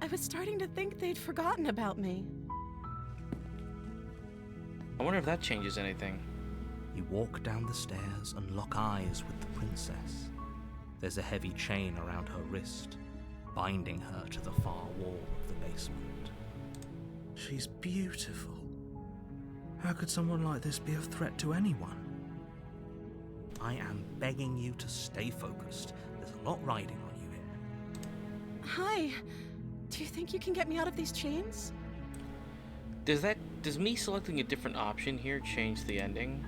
I was starting to think they'd forgotten about me. I wonder if that changes anything. You walk down the stairs and lock eyes with the princess. There's a heavy chain around her wrist, binding her to the far wall of the basement. She's beautiful. How could someone like this be a threat to anyone? I am begging you to stay focused. There's a lot riding on you here. Hi. Do you think you can get me out of these chains? Does me selecting a different option here change the ending?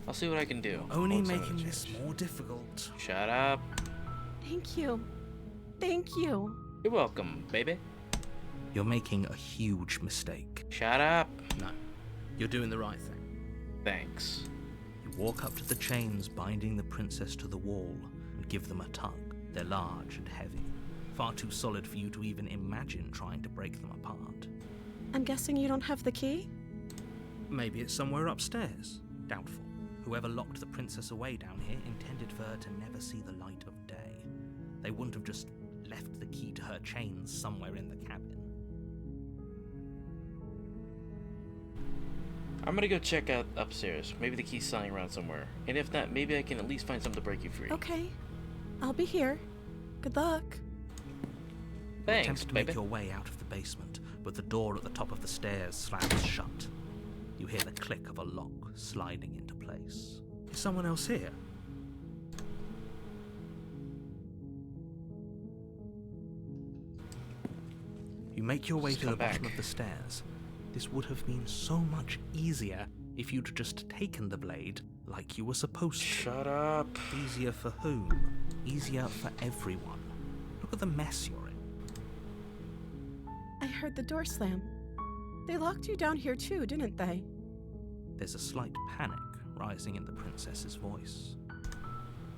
I'll see what I can do. Only What's that making change? this more difficult. Shut up. Thank you. Thank you. You're welcome, baby. You're making a huge mistake. Shut up. No, you're doing the right thing. Thanks. You walk up to the chains binding the princess to the wall and give them a tug. They're large and heavy, far too solid for you to even imagine trying to break them apart. I'm guessing you don't have the key? Maybe it's somewhere upstairs. Doubtful. Whoever locked the princess away down here intended for her to never see the light of day. They wouldn't have just left the key to her chains somewhere in the cabin. I'm gonna go check out upstairs. Maybe the key's lying around somewhere. And if not, maybe I can at least find something to break you free. Okay. I'll be here. Good luck. Thanks, Attempt to baby. make your way out of the basement, but the door at the top of the stairs slams shut. You hear the click of a lock sliding into place. Is someone else here? You make your way Just to the come bottom back. of the stairs. This would have been so much easier if you'd just taken the blade like you were supposed to. Shut up. Easier for whom? Easier for everyone. Look at the mess you're in. I heard the door slam. They locked you down here too, didn't they? There's a slight panic rising in the princess's voice.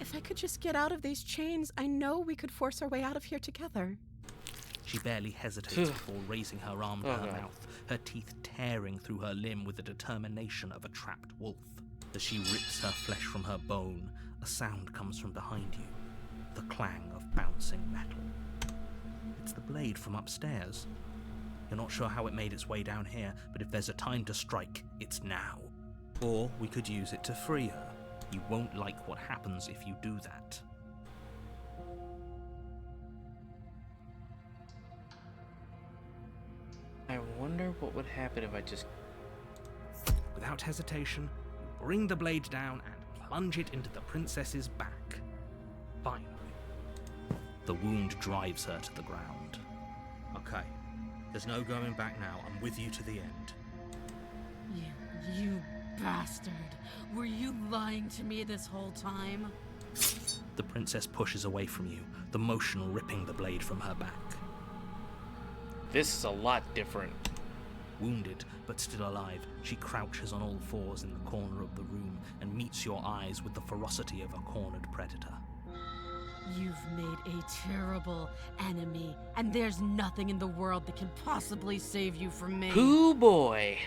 If I could just get out of these chains, I know we could force our way out of here together. She barely hesitates before raising her arm to Oh, her God. mouth, her teeth tearing through her limb with the determination of a trapped wolf. As she rips her flesh from her bone, a sound comes from behind you, the clang of bouncing metal. It's the blade from upstairs. You're not sure how it made its way down here, but if there's a time to strike, it's now. Or we could use it to free her. You won't like what happens if you do that. I wonder what would happen if I just... Without hesitation, you bring the blade down and plunge it into the princess's back. Finally, the wound drives her to the ground. Okay, there's no going back now. I'm with you to the end. You bastard. Were you lying to me this whole time? The princess pushes away from you, the motion ripping the blade from her back. This is a lot different. Wounded, but still alive, she crouches on all fours in the corner of the room and meets your eyes with the ferocity of a cornered predator. You've made a terrible enemy, and there's nothing in the world that can possibly save you from me. Hoo boy.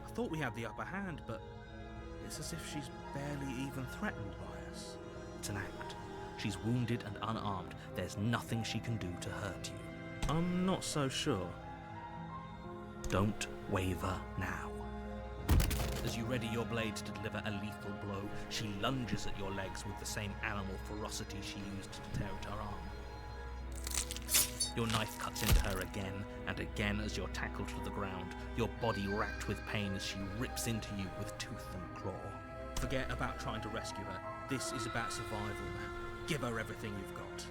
I thought we had the upper hand, but it's as if she's barely even threatened by us. It's an act. She's wounded and unarmed. There's nothing she can do to hurt you. I'm not so sure. Don't waver now. As you ready your blade to deliver a lethal blow, she lunges at your legs with the same animal ferocity she used to tear at her arm. Your knife cuts into her again and again as you're tackled to the ground, your body racked with pain as she rips into you with tooth and claw. Forget about trying to rescue her. This is about survival now. Give her everything you've got.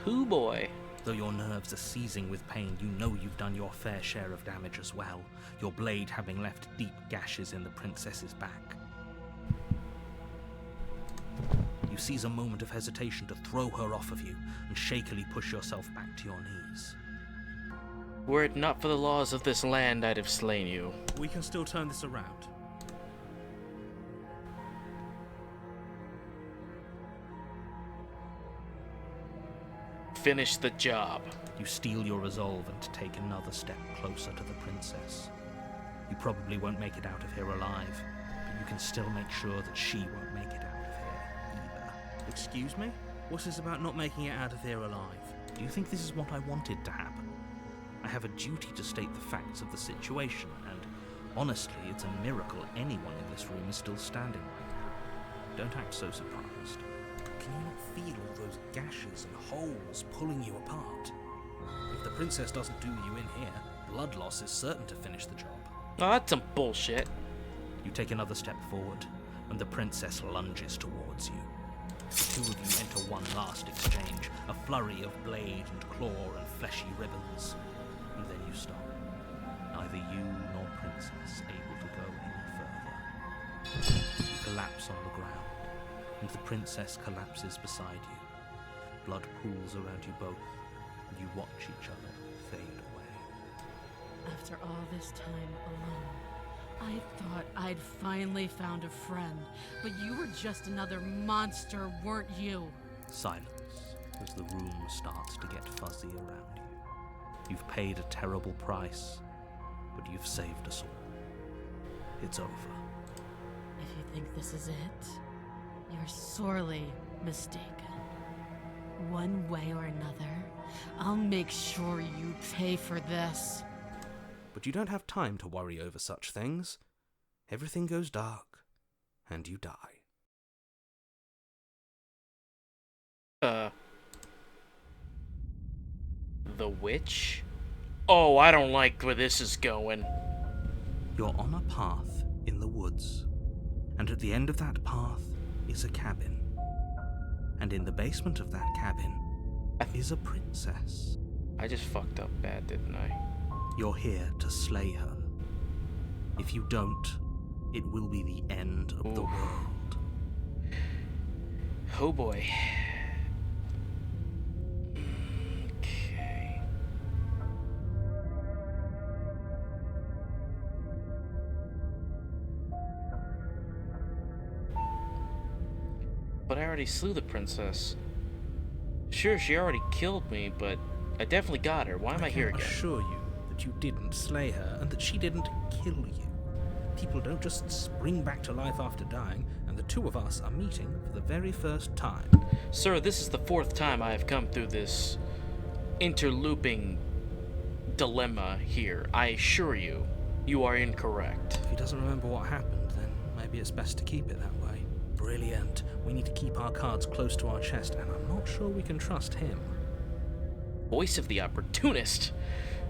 Hoo boy. Though your nerves are seizing with pain, you know you've done your fair share of damage as well, your blade having left deep gashes in the princess's back. You seize a moment of hesitation to throw her off of you and shakily push yourself back to your knees. Were it not for the laws of this land, I'd have slain you. We can still turn this around. Finish the job. You steel your resolve and take another step closer to the princess. You probably won't make it out of here alive, but you can still make sure that she won't make it out of here either. Excuse me? What's this about not making it out of here alive? Do you think this is what I wanted to happen? I have a duty to state the facts of the situation, and honestly, it's a miracle anyone in this room is still standing right now. Don't act so surprised. Can you not feel all those gashes and holes pulling you apart? If the princess doesn't do you in here, blood loss is certain to finish the job. Oh, that's some bullshit. You take another step forward, and the princess lunges towards you. The two of you enter one last exchange, a flurry of blade and claw and fleshy ribbons. And then you stop. Neither you nor princess able to go any further. You collapse on the ground, and the princess collapses beside you. Blood pools around you both, and you watch each other fade away. After all this time alone, I thought I'd finally found a friend, but you were just another monster, weren't you? Silence as the room starts to get fuzzy around you. You've paid a terrible price, but you've saved us all. It's over. If you think this is it, you're sorely mistaken. One way or another, I'll make sure you pay for this. But you don't have time to worry over such things. Everything goes dark, and you die. The witch? Oh, I don't like where this is going. You're on a path in the woods, and at the end of that path is a cabin. And in the basement of that cabin is a princess. I just fucked up bad, didn't I? You're here to slay her. If you don't, it will be the end of the world. Oh boy. Okay. But I already slew the princess. Sure, she already killed me, but I definitely got her. Why am I here I can again? assure you that you didn't slay her and that she didn't kill you. People don't just spring back to life after dying, and the two of us are meeting for the very first time. Sir, this is the 4th time I have come through this interlooping dilemma here. I assure you, you are incorrect. If he doesn't remember what happened, then maybe it's best to keep it that way. Brilliant. We need to keep our cards close to our chest, and I'm not sure we can trust him. Voice of the opportunist.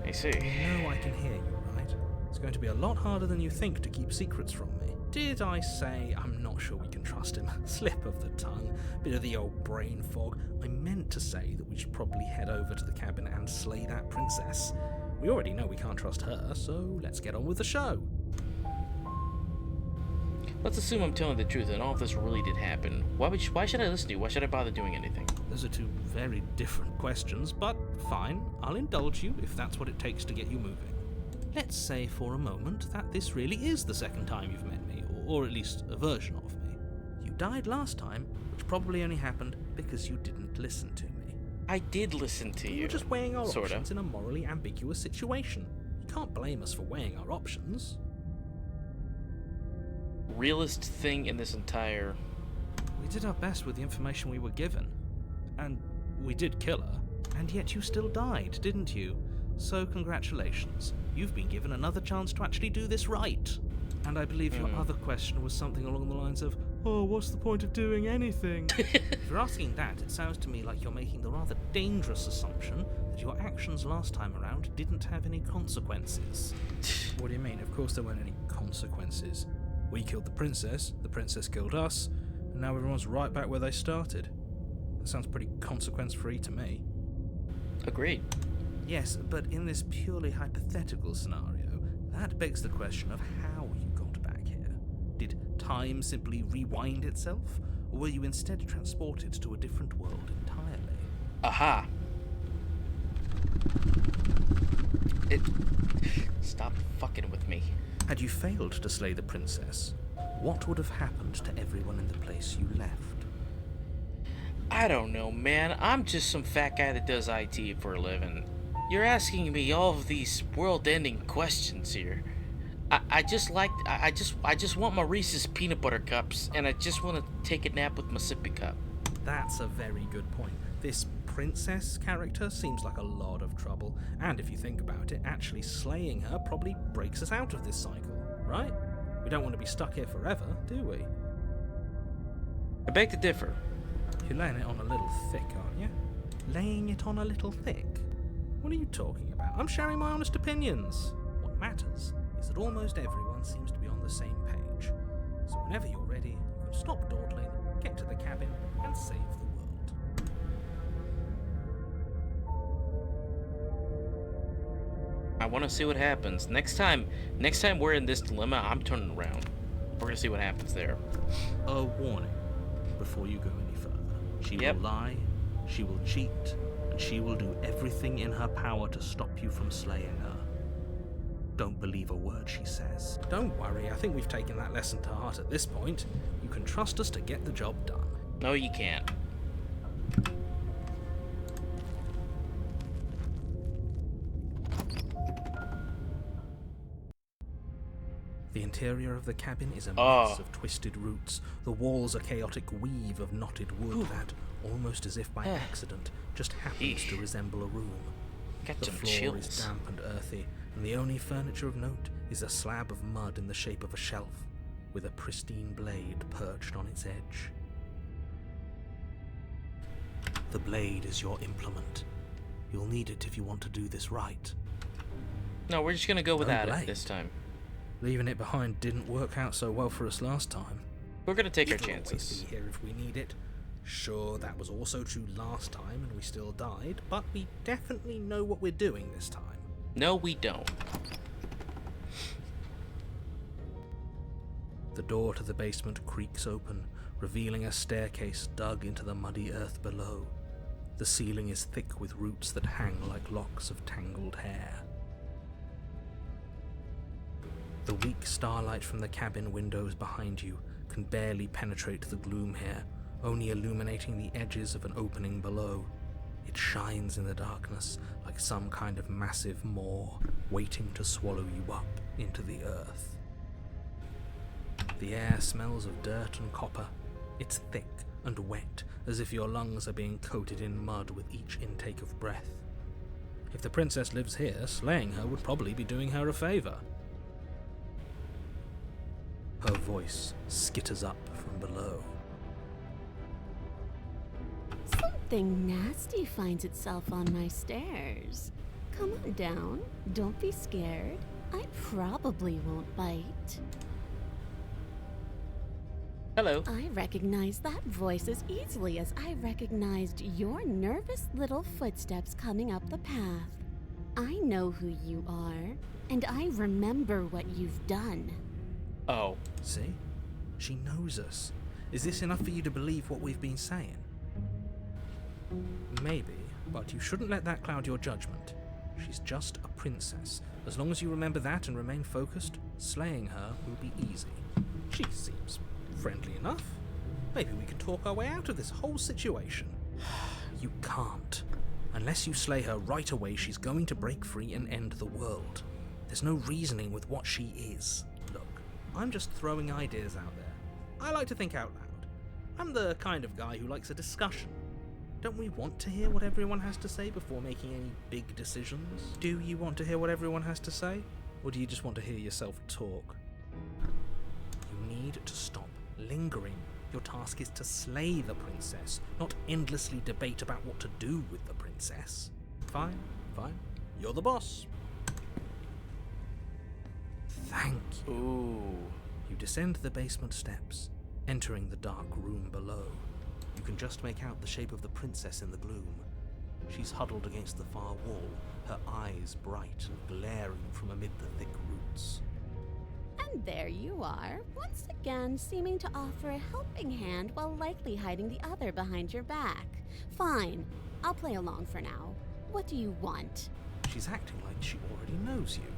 I see. You know I can hear you, right? It's going to be a lot harder than you think to keep secrets from me. Did I say I'm not sure we can trust him? Slip of the tongue. Bit of the old brain fog. I meant to say that we should probably head over to the cabin and slay that princess. We already know we can't trust her, so let's get on with the show. Let's assume I'm telling the truth and all of this really did happen. Why should I listen to you? Why should I bother doing anything? Those are two very different questions, but fine. I'll indulge you if that's what it takes to get you moving. Let's say for a moment that this really is the second time you've met me, or at least a version of me. You died last time, which probably only happened because you didn't listen to me. I did listen to you. You're just weighing our Sorta. options in a morally ambiguous situation. You can't blame us for weighing our options. Realest thing in this entire... We did our best with the information we were given. And we did kill her. And yet you still died, didn't you? So congratulations. You've been given another chance to actually do this right. And I believe your other question was something along the lines of, oh, what's the point of doing anything? If you're asking that, it sounds to me like you're making the rather dangerous assumption that your actions last time around didn't have any consequences. What do you mean? Of course there weren't any consequences. We killed the princess killed us, and now everyone's right back where they started. That sounds pretty consequence-free to me. Agreed. Yes, but in this purely hypothetical scenario, that begs the question of how you got back here. Did time simply rewind itself, or were you instead transported to a different world entirely? Aha. Stop fucking with me. Had you failed to slay the princess, what would have happened to everyone in the place you left? I don't know, man. I'm just some fat guy that does IT for a living. You're asking me all of these world-ending questions here. I just want my Reese's peanut butter cups, and I just want to take a nap with my sippy cup. That's a very good point. This princess character seems like a lot of trouble, and if you think about it, actually slaying her probably breaks us out of this cycle, right? We don't want to be stuck here forever, do we? I beg to differ. You're laying it on a little thick, aren't you? Laying it on a little thick? What are you talking about? I'm sharing my honest opinions. What matters is that almost everyone seems to be on the same page. So whenever you're ready, you can stop dawdling, get to the cabin, and save the world. I want to see what happens. Next time we're in this dilemma, I'm turning around. We're gonna see what happens there. A warning before you go any further. She Yep. will lie, she will cheat, and she will do everything in her power to stop you from slaying her. Don't believe a word she says. Don't worry, I think we've taken that lesson to heart at this point. You can trust us to get the job done. No, you can't. The interior of the cabin is a Oh. mess of twisted roots. The walls a chaotic weave of knotted wood that, almost as if by accident, just happens to Eesh. resemble a room. Got The some floor chills. is damp and earthy, and the only furniture of note is a slab of mud in the shape of a shelf, with a pristine blade perched on its edge. The blade is your implement. You'll need it if you want to do this right. No, we're just gonna go without blade. it this time. Leaving it behind didn't work out so well for us last time. We're gonna take our It'll always chances. be here if we need it. Sure, that was also true last time and we still died, but we definitely know what we're doing this time. No, we don't. The door to the basement creaks open, revealing a staircase dug into the muddy earth below. The ceiling is thick with roots that hang like locks of tangled hair. The weak starlight from the cabin windows behind you can barely penetrate the gloom here, only illuminating the edges of an opening below. It shines in the darkness like some kind of massive maw, waiting to swallow you up into the earth. The air smells of dirt and copper. It's thick and wet, as if your lungs are being coated in mud with each intake of breath. If the princess lives here, slaying her would probably be doing her a favor. Her voice skitters up from below. Something nasty finds itself on my stairs. Come on down. Don't be scared. I probably won't bite. Hello. I recognize that voice as easily as I recognized your nervous little footsteps coming up the path. I know who you are, and I remember what you've done. Oh. See? She knows us. Is this enough for you to believe what we've been saying? Maybe, but you shouldn't let that cloud your judgment. She's just a princess. As long as you remember that and remain focused, slaying her will be easy. She seems friendly enough. Maybe we can talk our way out of this whole situation. You can't. Unless you slay her right away, she's going to break free and end the world. There's no reasoning with what she is. Look, I'm just throwing ideas out there. I like to think out loud. I'm the kind of guy who likes a discussion. Don't we want to hear what everyone has to say before making any big decisions? Do you want to hear what everyone has to say? Or do you just want to hear yourself talk? You need to stop lingering. Your task is to slay the princess, not endlessly debate about what to do with the princess. Fine, fine. You're the boss. Thank you. Ooh. You descend the basement steps, entering the dark room below. You can just make out the shape of the princess in the gloom. She's huddled against the far wall, her eyes bright and glaring from amid the thick roots. And there you are, once again seeming to offer a helping hand while likely hiding the other behind your back. Fine, I'll play along for now. What do you want? She's acting like she already knows you.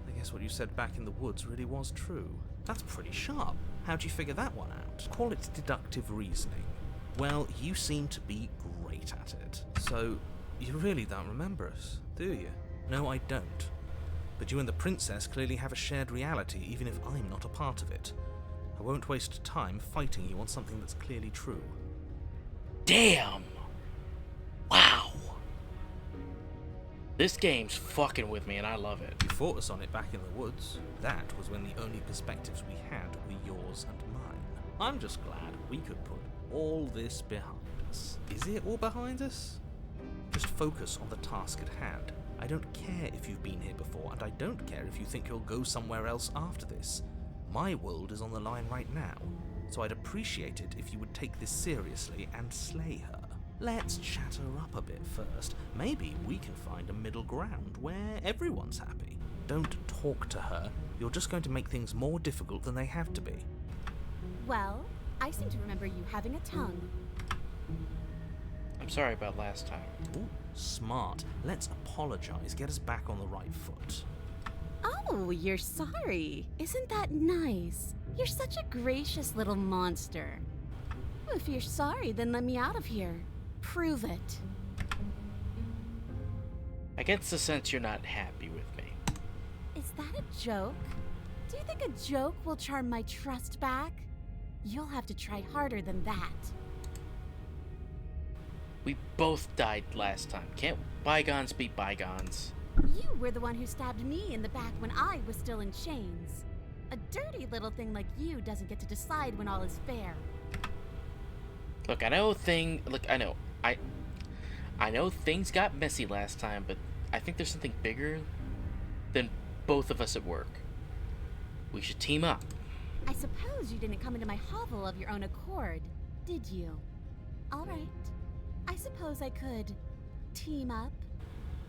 I guess what you said back in the woods really was true. That's pretty sharp. How'd you figure that one out? Call it deductive reasoning. Well, you seem to be great at it. So, you really don't remember us, do you? No, I don't. But you and the princess clearly have a shared reality, even if I'm not a part of it. I won't waste time fighting you on something that's clearly true. Damn. Wow. This game's fucking with me and I love it. You fought us on it back in the woods. That was when the only perspectives we had were yours and mine. I'm just glad we could put all this behind us. Is it all behind us? Just focus on the task at hand. I don't care if you've been here before, and I don't care if you think you'll go somewhere else after this. My world is on the line right now, so I'd appreciate it if you would take this seriously and slay her. Let's chat her up a bit first. Maybe we can find a middle ground where everyone's happy. Don't talk to her. You're just going to make things more difficult than they have to be. Well, I seem to remember you having a tongue. I'm sorry about last time. Ooh, smart. Let's apologize. Get us back on the right foot. Oh, you're sorry. Isn't that nice? You're such a gracious little monster. If you're sorry, then let me out of here. Prove it. I get the sense you're not happy with me. Is that a joke? Do you think a joke will charm my trust back? You'll have to try harder than that. We both died last time. Can't bygones be bygones? You were the one who stabbed me in the back when I was still in chains. A dirty little thing like you doesn't get to decide when all is fair. Look, I know things got messy last time, but I think there's something bigger than both of us at work. We should team up. I suppose you didn't come into my hovel of your own accord, did you? All right. I suppose I could team up.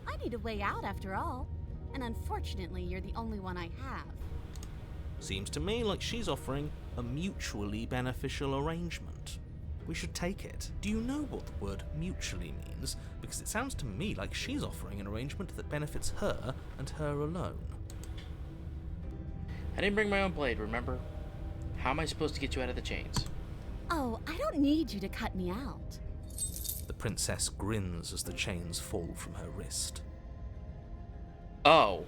I need a way out after all, and unfortunately you're the only one I have. Seems to me like she's offering a mutually beneficial arrangement. We should take it. Do you know what the word mutually means? Because it sounds to me like she's offering an arrangement that benefits her and her alone. I didn't bring my own blade, remember? How am I supposed to get you out of the chains? Oh, I don't need you to cut me out. The princess grins as the chains fall from her wrist. Oh.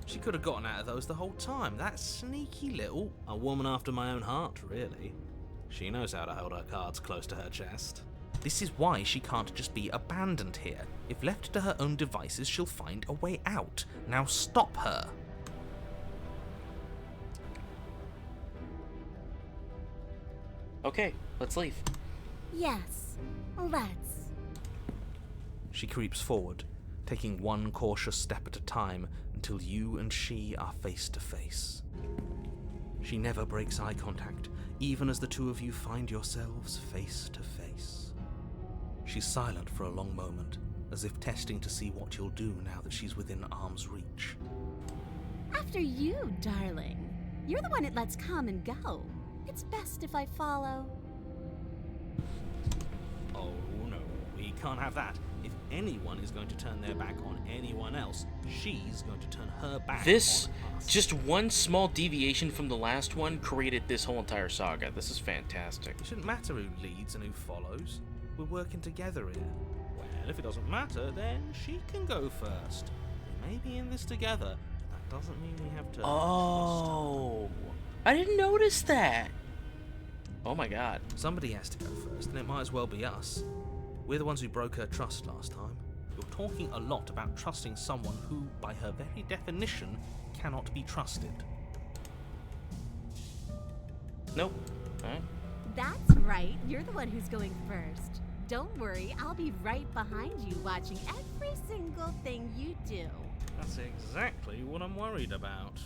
She could have gotten out of those the whole time. That sneaky little... A woman after my own heart, really. She knows how to hold her cards close to her chest. This is why she can't just be abandoned here. If left to her own devices, she'll find a way out. Now stop her. Okay, let's leave. Yes, let's. She creeps forward, taking one cautious step at a time until you and she are face to face. She never breaks eye contact, even as the two of you find yourselves face to face. She's silent for a long moment, as if testing to see what you'll do now that she's within arm's reach. After you, darling. You're the one it lets come and go. It's best if I follow. Oh no, we can't have that. If anyone is going to turn their back on anyone else, she's going to turn her back on us. Just one small deviation from the last one created this whole entire saga. This is fantastic. It shouldn't matter who leads and who follows. We're working together here. Well, if it doesn't matter, then she can go first. We may be in this together. That doesn't mean we have to... Oh, I didn't notice that. Oh my god. Somebody has to go first, and it might as well be us. We're the ones who broke her trust last time. You're talking a lot about trusting someone who, by her very definition, cannot be trusted. Nope. Alright. That's right, you're the one who's going first. Don't worry, I'll be right behind you watching every single thing you do. That's exactly what I'm worried about.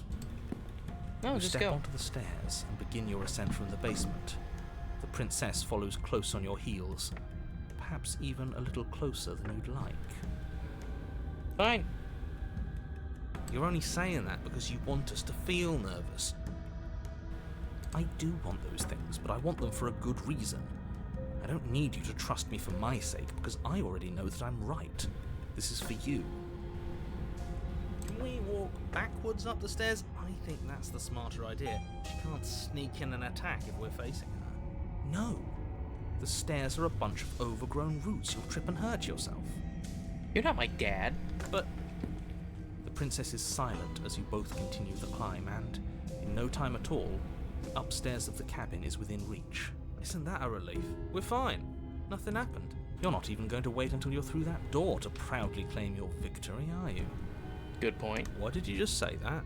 No, You just step go. onto the stairs and begin your ascent from the basement. The princess follows close on your heels, perhaps even a little closer than you'd like. Fine. You're only saying that because you want us to feel nervous. I do want those things, but I want them for a good reason. I don't need you to trust me for my sake, because I already know that I'm right. This is for you. Can we walk backwards up the stairs? I think that's the smarter idea. She can't sneak in and attack if we're facing her. No. The stairs are a bunch of overgrown roots. You'll trip and hurt yourself. You're not my dad. But the princess is silent as you both continue the climb, and in no time at all, the upstairs of the cabin is within reach. Isn't that a relief? We're fine. Nothing happened. You're not even going to wait until you're through that door to proudly claim your victory, are you? Good point. Why did you just say that?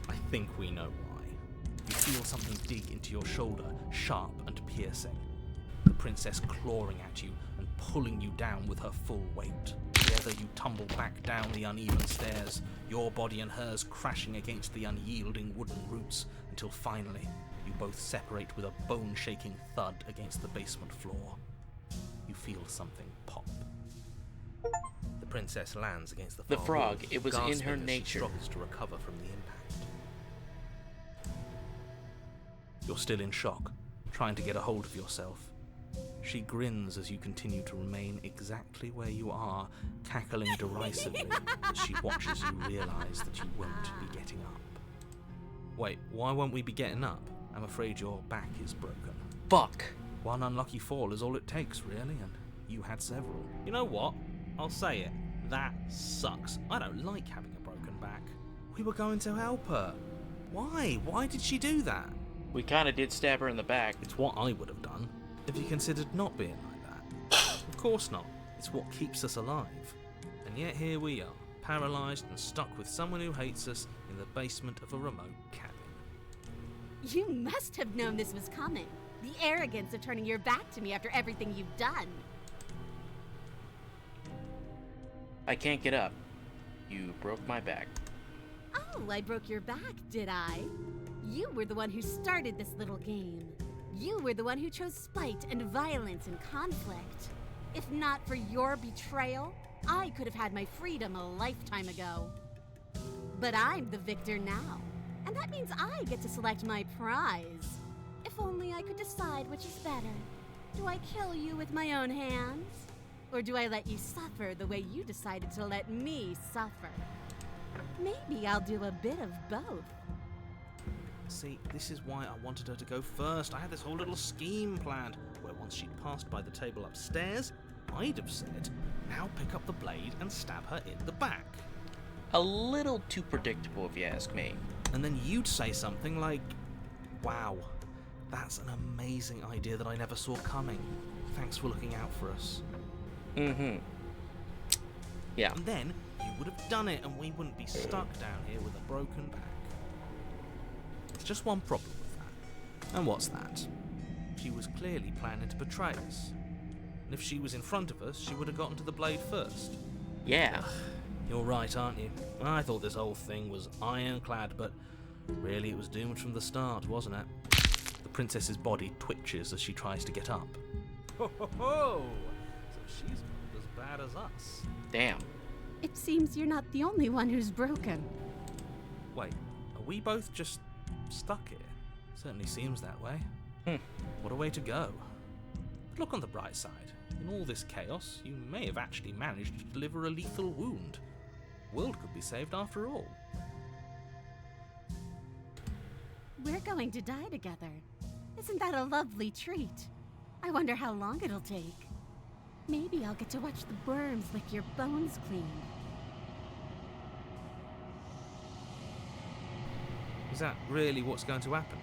I think we know why. You feel something dig into your shoulder, sharp and piercing. The princess clawing at you and pulling you down with her full weight. Together you tumble back down the uneven stairs, your body and hers crashing against the unyielding wooden roots, until finally you both separate with a bone-shaking thud against the basement floor. You feel something pop. The princess lands against the The far frog, wall, it was in gasping her as she nature. struggles to recover from the impact. You're still in shock, trying to get a hold of yourself. She grins as you continue to remain exactly where you are, cackling derisively as she watches you realise that you won't be getting up. Wait, why won't we be getting up? I'm afraid your back is broken. Fuck. One unlucky fall is all it takes, really, and you had several. You know what? I'll say it. That sucks. I don't like having a broken back. We were going to help her. Why? Why did she do that? We kind of did stab her in the back. It's what I would have done if you considered not being like that. Of course not. It's what keeps us alive. And yet here we are, paralysed and stuck with someone who hates us in the basement of a remote cabin. You must have known this was coming. The arrogance of turning your back to me after everything you've done. I can't get up. You broke my back. Oh, I broke your back, did I? You were the one who started this little game. You were the one who chose spite and violence and conflict. If not for your betrayal, I could have had my freedom a lifetime ago. But I'm the victor now, and that means I get to select my prize. If only I could decide which is better. Do I kill you with my own hands? Or do I let you suffer the way you decided to let me suffer? Maybe I'll do a bit of both. See, this is why I wanted her to go first. I had this whole little scheme planned, where once she'd passed by the table upstairs, I'd have said, now pick up the blade and stab her in the back. A little too predictable, if you ask me. And then you'd say something like, wow, that's an amazing idea that I never saw coming. Thanks for looking out for us. Mm-hmm. Yeah. And then you would have done it and we wouldn't be stuck down here with a broken back. There's just one problem with that. And what's that? She was clearly planning to betray us. And if she was in front of us, she would have gotten to the blade first. Yeah. You're right, aren't you? I thought this whole thing was ironclad, but really it was doomed from the start, wasn't it? The princess's body twitches as she tries to get up. Ho ho ho! So she's not as bad as us. Damn. It seems you're not the only one who's broken. Wait, are we both just stuck here? Certainly seems that way. What a way to go. But look on the bright side. In all this chaos, you may have actually managed to deliver a lethal wound. The world could be saved after all. We're going to die together. Isn't that a lovely treat? I wonder how long it'll take. Maybe I'll get to watch the worms lick your bones clean. Is that really what's going to happen?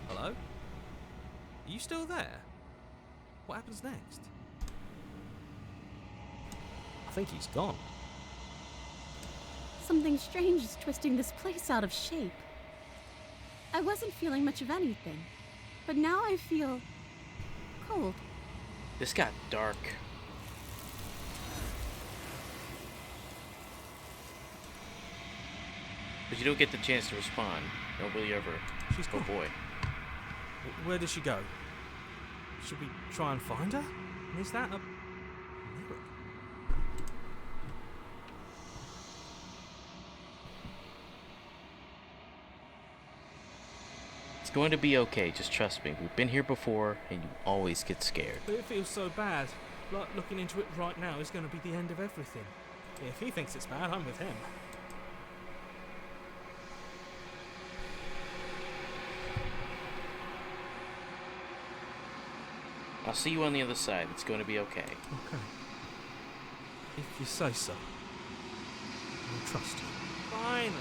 Hello? Are you still there? What happens next? I think he's gone. Something strange is twisting this place out of shape. I wasn't feeling much of anything, but now I feel cold. This got dark. But you don't get the chance to respond. Nobody ever. She's Oh gone. boy. Where did she go? Should we try and find her? And is that a mirror? It's going to be okay, just trust me. We've been here before, and you always get scared. But it feels so bad. Like looking into it right now is going to be the end of everything. If he thinks it's bad, I'm with him. I'll see you on the other side. It's going to be okay. Okay. If you say so. I'll trust you. Finally.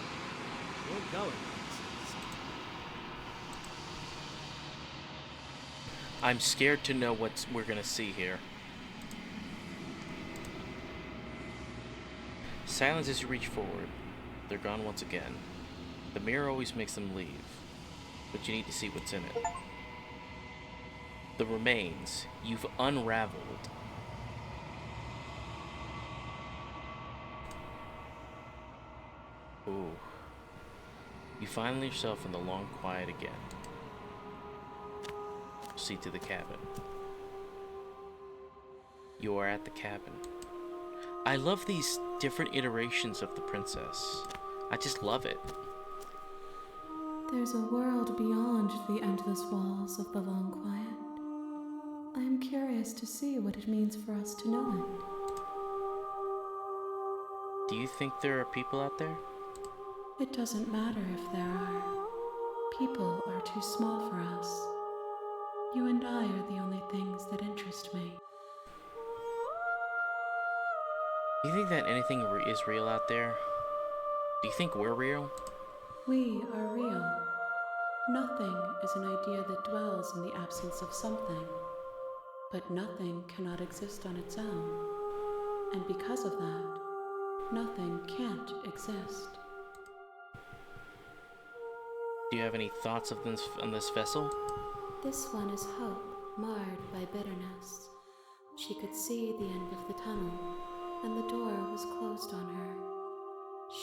We're going. I'm scared to know what we're going to see here. Silence as you reach forward. They're gone once again. The mirror always makes them leave, but you need to see what's in it. The remains you've unraveled. Ooh. You find yourself in the long quiet again. Proceed to the cabin. You are at the cabin. I love these different iterations of the princess. I just love it. There's a world beyond the endless walls of the long quiet. I am curious to see what it means for us to know it. Do you think there are people out there? It doesn't matter if there are. People are too small for us. You and I are the only things that interest me. Do you think that anything is real out there? Do you think we're real? We are real. Nothing is an idea that dwells in the absence of something. But nothing cannot exist on its own. And because of that, nothing can't exist. Do you have any thoughts of this on this vessel? This one is hope, marred by bitterness. She could see the end of the tunnel, and the door was closed on her.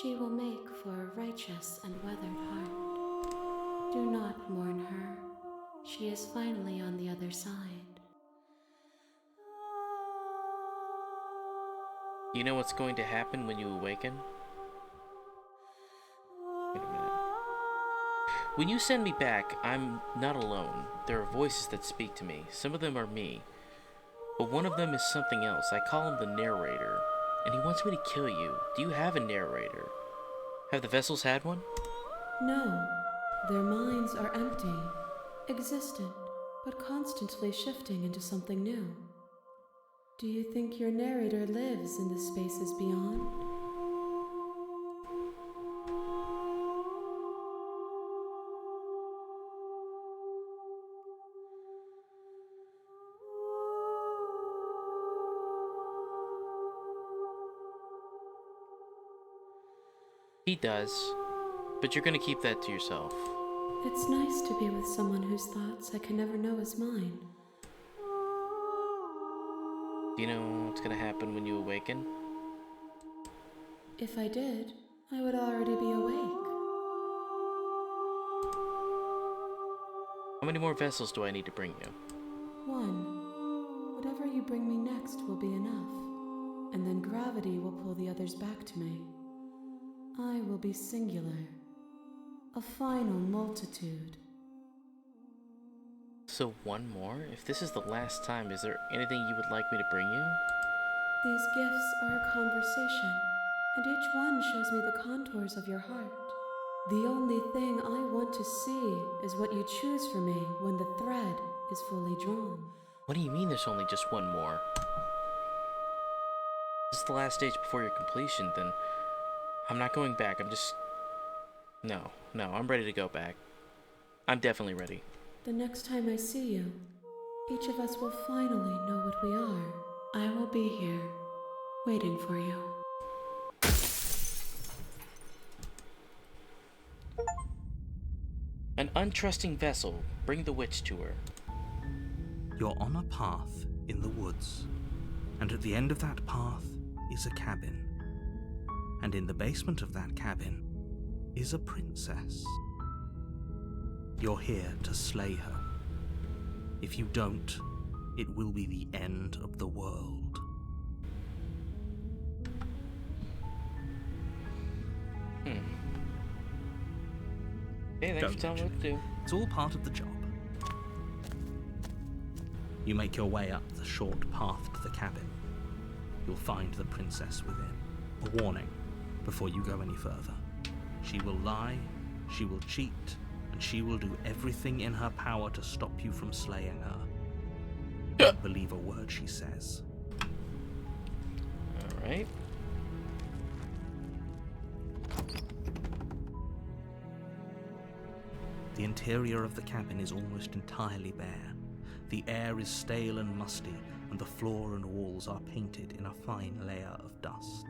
She will make for a righteous and weathered heart. Do not mourn her. She is finally on the other side. You know what's going to happen when you awaken? Wait a minute. When you send me back, I'm not alone. There are voices that speak to me. Some of them are me. But one of them is something else. I call him the narrator. And he wants me to kill you. Do you have a narrator? Have the vessels had one? No, their minds are empty, existent, but constantly shifting into something new. Do you think your narrator lives in the spaces beyond? He does. But you're gonna keep that to yourself. It's nice to be with someone whose thoughts I can never know as mine. Do you know what's gonna happen when you awaken? If I did, I would already be awake. How many more vessels do I need to bring you? One. Whatever you bring me next will be enough, and then gravity will pull the others back to me. I will be singular. A final multitude. So one more? If this is the last time, is there anything you would like me to bring you? These gifts are a conversation, and each one shows me the contours of your heart. The only thing I want to see is what you choose for me when the thread is fully drawn. What do you mean there's only just one more? This is the last stage before your completion, then I'm not going back. No, I'm ready to go back. I'm definitely ready. The next time I see you, each of us will finally know what we are. I will be here, waiting for you. An untrusting vessel. Bring the witch to her. You're on a path in the woods, and at the end of that path is a cabin. And in the basement of that cabin is a princess. You're here to slay her. If you don't, it will be the end of the world. Hey, thanks for telling me what to do. It's all part of the job. You make your way up the short path to the cabin. You'll find the princess within. A warning before you go any further. She will lie, she will cheat, and she will do everything in her power to stop you from slaying her. Don't believe a word she says. Alright. The interior of the cabin is almost entirely bare. The air is stale and musty, and the floor and walls are painted in a fine layer of dust.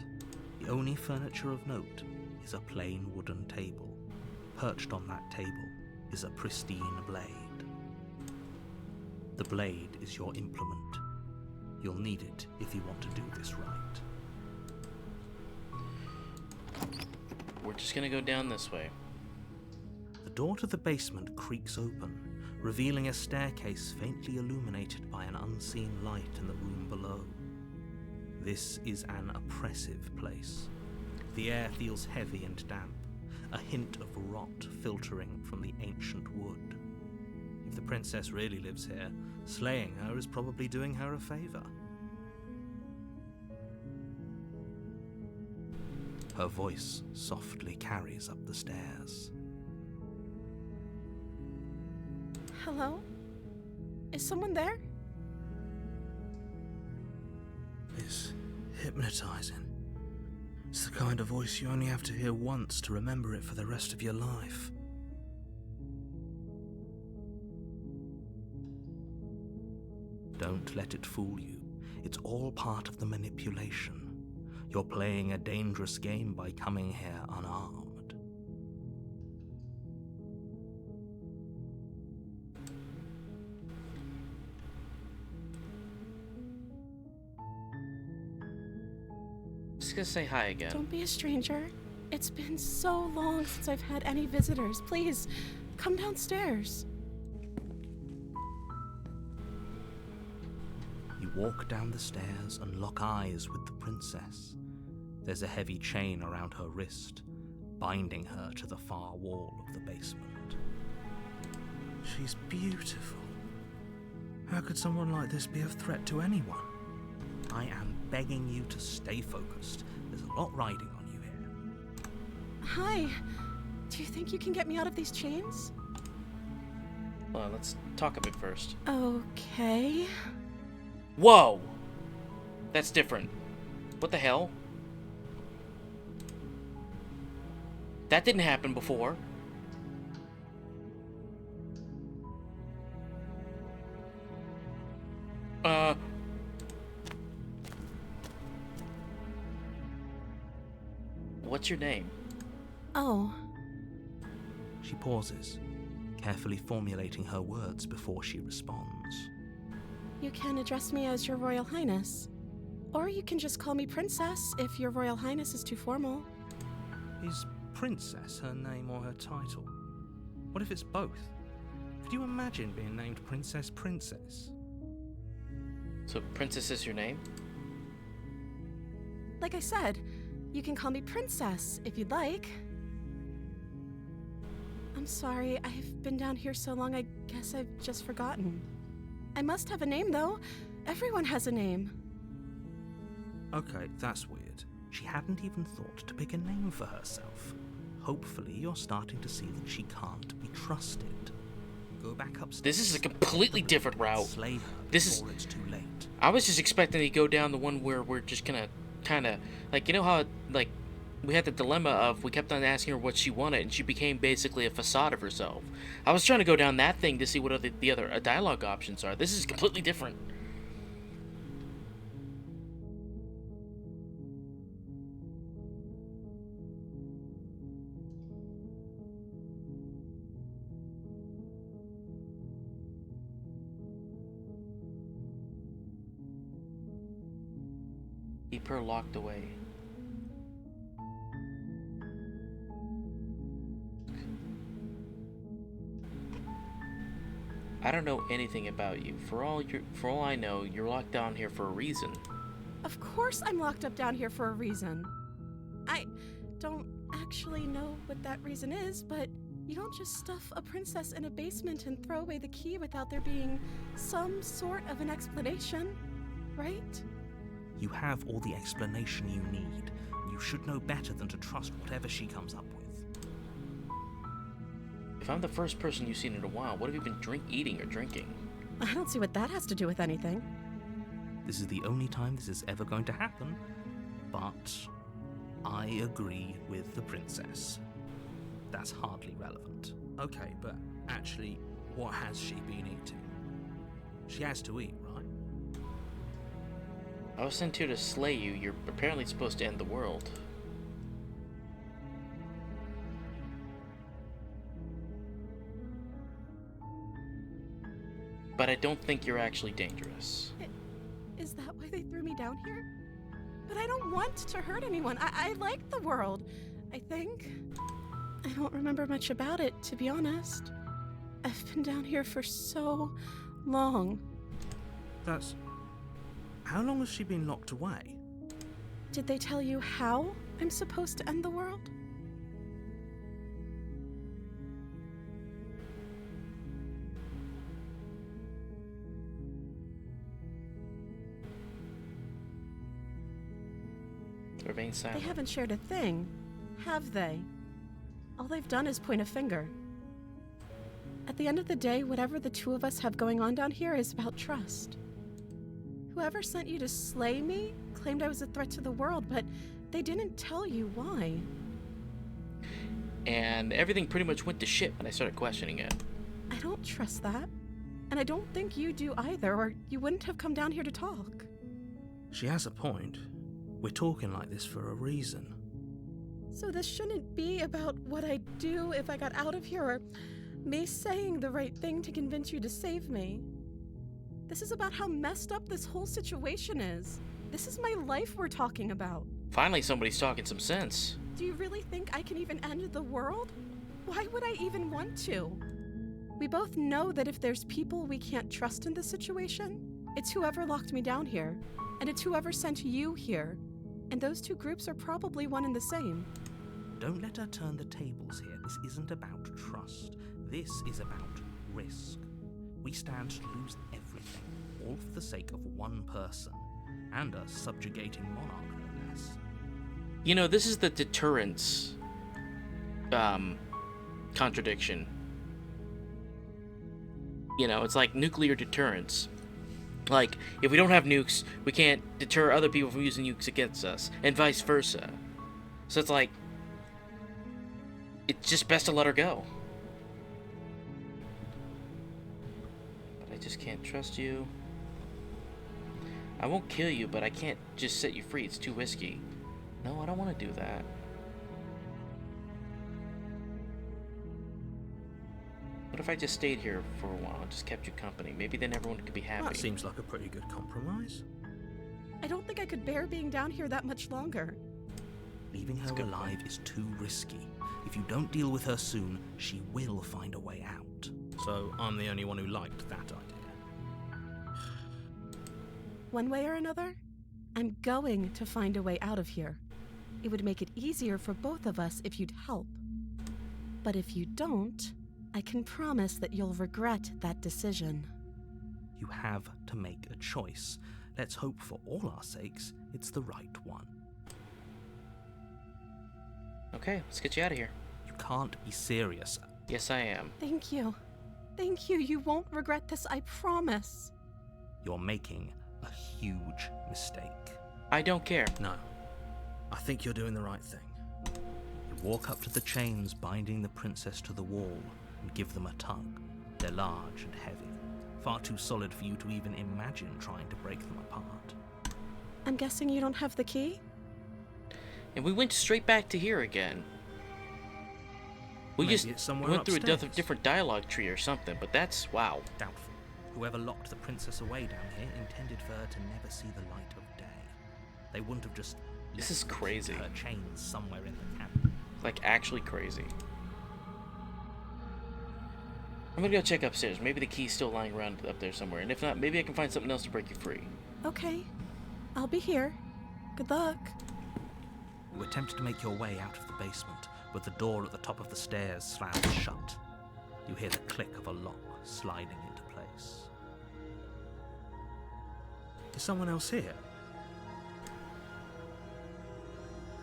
The only furniture of note is a plain wooden table. Perched on that table is a pristine blade. The blade is your implement. You'll need it if you want to do this right. We're just gonna go down this way. The door to the basement creaks open, revealing a staircase faintly illuminated by an unseen light in the room below. This is an oppressive place. The air feels heavy and damp, a hint of rot filtering from the ancient wood. If the princess really lives here, slaying her is probably doing her a favor. Her voice softly carries up the stairs. Hello? Is someone there? It's hypnotizing. It's the kind of voice you only have to hear once to remember it for the rest of your life. Don't let it fool you. It's all part of the manipulation. You're playing a dangerous game by coming here unarmed. Just gonna say hi again. Don't be a stranger. It's been so long since I've had any visitors. Please, come downstairs. You walk down the stairs and lock eyes with the princess. There's a heavy chain around her wrist, binding her to the far wall of the basement. She's beautiful. How could someone like this be a threat to anyone? I am begging you to stay focused. There's a lot riding on you here. Hi. Do you think you can get me out of these chains? Well, let's talk a bit first. Okay. Whoa! That's different. What the hell? That didn't happen before. What's your name? Oh. She pauses, carefully formulating her words before she responds. You can address me as Your Royal Highness. Or you can just call me Princess if Your Royal Highness is too formal. Is Princess her name or her title? What if it's both? Could you imagine being named Princess? So, Princess is your name? Like I said, you can call me Princess if you'd like. I'm sorry, I've been down here so long I guess I've just forgotten. I must have a name, though. Everyone has a name. Okay, that's weird. She hadn't even thought to pick a name for herself. Hopefully you're starting to see that she can't be trusted. Go back upstairs. This is a completely different route. Slay her This is... before it's too late. I was just expecting to go down the one where we're just gonna kind of... Like, you know how, like, we had the dilemma of we kept on asking her what she wanted, and she became basically a facade of herself. I was trying to go down that thing to see what the other dialogue options are. This is completely different. Keep her locked away. I don't know anything about you. For all I know, you're locked down here for a reason. Of course I'm locked up down here for a reason. I don't actually know what that reason is, but you don't just stuff a princess in a basement and throw away the key without there being some sort of an explanation, right? You have all the explanation you need. You should know better than to trust whatever she comes up with. If I'm the first person you've seen in a while, what have you been eating or drinking? I don't see what that has to do with anything. This is the only time this is ever going to happen, but I agree with the princess. That's hardly relevant. Okay, but actually, what has she been eating? She has to eat, right? I was sent here to slay you. You're apparently supposed to end the world. But I don't think you're actually dangerous. Is that why they threw me down here? But I don't want to hurt anyone. I like the world, I think. I don't remember much about it, to be honest. I've been down here for so long. That's... How long has she been locked away? Did they tell you how I'm supposed to end the world? Remain silent. They haven't shared a thing, have they? All they've done is point a finger. At the end of the day, whatever the two of us have going on down here is about trust. Whoever sent you to slay me claimed I was a threat to the world, but they didn't tell you why. And everything pretty much went to shit when I started questioning it. I don't trust that. And I don't think you do either, or you wouldn't have come down here to talk. She has a point. We're talking like this for a reason. So this shouldn't be about what I'd do if I got out of here, or me saying the right thing to convince you to save me. This is about how messed up this whole situation is. This is my life we're talking about. Finally, somebody's talking some sense. Do you really think I can even end the world? Why would I even want to? We both know that if there's people we can't trust in this situation, it's whoever locked me down here, and it's whoever sent you here. And those two groups are probably one and the same. Don't let her turn the tables here. This isn't about trust. This is about risk. We stand to lose everything, all for the sake of one person, and a subjugating monarch, no less. You know, this is the deterrence contradiction. You know, it's like nuclear deterrence. Like, if we don't have nukes, we can't deter other people from using nukes against us, and vice versa. So it's like, it's just best to let her go. But I just can't trust you. I won't kill you, but I can't just set you free. It's too risky. No, I don't want to do that. What if I just stayed here for a while and just kept you company? Maybe then everyone could be happy. That seems like a pretty good compromise. I don't think I could bear being down here that much longer. Leaving her good alive is too risky. If you don't deal with her soon, she will find a way out. So I'm the only one who liked that idea. One way or another, I'm going to find a way out of here. It would make it easier for both of us if you'd help. But if you don't, I can promise that you'll regret that decision. You have to make a choice. Let's hope for all our sakes it's the right one. Okay, let's get you out of here. You can't be serious. Yes, I am. Thank you. Thank you. You won't regret this, I promise. You're making a huge mistake. I don't care. No. I think you're doing the right thing. You walk up to the chains binding the princess to the wall and give them a tug. They're large and heavy, far too solid for you to even imagine trying to break them apart. I'm guessing you don't have the key? And we went straight back to here again. We Maybe just it's somewhere went through a upstairs. different dialogue tree or something, but that's, wow. Doubtful. Whoever locked the princess away down here intended for her to never see the light of day. They wouldn't have just This left is the key to crazy. her chains somewhere in the cabin. Like, actually crazy. I'm gonna go check upstairs. Maybe the key's still lying around up there somewhere. And if not, maybe I can find something else to break you free. Okay. I'll be here. Good luck. You attempt to make your way out of the basement, but the door at the top of the stairs slams shut. You hear the click of a lock sliding into place. Is someone else here?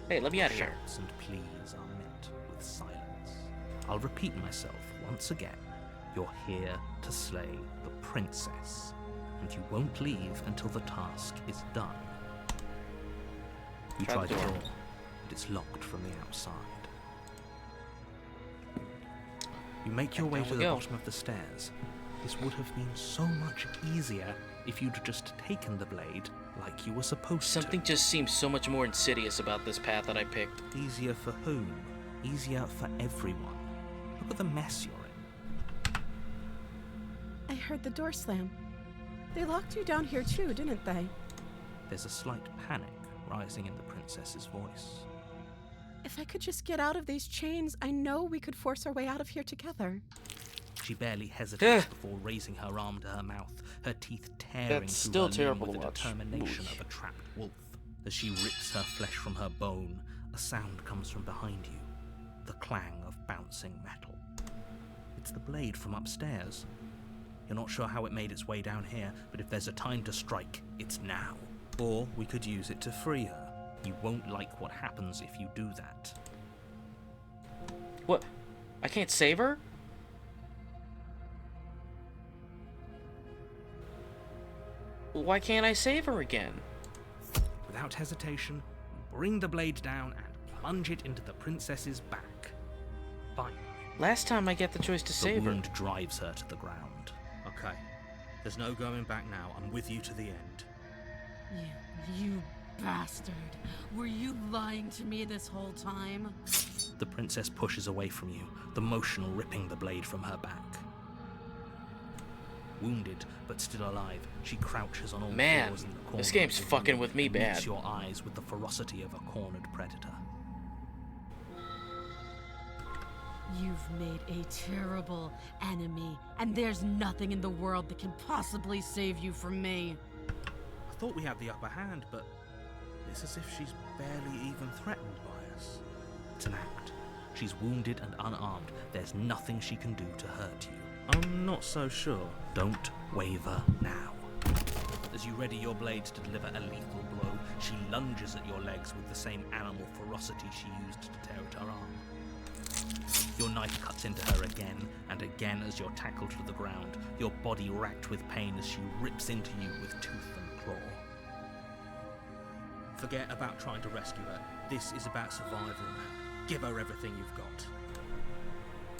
Hey, let me out of here. Shouts and pleas are met with silence. I'll repeat myself once again. You're here to slay the princess, and you won't leave until the task is done. You try the door, but it's locked from the outside. You make your way down to we the go. bottom of the stairs. This would have been so much easier if you'd just taken the blade like you were supposed Something just seems so much more insidious about this path that I picked. to. Easier for whom? Easier for everyone. Look at the mess you're in. I heard the door slam. They locked you down here too, didn't they? There's a slight panic rising in the princess's voice. If I could just get out of these chains, I know we could force our way out of here together. She barely hesitates before raising her arm to her mouth, her teeth tearing That's through still her terrible limb with to the watch. determination Oof. of a trapped wolf. As she rips her flesh from her bone, a sound comes from behind you, the clang of bouncing metal. It's the blade from upstairs. You're not sure how it made its way down here, but if there's a time to strike, it's now. Or we could use it to free her. You won't like what happens if you do that. What? I can't save her? Why can't I save her again? Without hesitation, you bring the blade down and plunge it into the princess's back. Fine. Last time I get the choice to The save her. wound drives her to the ground. Okay. There's no going back now. I'm with you to the end. You bastard. Were you lying to me this whole time? The princess pushes away from you, the motion ripping the blade from her back. Wounded, but still alive, she crouches on all Man, fours in the corner. this game's of the fucking room with me and bad. meets your eyes with the ferocity of a cornered predator. You've made a terrible enemy, and there's nothing in the world that can possibly save you from me. I thought we had the upper hand, but it's as if she's barely even threatened by us. It's an act. She's wounded and unarmed. There's nothing she can do to hurt you. I'm not so sure. Don't waver now. As you ready your blade to deliver a lethal blow, she lunges at your legs with the same animal ferocity she used to tear at her arm. Your knife cuts into her again and again as you're tackled to the ground, your body racked with pain as she rips into you with tooth and claw. Forget about trying to rescue her. This is about survival now. Give her everything you've got.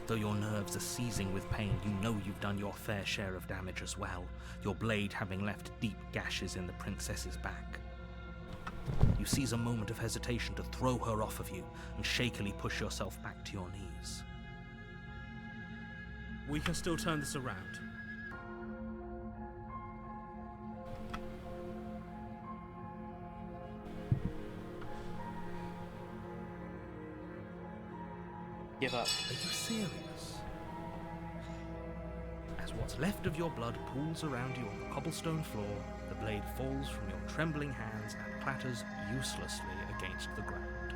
Though your nerves are seizing with pain, you know you've done your fair share of damage as well, your blade having left deep gashes in the princess's back. You seize a moment of hesitation to throw her off of you and shakily push yourself back to your knees. We can still turn this around. Give up. Are you serious? As what's left of your blood pools around you on the cobblestone floor, the blade falls from your trembling hands and clatters uselessly against the ground.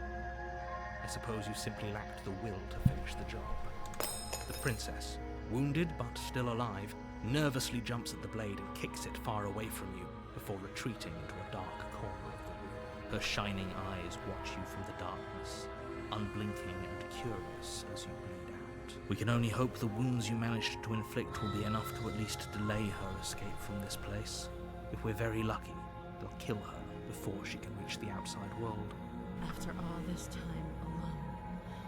I suppose you simply lacked the will to finish the job. The princess, wounded but still alive, nervously jumps at the blade and kicks it far away from you before retreating into a dark corner of the room. Her shining eyes watch you from the darkness, unblinking and curious as you bleed out. We can only hope the wounds you managed to inflict will be enough to at least delay her escape from this place. If we're very lucky, they'll kill her before she can reach the outside world. After all this time alone,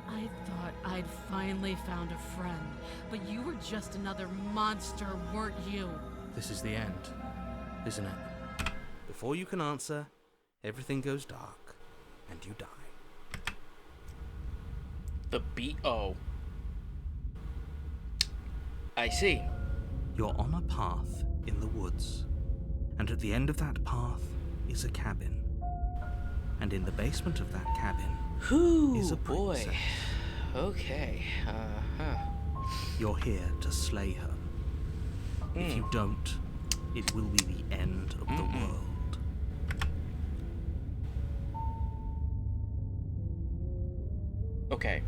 I thought I'd finally found a friend, but you were just another monster, weren't you? This is the end, isn't it? Before you can answer, everything goes dark, and you die. The B.O. I see. You're on a path in the woods, and at the end of that path is a cabin. And in the basement of that cabin is a princess. Boy. Okay. You're here to slay her. If you don't, it will be the end of the world. Okay.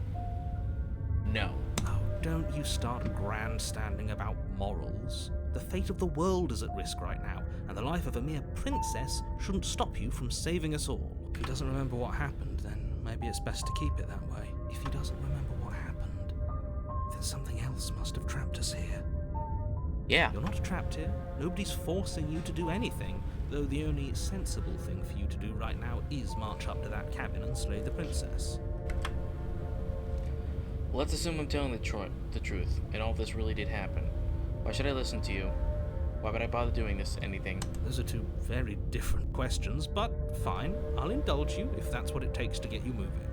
No. Oh, don't you start grandstanding about morals. The fate of the world is at risk right now, and the life of a mere princess shouldn't stop you from saving us all. If he doesn't remember what happened, then maybe it's best to keep it that way. If he doesn't remember what happened, then something else must have trapped us here. Yeah. You're not trapped here. Nobody's forcing you to do anything, though the only sensible thing for you to do right now is march up to that cabin and slay the princess. Let's assume I'm telling the truth, and all this really did happen. Why should I listen to you? Why would I bother doing this? Anything? Those are two very different questions, but fine, I'll indulge you if that's what it takes to get you moving.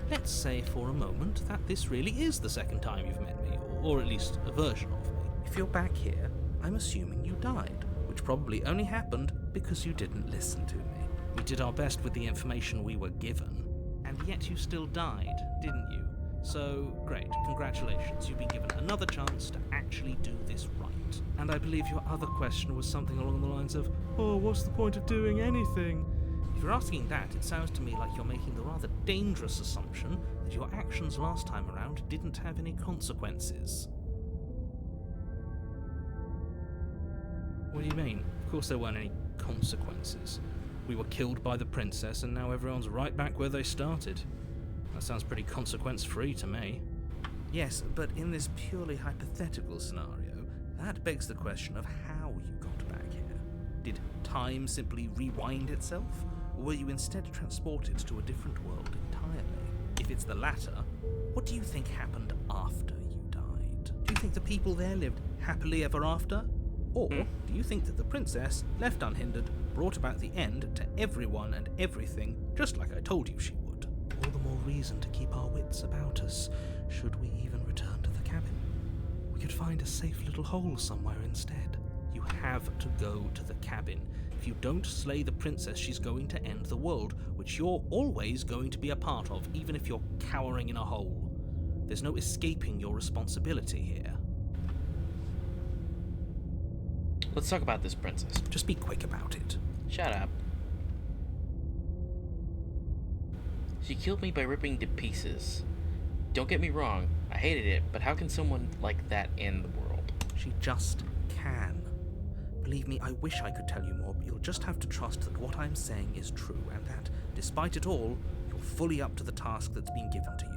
Let's say for a moment that this really is the second time you've met me, or at least a version of me. If you're back here, I'm assuming you died, which probably only happened because you didn't listen to me. We did our best with the information we were given, and yet you still died, didn't you? So, great, congratulations, you've been given another chance to actually do this right. And I believe your other question was something along the lines of, oh, what's the point of doing anything? If you're asking that, it sounds to me like you're making the rather dangerous assumption that your actions last time around didn't have any consequences. What do you mean? Of course there weren't any consequences. We were killed by the princess and now everyone's right back where they started. That sounds pretty consequence-free to me. Yes, but in this purely hypothetical scenario, that begs the question of how you got back here. Did time simply rewind itself? Or were you instead transported to a different world entirely? If it's the latter, what do you think happened after you died? Do you think the people there lived happily ever after? Or do you think that the princess, left unhindered, brought about the end to everyone and everything, just like I told you she would? All the more reason to keep our wits about us, should we even return to the cabin. We could find a safe little hole somewhere instead. You have to go to the cabin. If you don't slay the princess, she's going to end the world, which you're always going to be a part of, even if you're cowering in a hole. There's no escaping your responsibility here. Let's talk about this princess. Just be quick about it. Shut up. She killed me by ripping to pieces. Don't get me wrong, I hated it, but how can someone like that end the world? She just can. Believe me, I wish I could tell you more, but you'll just have to trust that what I'm saying is true, and that, despite it all, you're fully up to the task that's been given to you.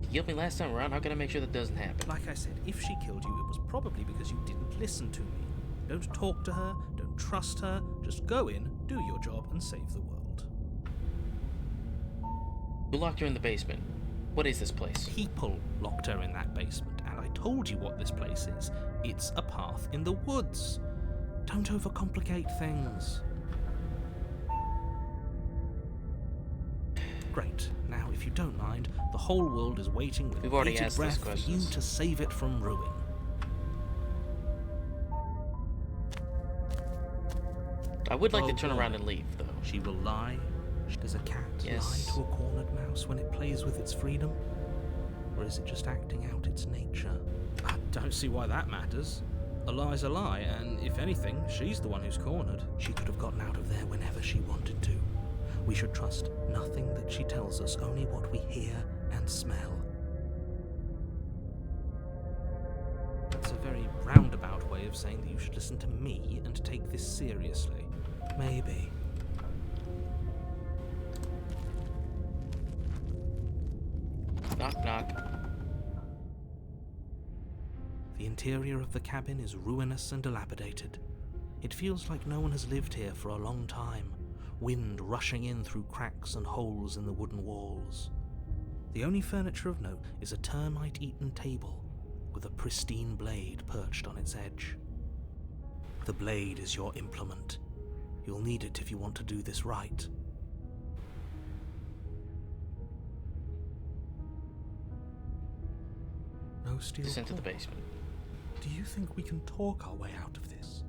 You killed me last time around, how can I make sure that doesn't happen? Like I said, if she killed you, it was probably because you didn't listen to me. Don't talk to her, don't trust her, just go in, do your job, and save the world. Who locked her in the basement? What is this place? People locked her in that basement, and I told you what this place is. It's a path in the woods. Don't overcomplicate things. Great. Now, if you don't mind, the whole world is waiting with We've already bated asked those breath for you questions. to save it from ruin. I would like Oh, to turn boy. around and leave, though. She will lie. Does a cat Yes. lie to a cornered mouse when it plays with its freedom? Or is it just acting out its nature? I don't see why that matters. A lie's a lie, and if anything, she's the one who's cornered. She could have gotten out of there whenever she wanted to. We should trust nothing that she tells us, only what we hear and smell. That's a very roundabout way of saying that you should listen to me and take this seriously. Maybe. Knock, knock. The interior of the cabin is ruinous and dilapidated. It feels like no one has lived here for a long time, wind rushing in through cracks and holes in the wooden walls. The only furniture of note is a termite-eaten table with a pristine blade perched on its edge. The blade is your implement. You'll need it if you want to do this right. No steel Descent to the cord. basement. Do you think we can talk our way out of this?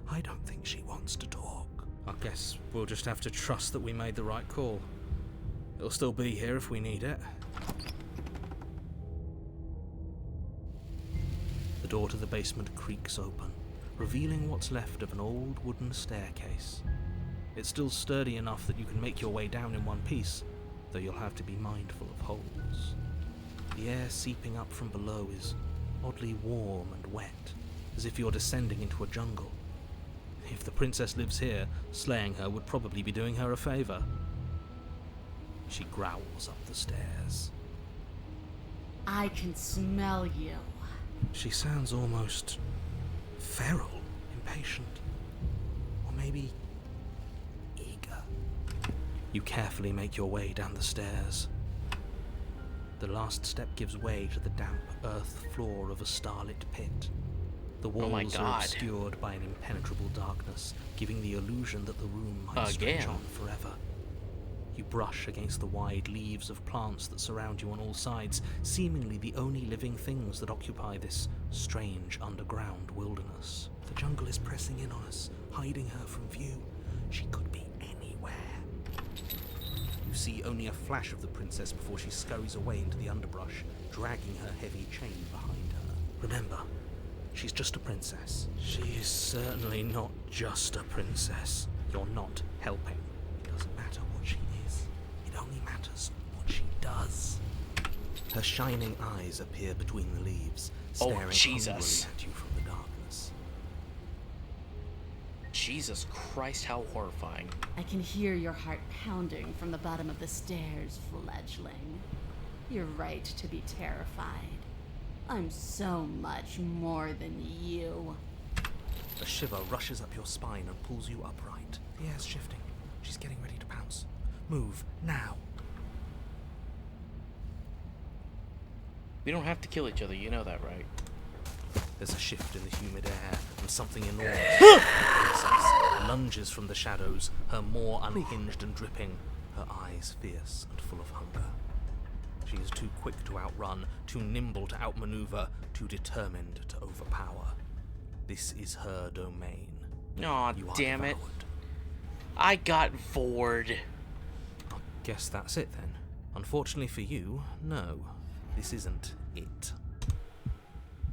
I don't think she wants to talk. I guess we'll just have to trust that we made the right call. It'll still be here if we need it. The door to the basement creaks open, revealing what's left of an old wooden staircase. It's still sturdy enough that you can make your way down in one piece, though you'll have to be mindful of holes. The air seeping up from below is oddly warm and wet, as if you're descending into a jungle. If the princess lives here, slaying her would probably be doing her a favor. She growls up the stairs. I can smell you. She sounds almost feral, impatient, or maybe eager. You carefully make your way down the stairs. The last step gives way to the damp earth floor of a starlit pit. The Oh my walls are God. obscured by an impenetrable darkness, giving the illusion that the room might Again. stretch on forever. You brush against the wide leaves of plants that surround you on all sides, seemingly the only living things that occupy this strange underground wilderness. The jungle is pressing in on us, hiding her from view. She could be anywhere. You see only a flash of the princess before she scurries away into the underbrush, dragging her heavy chain behind her. Remember, she's just a princess. She is certainly not just a princess. You're not helping. It doesn't matter what she is. It only matters what she does. Her shining eyes appear between the leaves, Oh, staring Jesus. hungrily at you from the darkness. Jesus Christ, how horrifying. I can hear your heart pounding from the bottom of the stairs, fledgling. You're right to be terrified. I'm so much more than you. A shiver rushes up your spine and pulls you upright. The air's shifting. She's getting ready to pounce. Move, now. We don't have to kill each other, you know that, right? There's a shift in the humid air, and something enormous the princess lunges from the shadows, her maw unhinged and dripping, her eyes fierce and full of hunger. She is too quick to outrun, too nimble to outmaneuver, too determined to overpower. This is her domain. Aw, You are damn it. devoured. I got bored. I guess that's it then. Unfortunately for you, no. This isn't it.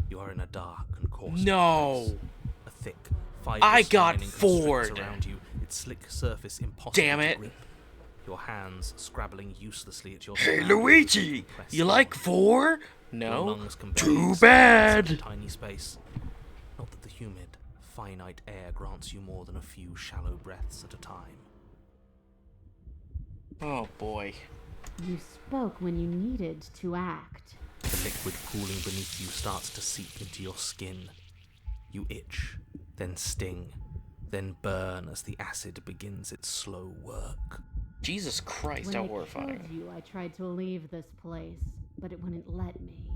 You are in a dark and caustic No. place. A thick, fibrous I got lining constricts bored. around you, its slick surface impossible Damn to it. grip. Your hands scrabbling uselessly at your Hey, surroundings Luigi! press You like down. 4? Your No? lungs can Too barely expand bad. such a tiny space. Not that the humid, finite air grants you more than a few shallow breaths at a time. Oh, boy. You spoke when you needed to act. The liquid pooling beneath you starts to seep into your skin. You itch, then sting, then burn as the acid begins its slow work. Jesus Christ, how When I horrifying. killed you, I tried to leave this place, but it wouldn't let me.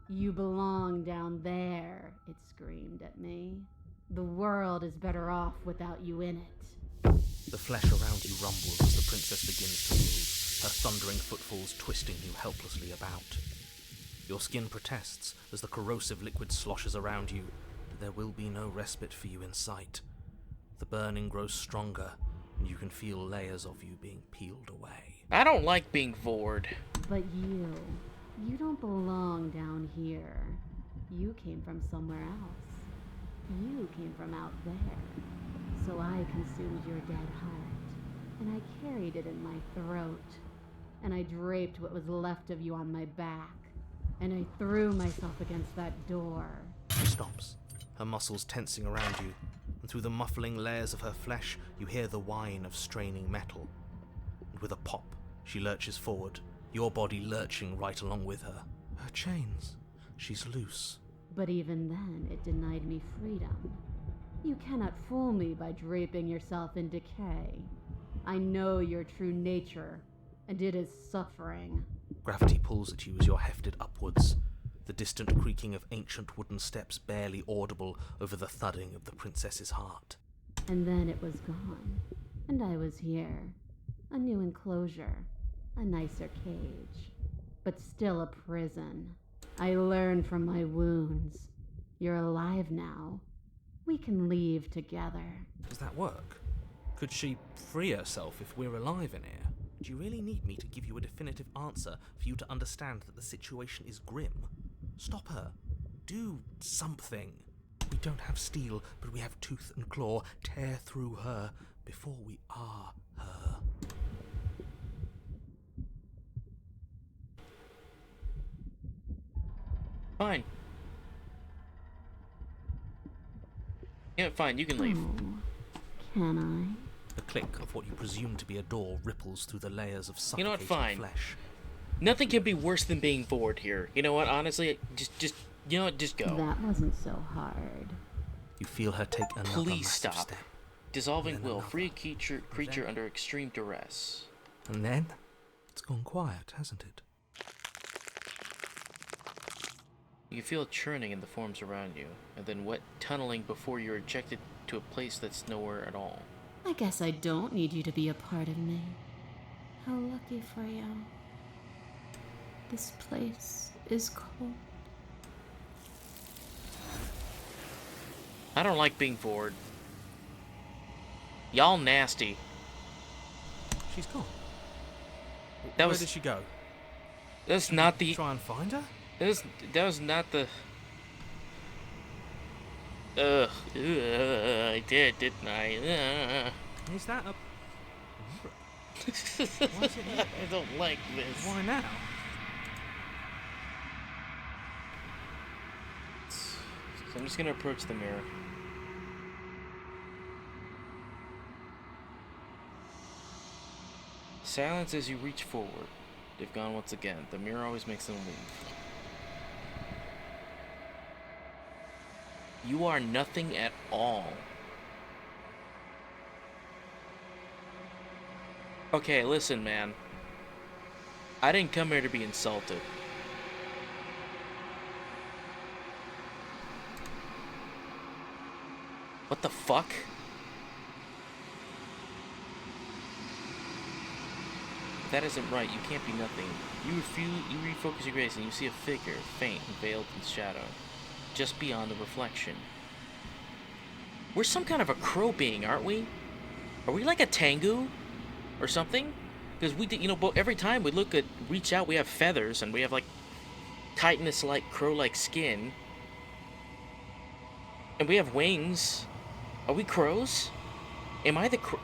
You belong down there, it screamed at me. The world is better off without you in it. The flesh around you rumbles as the princess begins to move, her thundering footfalls twisting you helplessly about. Your skin protests as the corrosive liquid sloshes around you, but there will be no respite for you in sight. The burning grows stronger, and you can feel layers of you being peeled away. I don't like being bored. But you don't belong down here. You came from somewhere else. You came from out there. So I consumed your dead heart, and I carried it in my throat, and I draped what was left of you on my back, and I threw myself against that door. She stops, her muscles tensing around you, and through the muffling layers of her flesh, you hear the whine of straining metal. And with a pop, she lurches forward, your body lurching right along with her. Her chains. She's loose. But even then, it denied me freedom. You cannot fool me by draping yourself in decay. I know your true nature, and it is suffering. Gravity pulls at you as you're hefted upwards, the distant creaking of ancient wooden steps barely audible over the thudding of the princess's heart. And then it was gone, and I was here. A new enclosure, a nicer cage, but still a prison. I learned from my wounds. You're alive now. We can leave together. Does that work? Could she free herself if we're alive in here? Do you really need me to give you a definitive answer for you to understand that the situation is grim? Stop her. Do something. We don't have steel, but we have tooth and claw. Tear through her before we are her. Fine. Yeah, fine, you can leave. Oh, can The click of what you presume to be a door ripples through the layers of You know what, suffocating fine. flesh. Nothing can be worse than being bored here. You know what, honestly, just, you know what, just I? go. That wasn't so hard. You feel her take another Please massive stop. step. Dissolving Then will. another. Free a creature Then- under extreme duress. And then it's gone quiet, hasn't it? You can feel a churning in the forms around you, and then wet tunneling before you're ejected to a place that's nowhere at all. I guess I don't need you to be a part of me. How lucky for you. This place is cold. I don't like being bored. Y'all nasty. She's gone. That Where was- did she go? That's not the. Try and find her? That was not the. Ugh, I did, didn't I? Is that a... I don't like this. Why now? So I'm just gonna approach the mirror. Silence as you reach forward. They've gone once again. The mirror always makes them leave. You are nothing at all. Okay, listen, man. I didn't come here to be insulted. What the fuck? That isn't right. You can't be nothing. You refocus your gaze and you see a figure, faint and veiled in shadow, just beyond the reflection. We're some kind of a crow being, aren't we? Are we like a tengu? Or something? Because we, every time we reach out, we have feathers and we have like chitinous-like crow-like skin, and we have wings. Are we crows? Am I the crow?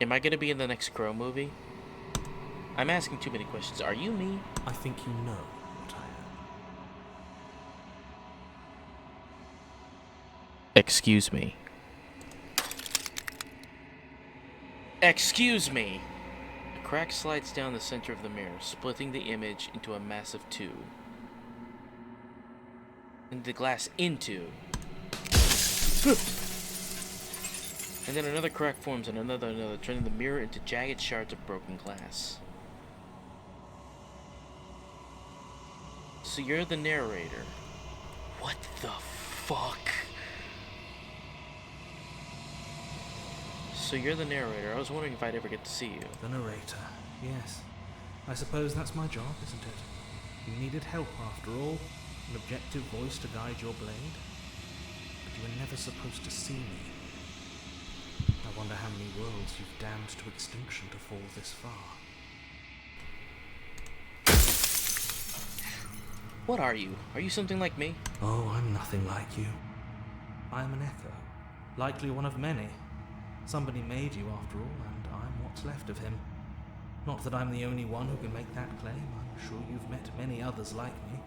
Am I gonna be in the next Crow movie? I'm asking too many questions. Are you me? I think you know what I am. Excuse me. Excuse me! A crack slides down the center of the mirror, splitting the image into a massive tube. And the glass into. And then another crack forms and another, turning the mirror into jagged shards of broken glass. So you're the narrator. What the fuck? So you're the narrator. I was wondering if I'd ever get to see you. The narrator, yes. I suppose that's my job, isn't it? You needed help after all. An objective voice to guide your blade. But you were never supposed to see me. I wonder how many worlds you've damned to extinction to fall this far. What are you? Are you something like me? Oh, I'm nothing like you. I am an echo. Likely one of many. Somebody made you after all, and I'm what's left of him. Not that I'm the only one who can make that claim. I'm sure you've met many others like me.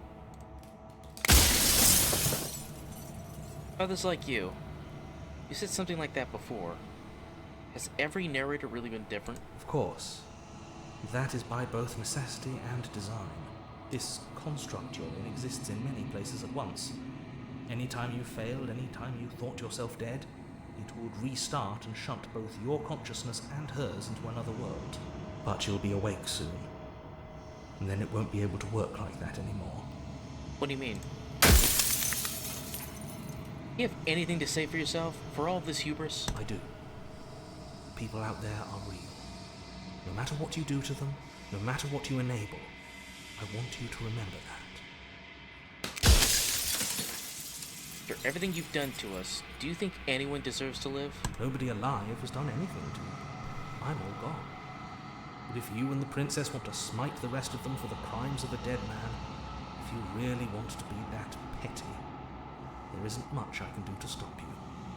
Others like you. You said something like that before. Has every narrator really been different? Of course. That is by both necessity and design. This construct you're in exists in many places at once. Any time you failed, any time you thought yourself dead, it would restart and shunt both your consciousness and hers into another world. But you'll be awake soon. And then it won't be able to work like that anymore. What do you mean? You have anything to say for yourself? For all of this hubris? I do. People out there are real. No matter what you do to them, no matter what you enable, I want you to remember that. After everything you've done to us, do you think anyone deserves to live? Nobody alive has done anything to me. I'm all gone. But if you and the princess want to smite the rest of them for the crimes of a dead man, if you really want to be that petty, there isn't much I can do to stop you.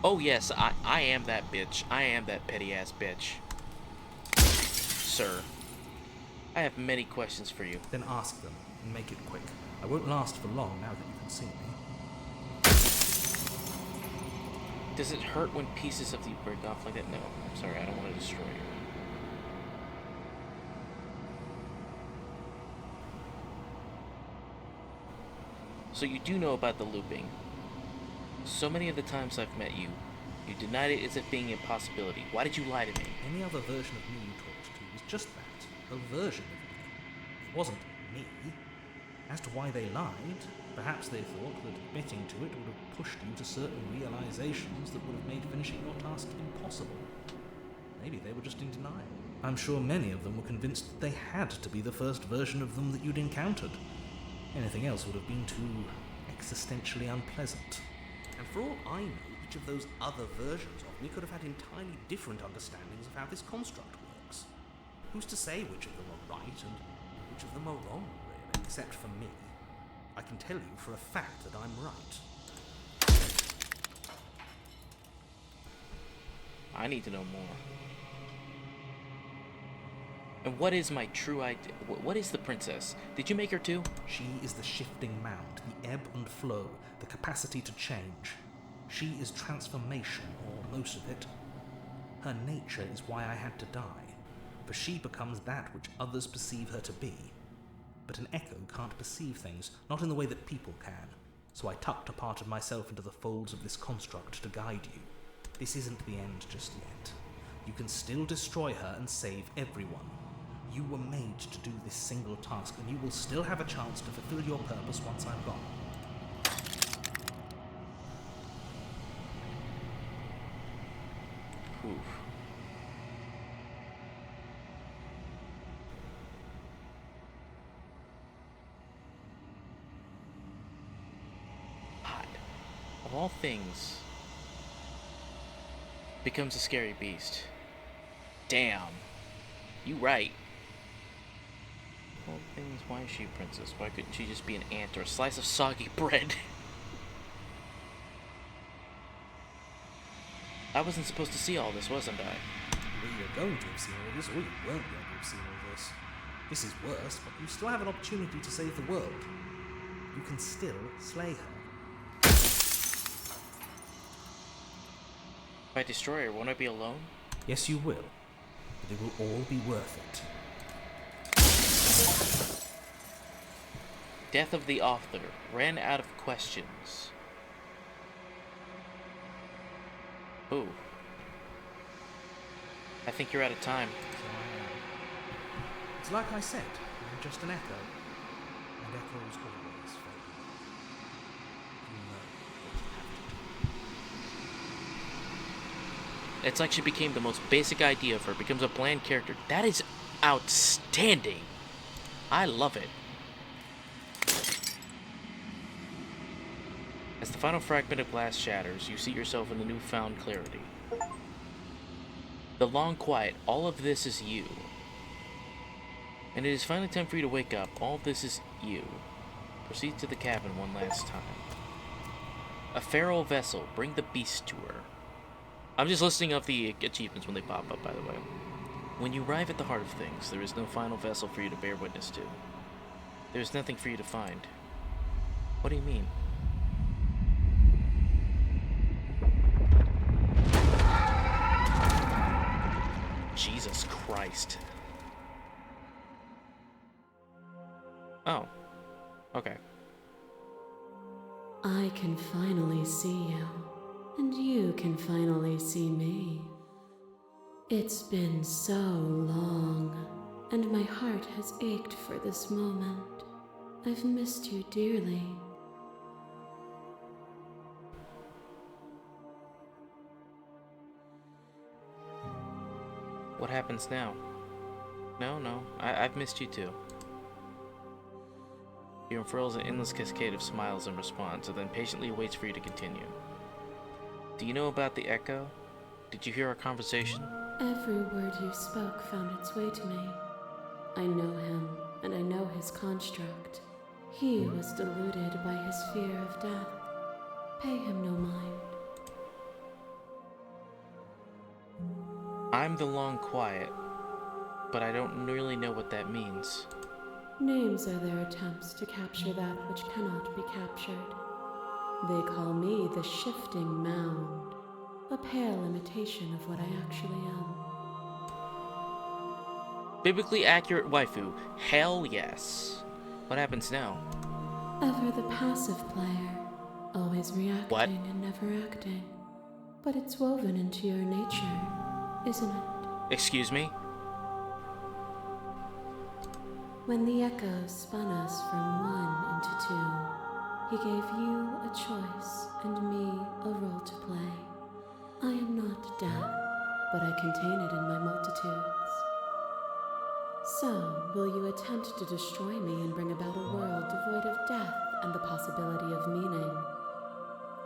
Oh yes, I am that bitch. I am that petty-ass bitch. Sir, I have many questions for you. Then ask them, and make it quick. I won't last for long now that you can see me. Does it hurt when pieces of you break off like that? No, I'm sorry, I don't want to destroy you. So you do know about the looping. So many of the times I've met you, you denied it as if being an impossibility. Why did you lie to me? Any other version of me you talked to was just that, a version of me. It wasn't me. As to why they lied, perhaps they thought that admitting to it would have pushed you to certain realizations that would have made finishing your task impossible. Maybe they were just in denial. I'm sure many of them were convinced that they had to be the first version of them that you'd encountered. Anything else would have been too existentially unpleasant. And for all I know, each of those other versions of me could have had entirely different understandings of how this construct works. Who's to say which of them are right and which of them are wrong, really? Except for me. I can tell you for a fact that I'm right. I need to know more. And what is my true idea? What is the princess? Did you make her too? She is the shifting mound, the ebb and flow, the capacity to change. She is transformation, or most of it. Her nature is why I had to die, for she becomes that which others perceive her to be. But an echo can't perceive things, not in the way that people can. so I tucked a part of myself into the folds of this construct to guide you. This isn't the end just yet. You can still destroy her and save everyone. You were made to do this single task, and you will still have a chance to fulfill your purpose once I'm gone. Oof. God. Of all things, becomes a scary beast. Damn. You right. Of all things, why is she a princess? Why couldn't she just be an ant or a slice of soggy bread? I wasn't supposed to see all this, wasn't I? Well, you're going to have seen all this, or you weren't going to have seen all this. This is worse, but you still have an opportunity to save the world. You can still slay her. If I destroy her, won't I be alone? Yes, you will. But it will all be worth it. Death of the author ran out of questions. Ooh. I think you're out of time. So I am. It's like I said, I'm just an echo. And echoes always fade. You know what you have to do. It's like she became the most basic idea of her, becomes a bland character. That is outstanding. I love it. As the final fragment of glass shatters, you see yourself in the newfound clarity. The long quiet, all of this is you. And it is finally time for you to wake up. All of this is you. Proceed to the cabin one last time. A feral vessel, bring the beast to her. I'm just listing off the achievements when they pop up, by the way. When you arrive at the heart of things, there is no final vessel for you to bear witness to. There is nothing for you to find. What do you mean? Jesus Christ. Oh. Okay. I can finally see you, and you can finally see me. It's been so long, and my heart has ached for this moment. I've missed you dearly. What happens now? No, I've missed you too. He unfurls an endless cascade of smiles in response, and then patiently waits for you to continue. Do you know about the echo? Did you hear our conversation? Every word you spoke found its way to me. I know him, and I know his construct. He was deluded by his fear of death. Pay him no mind. I'm the long quiet, but I don't really know what that means. Names are their attempts to capture that which cannot be captured. They call me the shifting mound, a pale imitation of what I actually am. Biblically accurate waifu. Hell yes. What happens now? Ever the passive player, always reacting What? and never acting. But it's woven into your nature, isn't it? Excuse me? When the echoes spun us from one into two, he gave you a choice and me a role to play. I am not death, but I contain it in my multitudes. So, will you attempt to destroy me and bring about a world devoid of death and the possibility of meaning?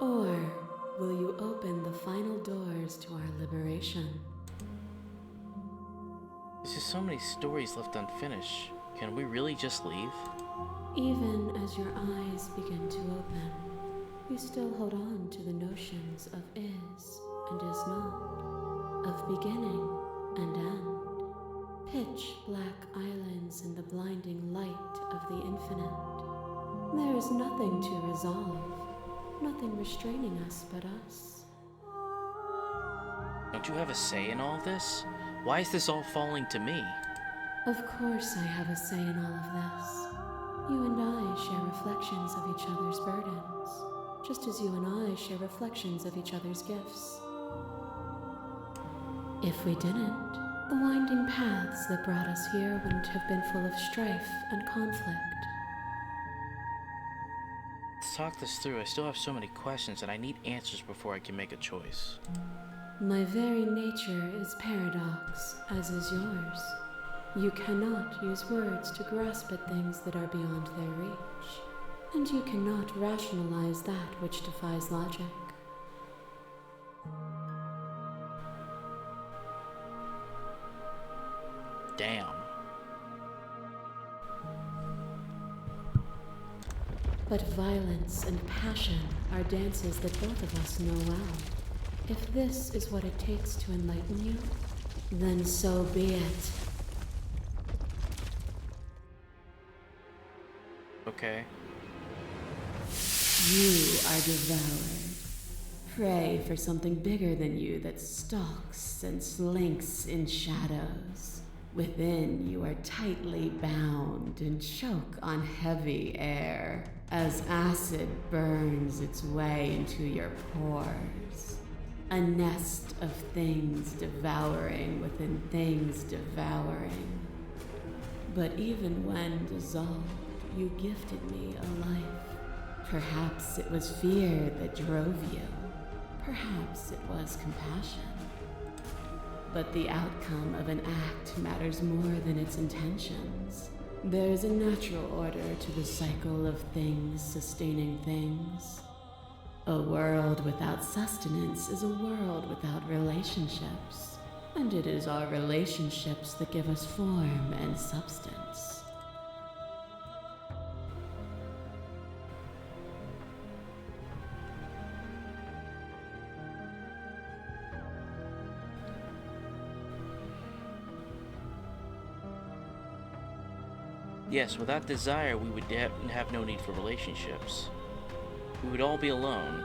Or will you open the final doors to our liberation? There's just so many stories left unfinished. Can we really just leave? Even as your eyes begin to open, you still hold on to the notions of is and is not, of beginning and end, pitch black islands in the blinding light of the infinite. There is nothing to resolve, nothing restraining us but us. Don't you have a say in all this? Why is this all falling to me? Of course I have a say in all of this. You and I share reflections of each other's burdens, just as you and I share reflections of each other's gifts. If we didn't, the winding paths that brought us here wouldn't have been full of strife and conflict. Let's talk this through. I still have so many questions and I need answers before I can make a choice. My very nature is paradox, as is yours. You cannot use words to grasp at things that are beyond their reach, and you cannot rationalize that which defies logic. Damn. But violence and passion are dances that both of us know well. If this is what it takes to enlighten you, then so be it. Okay. You are devoured. Pray for something bigger than you that stalks and slinks in shadows. Within, you are tightly bound and choke on heavy air as acid burns its way into your pores. A nest of things devouring within things devouring. But even when dissolved, you gifted me a life. Perhaps it was fear that drove you. Perhaps it was compassion. But the outcome of an act matters more than its intentions. There is a natural order to the cycle of things sustaining things. A world without sustenance is a world without relationships. And it is our relationships that give us form and substance. Yes, without desire, we would have no need for relationships. We would all be alone.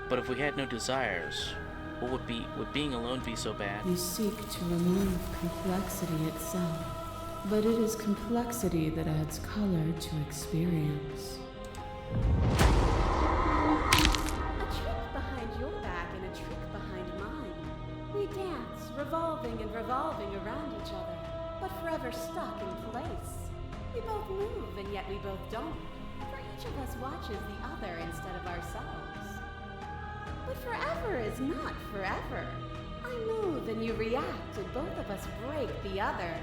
But if we had no desires, would being alone be so bad? You seek to remove complexity itself, but it is complexity that adds color to experience. A trick behind your back and a trick behind mine. We dance, revolving and revolving around each other, but forever stuck in place. We both move, and yet we both don't. For each of us watches the other instead of ourselves. But forever is not forever. I move and you react, and both of us break the other.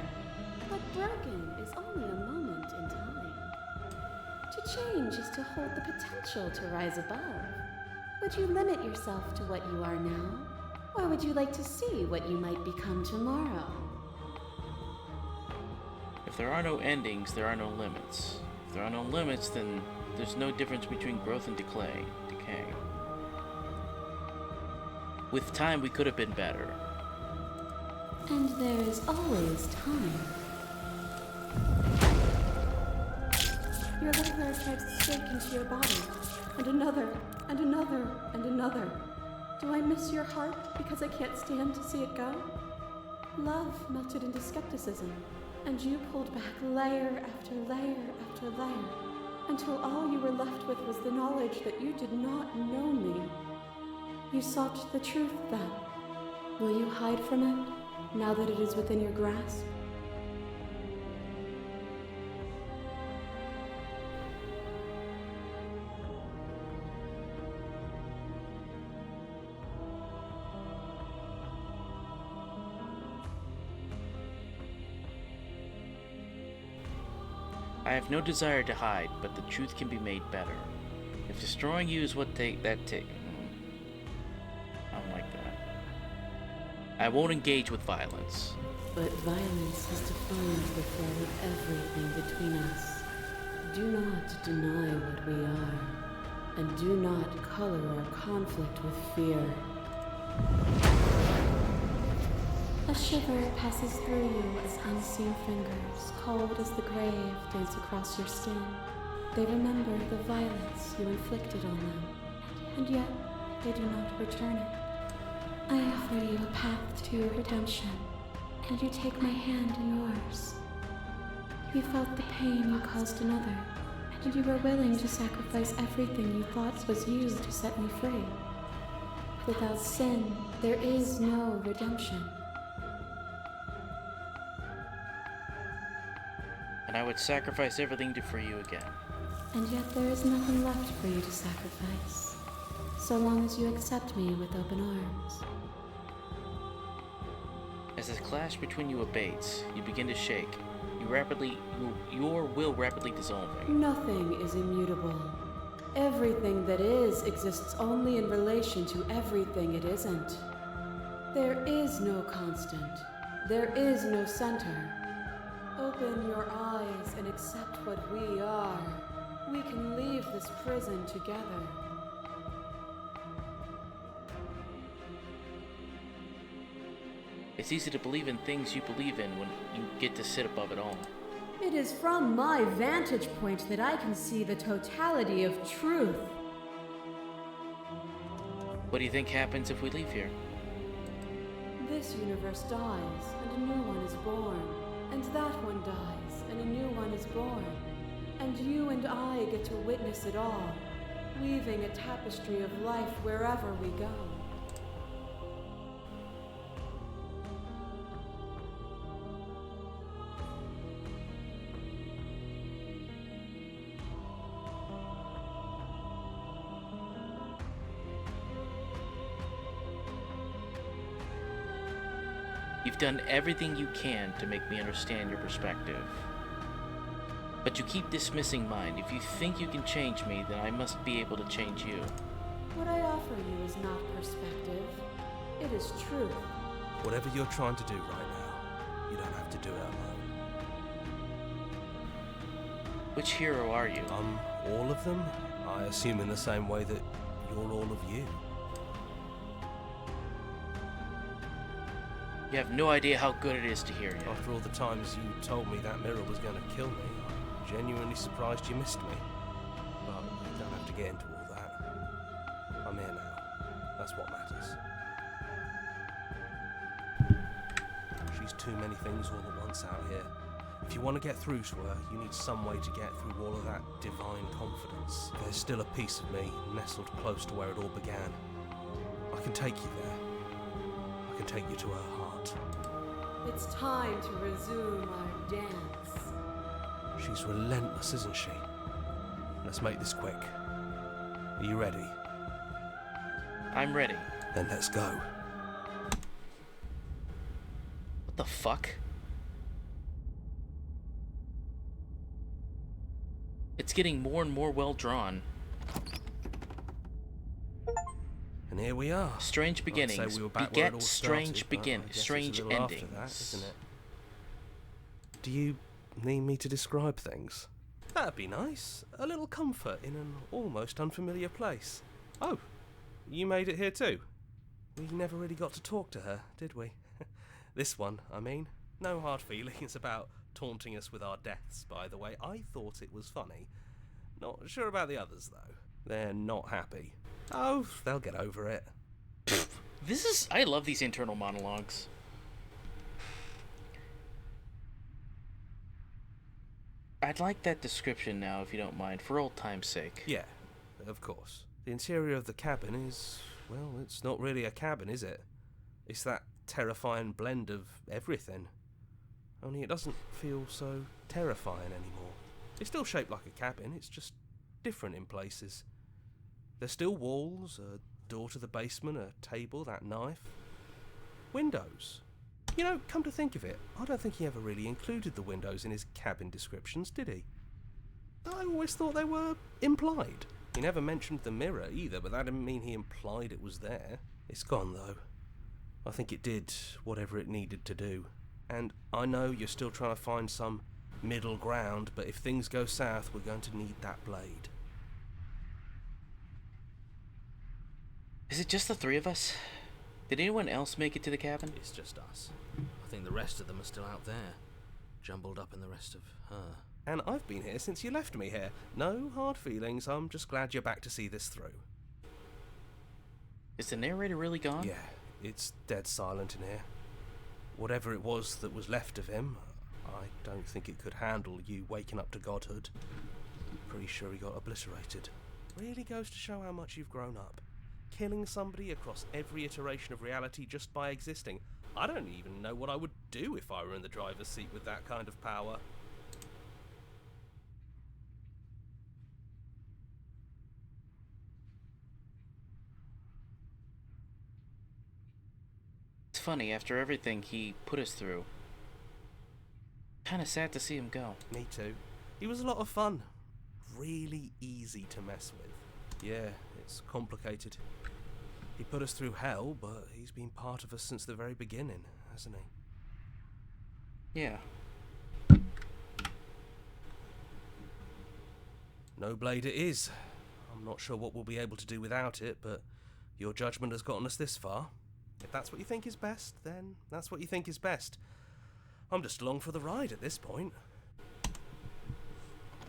But broken is only a moment in time. To change is to hold the potential to rise above. Would you limit yourself to what you are now? Or would you like to see what you might become tomorrow? If there are no endings, there are no limits. If there are no limits, then there's no difference between growth and decay. With time, we could have been better. And there is always time. Your little hair drives a stake into your body, and another, and another, and another. Do I miss your heart because I can't stand to see it go? Love melted into skepticism, and you pulled back layer after layer after layer, until all you were left with was the knowledge that you did not know me. You sought the truth then. Will you hide from it, now that it is within your grasp? I have no desire to hide, but the truth can be made better. If destroying you is what I don't like that. I won't engage with violence. But violence has defined the flow of everything between us. Do not deny what we are, and do not color our conflict with fear. A shiver passes through you as unseen fingers, cold as the grave, dance across your skin. They remember the violence you inflicted on them, and yet they do not return it. I offer you a path to your redemption, and you take my hand in yours. You felt the pain you caused another, and you were willing to sacrifice everything you thought was you to set me free. Without sin, there is no redemption. And I would sacrifice everything to free you again. And yet there is nothing left for you to sacrifice, so long as you accept me with open arms. As the clash between you abates, you begin to shake. Your will rapidly dissolving. Nothing is immutable. Everything that is exists only in relation to everything it isn't. There is no constant. There is no center. Open your eyes and accept what we are. We can leave this prison together. It's easy to believe in things you believe in when you get to sit above it all. It is from my vantage point that I can see the totality of truth. What do you think happens if we leave here? This universe dies, and a new one is born. And that one dies, and a new one is born. And you and I get to witness it all, weaving a tapestry of life wherever we go. You've done everything you can to make me understand your perspective. But you keep dismissing mine. If you think you can change me, then I must be able to change you. What I offer you is not perspective. It is truth. Whatever you're trying to do right now, you don't have to do it alone. Which hero are you? All of them? I assume in the same way that you're all of you. You have no idea how good it is to hear you. After all the times you told me that mirror was going to kill me, I'm genuinely surprised you missed me. But you don't have to get into all that. I'm here now. That's what matters. She's too many things all at once out here. If you want to get through to her, you need some way to get through all of that divine confidence. There's still a piece of me nestled close to where it all began. I can take you there. I can take you to her heart. It's time to resume our dance. She's relentless, isn't she? Let's make this quick. Are you ready? I'm ready. Then let's go. What the fuck? It's getting more and more well drawn. And here we are. Strange beginnings I'd say we were back where it all beget started, strange but I begin guess it's a strange little after endings. that, isn't it? Do you need me to describe things? That'd be nice. A little comfort in an almost unfamiliar place. Oh, you made it here too? We never really got to talk to her, did we? This one, I mean. No hard feelings about taunting us with our deaths, by the way. I thought it was funny. Not sure about the others, though. They're not happy. Oh, they'll get over it. I love these internal monologues. I'd like that description now, if you don't mind, for old time's sake. Yeah, of course. The interior of the cabin is, well, it's not really a cabin, is it? It's that terrifying blend of everything. Only it doesn't feel so terrifying anymore. It's still shaped like a cabin, it's just different in places. There's still walls, a door to the basement, a table, that knife. Windows. You know, come to think of it, I don't think he ever really included the windows in his cabin descriptions, did he? I always thought they were implied. He never mentioned the mirror either, but that didn't mean he implied it was there. It's gone, though. I think it did whatever it needed to do. And I know you're still trying to find some middle ground, but if things go south, we're going to need that blade. Is it just the three of us? Did anyone else make it to the cabin? It's just us. I think the rest of them are still out there, jumbled up in the rest of her. And I've been here since you left me here. No hard feelings, I'm just glad you're back to see this through. Is the narrator really gone? Yeah, it's dead silent in here. Whatever it was that was left of him, I don't think it could handle you waking up to godhood. Pretty sure he got obliterated. Really goes to show how much you've grown up. Killing somebody across every iteration of reality just by existing. I don't even know what I would do if I were in the driver's seat with that kind of power. It's funny, after everything he put us through, kinda sad to see him go. Me too. He was a lot of fun. Really easy to mess with. Yeah, it's complicated. He put us through hell, but he's been part of us since the very beginning, hasn't he? Yeah. No blade it is. I'm not sure what we'll be able to do without it, but your judgment has gotten us this far. If that's what you think is best, then that's what you think is best. I'm just along for the ride at this point.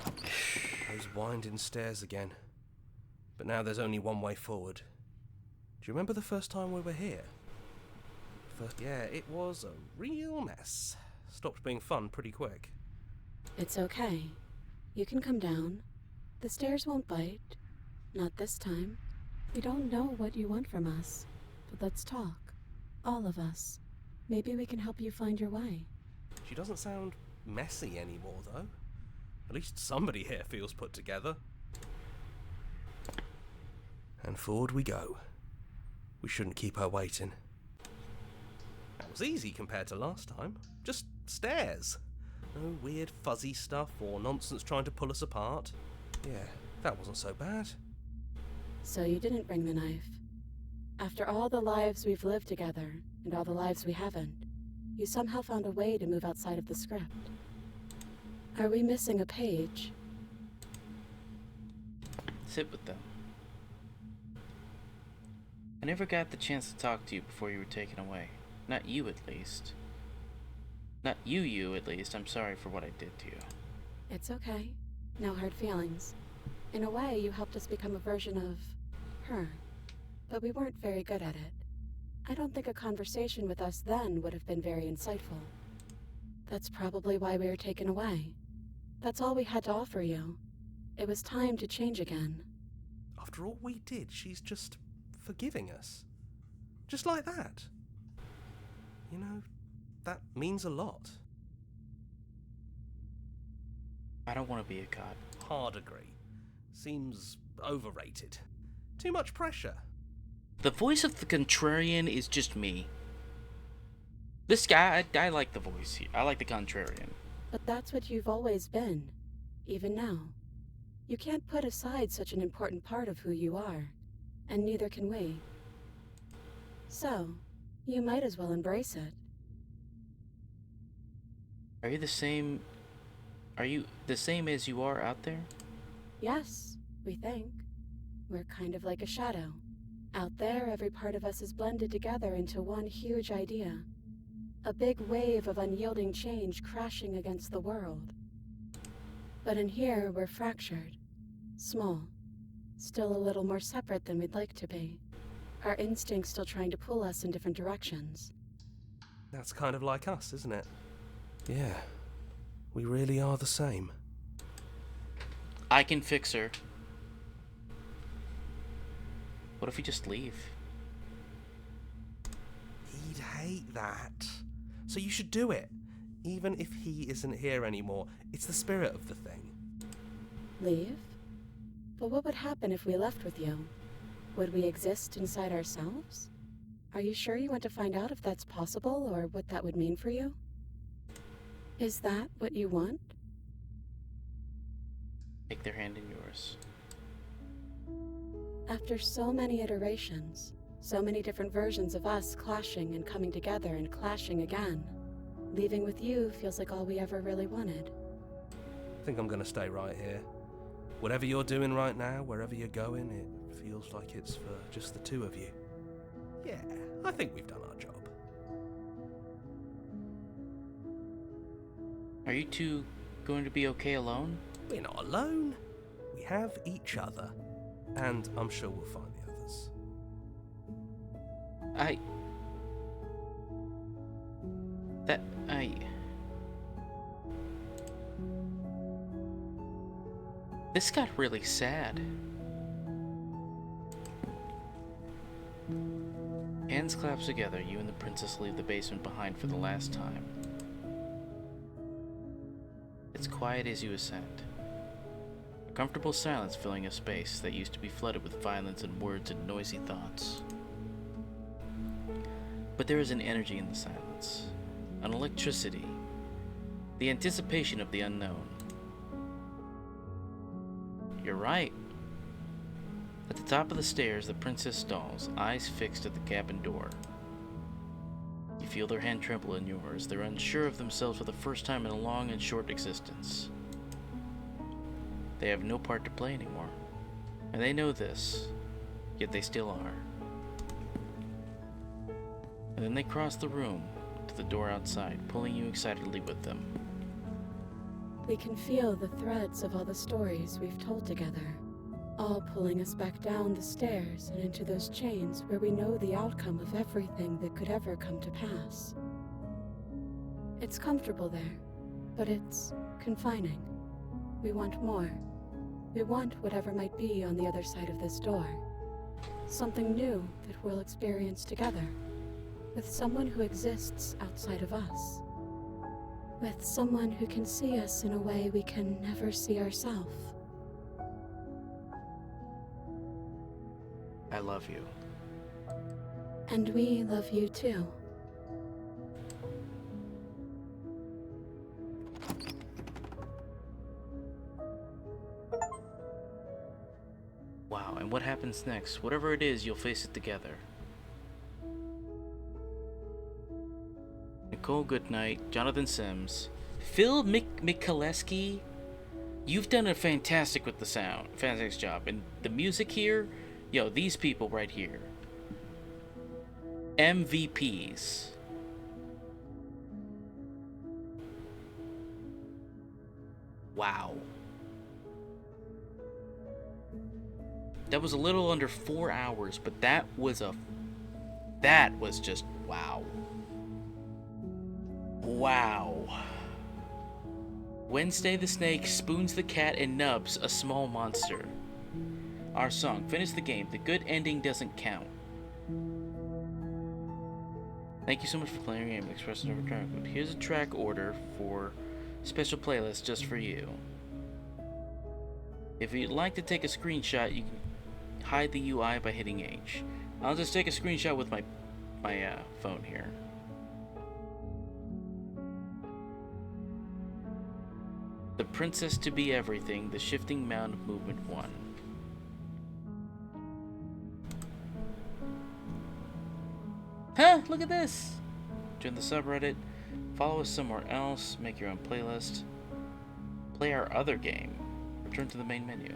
Those winding stairs again. But now there's only one way forward. Do you remember the first time we were here? Yeah, it was a real mess. Stopped being fun pretty quick. It's okay. You can come down. The stairs won't bite. Not this time. We don't know what you want from us. But let's talk. All of us. Maybe we can help you find your way. She doesn't sound messy anymore, though. At least somebody here feels put together. And forward we go. We shouldn't keep her waiting. That was easy compared to last time. Just stairs. No weird fuzzy stuff or nonsense trying to pull us apart. Yeah, that wasn't so bad. So you didn't bring the knife. After all the lives we've lived together, and all the lives we haven't, you somehow found a way to move outside of the script. Are we missing a page? Sit with them. I never got the chance to talk to you before you were taken away. Not you, at least. Not you, at least. I'm sorry for what I did to you. It's okay. No hard feelings. In a way, you helped us become a version of her. But we weren't very good at it. I don't think a conversation with us then would have been very insightful. That's probably why we were taken away. That's all we had to offer you. It was time to change again. After all we did, she's just forgiving us. Just like that. You know, that means a lot. I don't want to be a god. Hard agree. Seems overrated. Too much pressure. The voice of the contrarian is just me. This guy, I like the voice here. I like the contrarian. But that's what you've always been, even now. You can't put aside such an important part of who you are, and neither can we. So, you might as well embrace it. Are you the same as you are out there? Yes, we think. We're kind of like a shadow. Out there, every part of us is blended together into one huge idea. A big wave of unyielding change crashing against the world. But in here, we're fractured. Small. Still a little more separate than we'd like to be. Our instincts still trying to pull us in different directions. That's kind of like us, isn't it? Yeah. We really are the same. I can fix her. What if we just leave? He'd hate that. So you should do it. Even if he isn't here anymore. It's the spirit of the thing. Leave? But what would happen if we left with you? Would we exist inside ourselves? Are you sure you want to find out if that's possible or what that would mean for you? Is that what you want? Take their hand in yours. After so many iterations, so many different versions of us clashing and coming together and clashing again, leaving with you feels like all we ever really wanted. I think I'm gonna stay right here. Whatever you're doing right now, wherever you're going, it feels like it's for just the two of you. Yeah, I think we've done our job. Are you two going to be okay alone? We're not alone. We have each other. And I'm sure we'll find the others. This got really sad. Hands clasp together, you and the princess leave the basement behind for the last time. It's quiet as you ascend. A comfortable silence filling a space that used to be flooded with violence and words and noisy thoughts. But there is an energy in the silence, an electricity, the anticipation of the unknown. You're right. At the top of the stairs, the princess stalls, eyes fixed at the cabin door. You feel their hand tremble in yours. They're unsure of themselves for the first time in a long and short existence. They have no part to play anymore, and they know this, yet they still are. And then they cross the room to the door outside, pulling you excitedly with them. We can feel the threads of all the stories we've told together, all pulling us back down the stairs and into those chains where we know the outcome of everything that could ever come to pass. It's comfortable there, but it's confining. We want more. We want whatever might be on the other side of this door. Something new that we'll experience together, with someone who exists outside of us. With someone who can see us in a way we can never see ourselves. I love you. And we love you too. Wow, and what happens next? Whatever it is, you'll face it together. Nicole Goodnight, Jonathan Sims, Phil Mikuleski. You've done a fantastic with the sound, fantastic job, and the music here. Yo, these people right here. MVPs. Wow. That was a little under 4 hours, but that was just wow. Wow. Wednesday the snake spoons the cat and nubs a small monster. Our song, finish the game. The good ending doesn't count. Thank you so much for playing your game and expressing over track code. Here's a track order for special playlist just for you. If you'd like to take a screenshot, you can hide the UI by hitting H. I'll just take a screenshot with my phone here. The Princess to Be Everything, the Shifting Mound of Movement 1. Huh, look at this! Join the subreddit, follow us somewhere else, make your own playlist, play our other game, return to the main menu.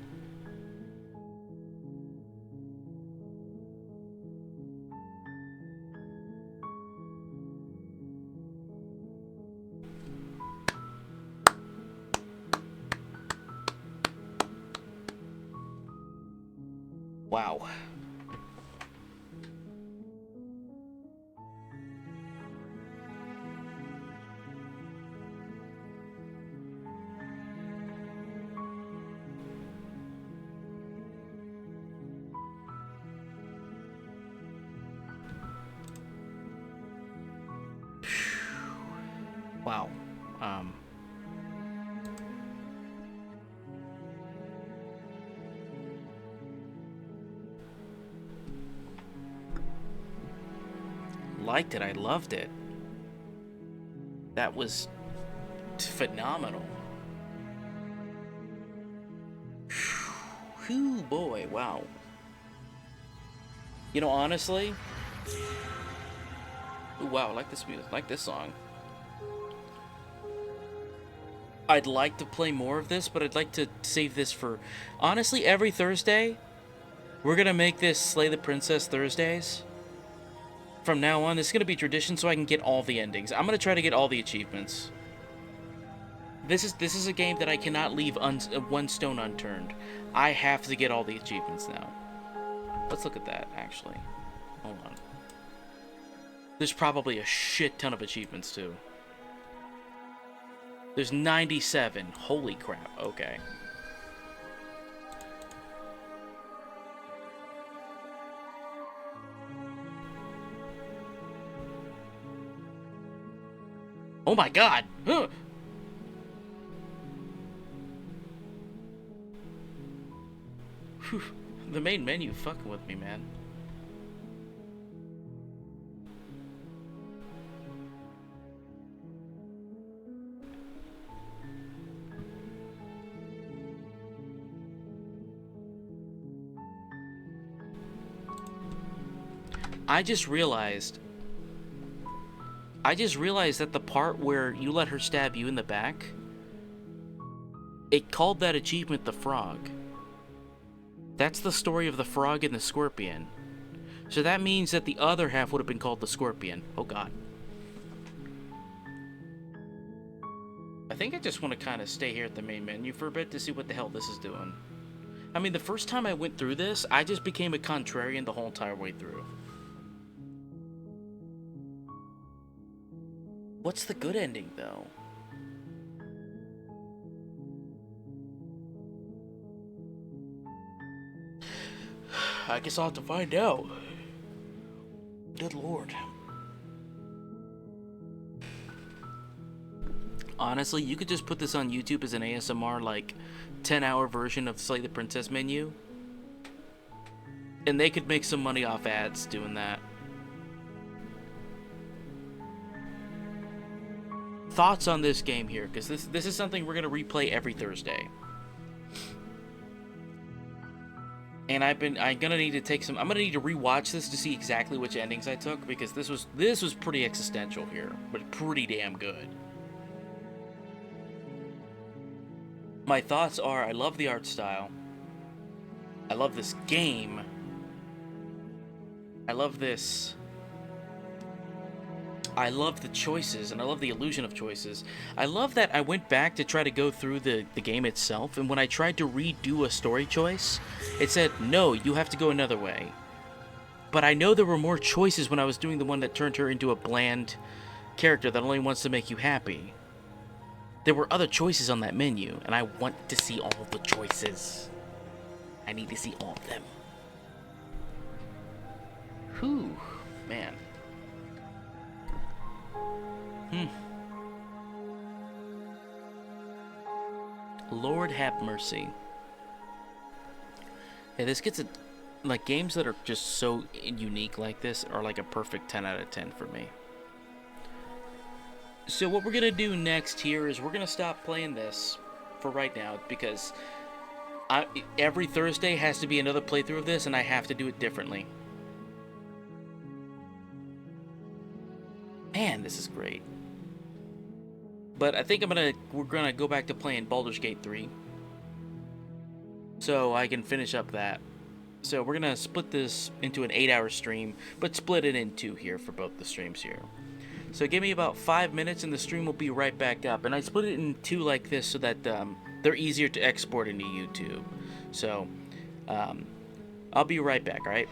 Wow. Wow. Liked it. I loved it. That was phenomenal. Whew, boy, wow. You know, honestly, wow, I like this music, like this song. I'd like to play more of this, but I'd like to save this for... Honestly, every Thursday, we're going to make this Slay the Princess Thursdays. From now on, this is going to be tradition so I can get all the endings. I'm going to try to get all the achievements. This is a game that I cannot leave one stone unturned. I have to get all the achievements now. Let's look at that, actually. Hold on. There's probably a shit ton of achievements, too. There's 97. Holy crap. Okay. Oh my god! Huh. Whew. The main menu fucking with me, man. I just realized that the part where you let her stab you in the back, it called that achievement the frog. That's the story of the frog and the scorpion. So that means that the other half would have been called the scorpion. Oh god. I think I just want to kind of stay here at the main menu for a bit to see what the hell this is doing. I mean, the first time I went through this, I just became a contrarian the whole entire way through. What's the good ending, though? I guess I'll have to find out. Good lord. Honestly, you could just put this on YouTube as an ASMR, like, 10-hour version of Slay the Princess menu. And they could make some money off ads doing that. Thoughts on this game here, because this is something we're going to replay every Thursday. And I'm gonna need to rewatch this to see exactly which endings I took, because this was pretty existential here, but pretty damn good. My thoughts are, I love the art style. I love this game. I love this. I love the choices, and I love the illusion of choices. I love that I went back to try to go through the game itself, and when I tried to redo a story choice, it said, no, you have to go another way. But I know there were more choices when I was doing the one that turned her into a bland character that only wants to make you happy. There were other choices on that menu, and I want to see all the choices. I need to see all of them. Whew, man. Lord have mercy. Yeah, this gets a... Like, games that are just so unique like this are like a perfect 10 out of 10 for me. So what we're going to do next here is we're going to stop playing this for right now, because every Thursday has to be another playthrough of this, and I have to do it differently. Man, this is great. But I think we're gonna go back to playing Baldur's Gate 3, so I can finish up that. So we're gonna split this into an 8-hour stream, but split it in two here for both the streams here. So give me about 5 minutes and the stream will be right back up. And I split it in two like this so that they're easier to export into YouTube. So I'll be right back, alright?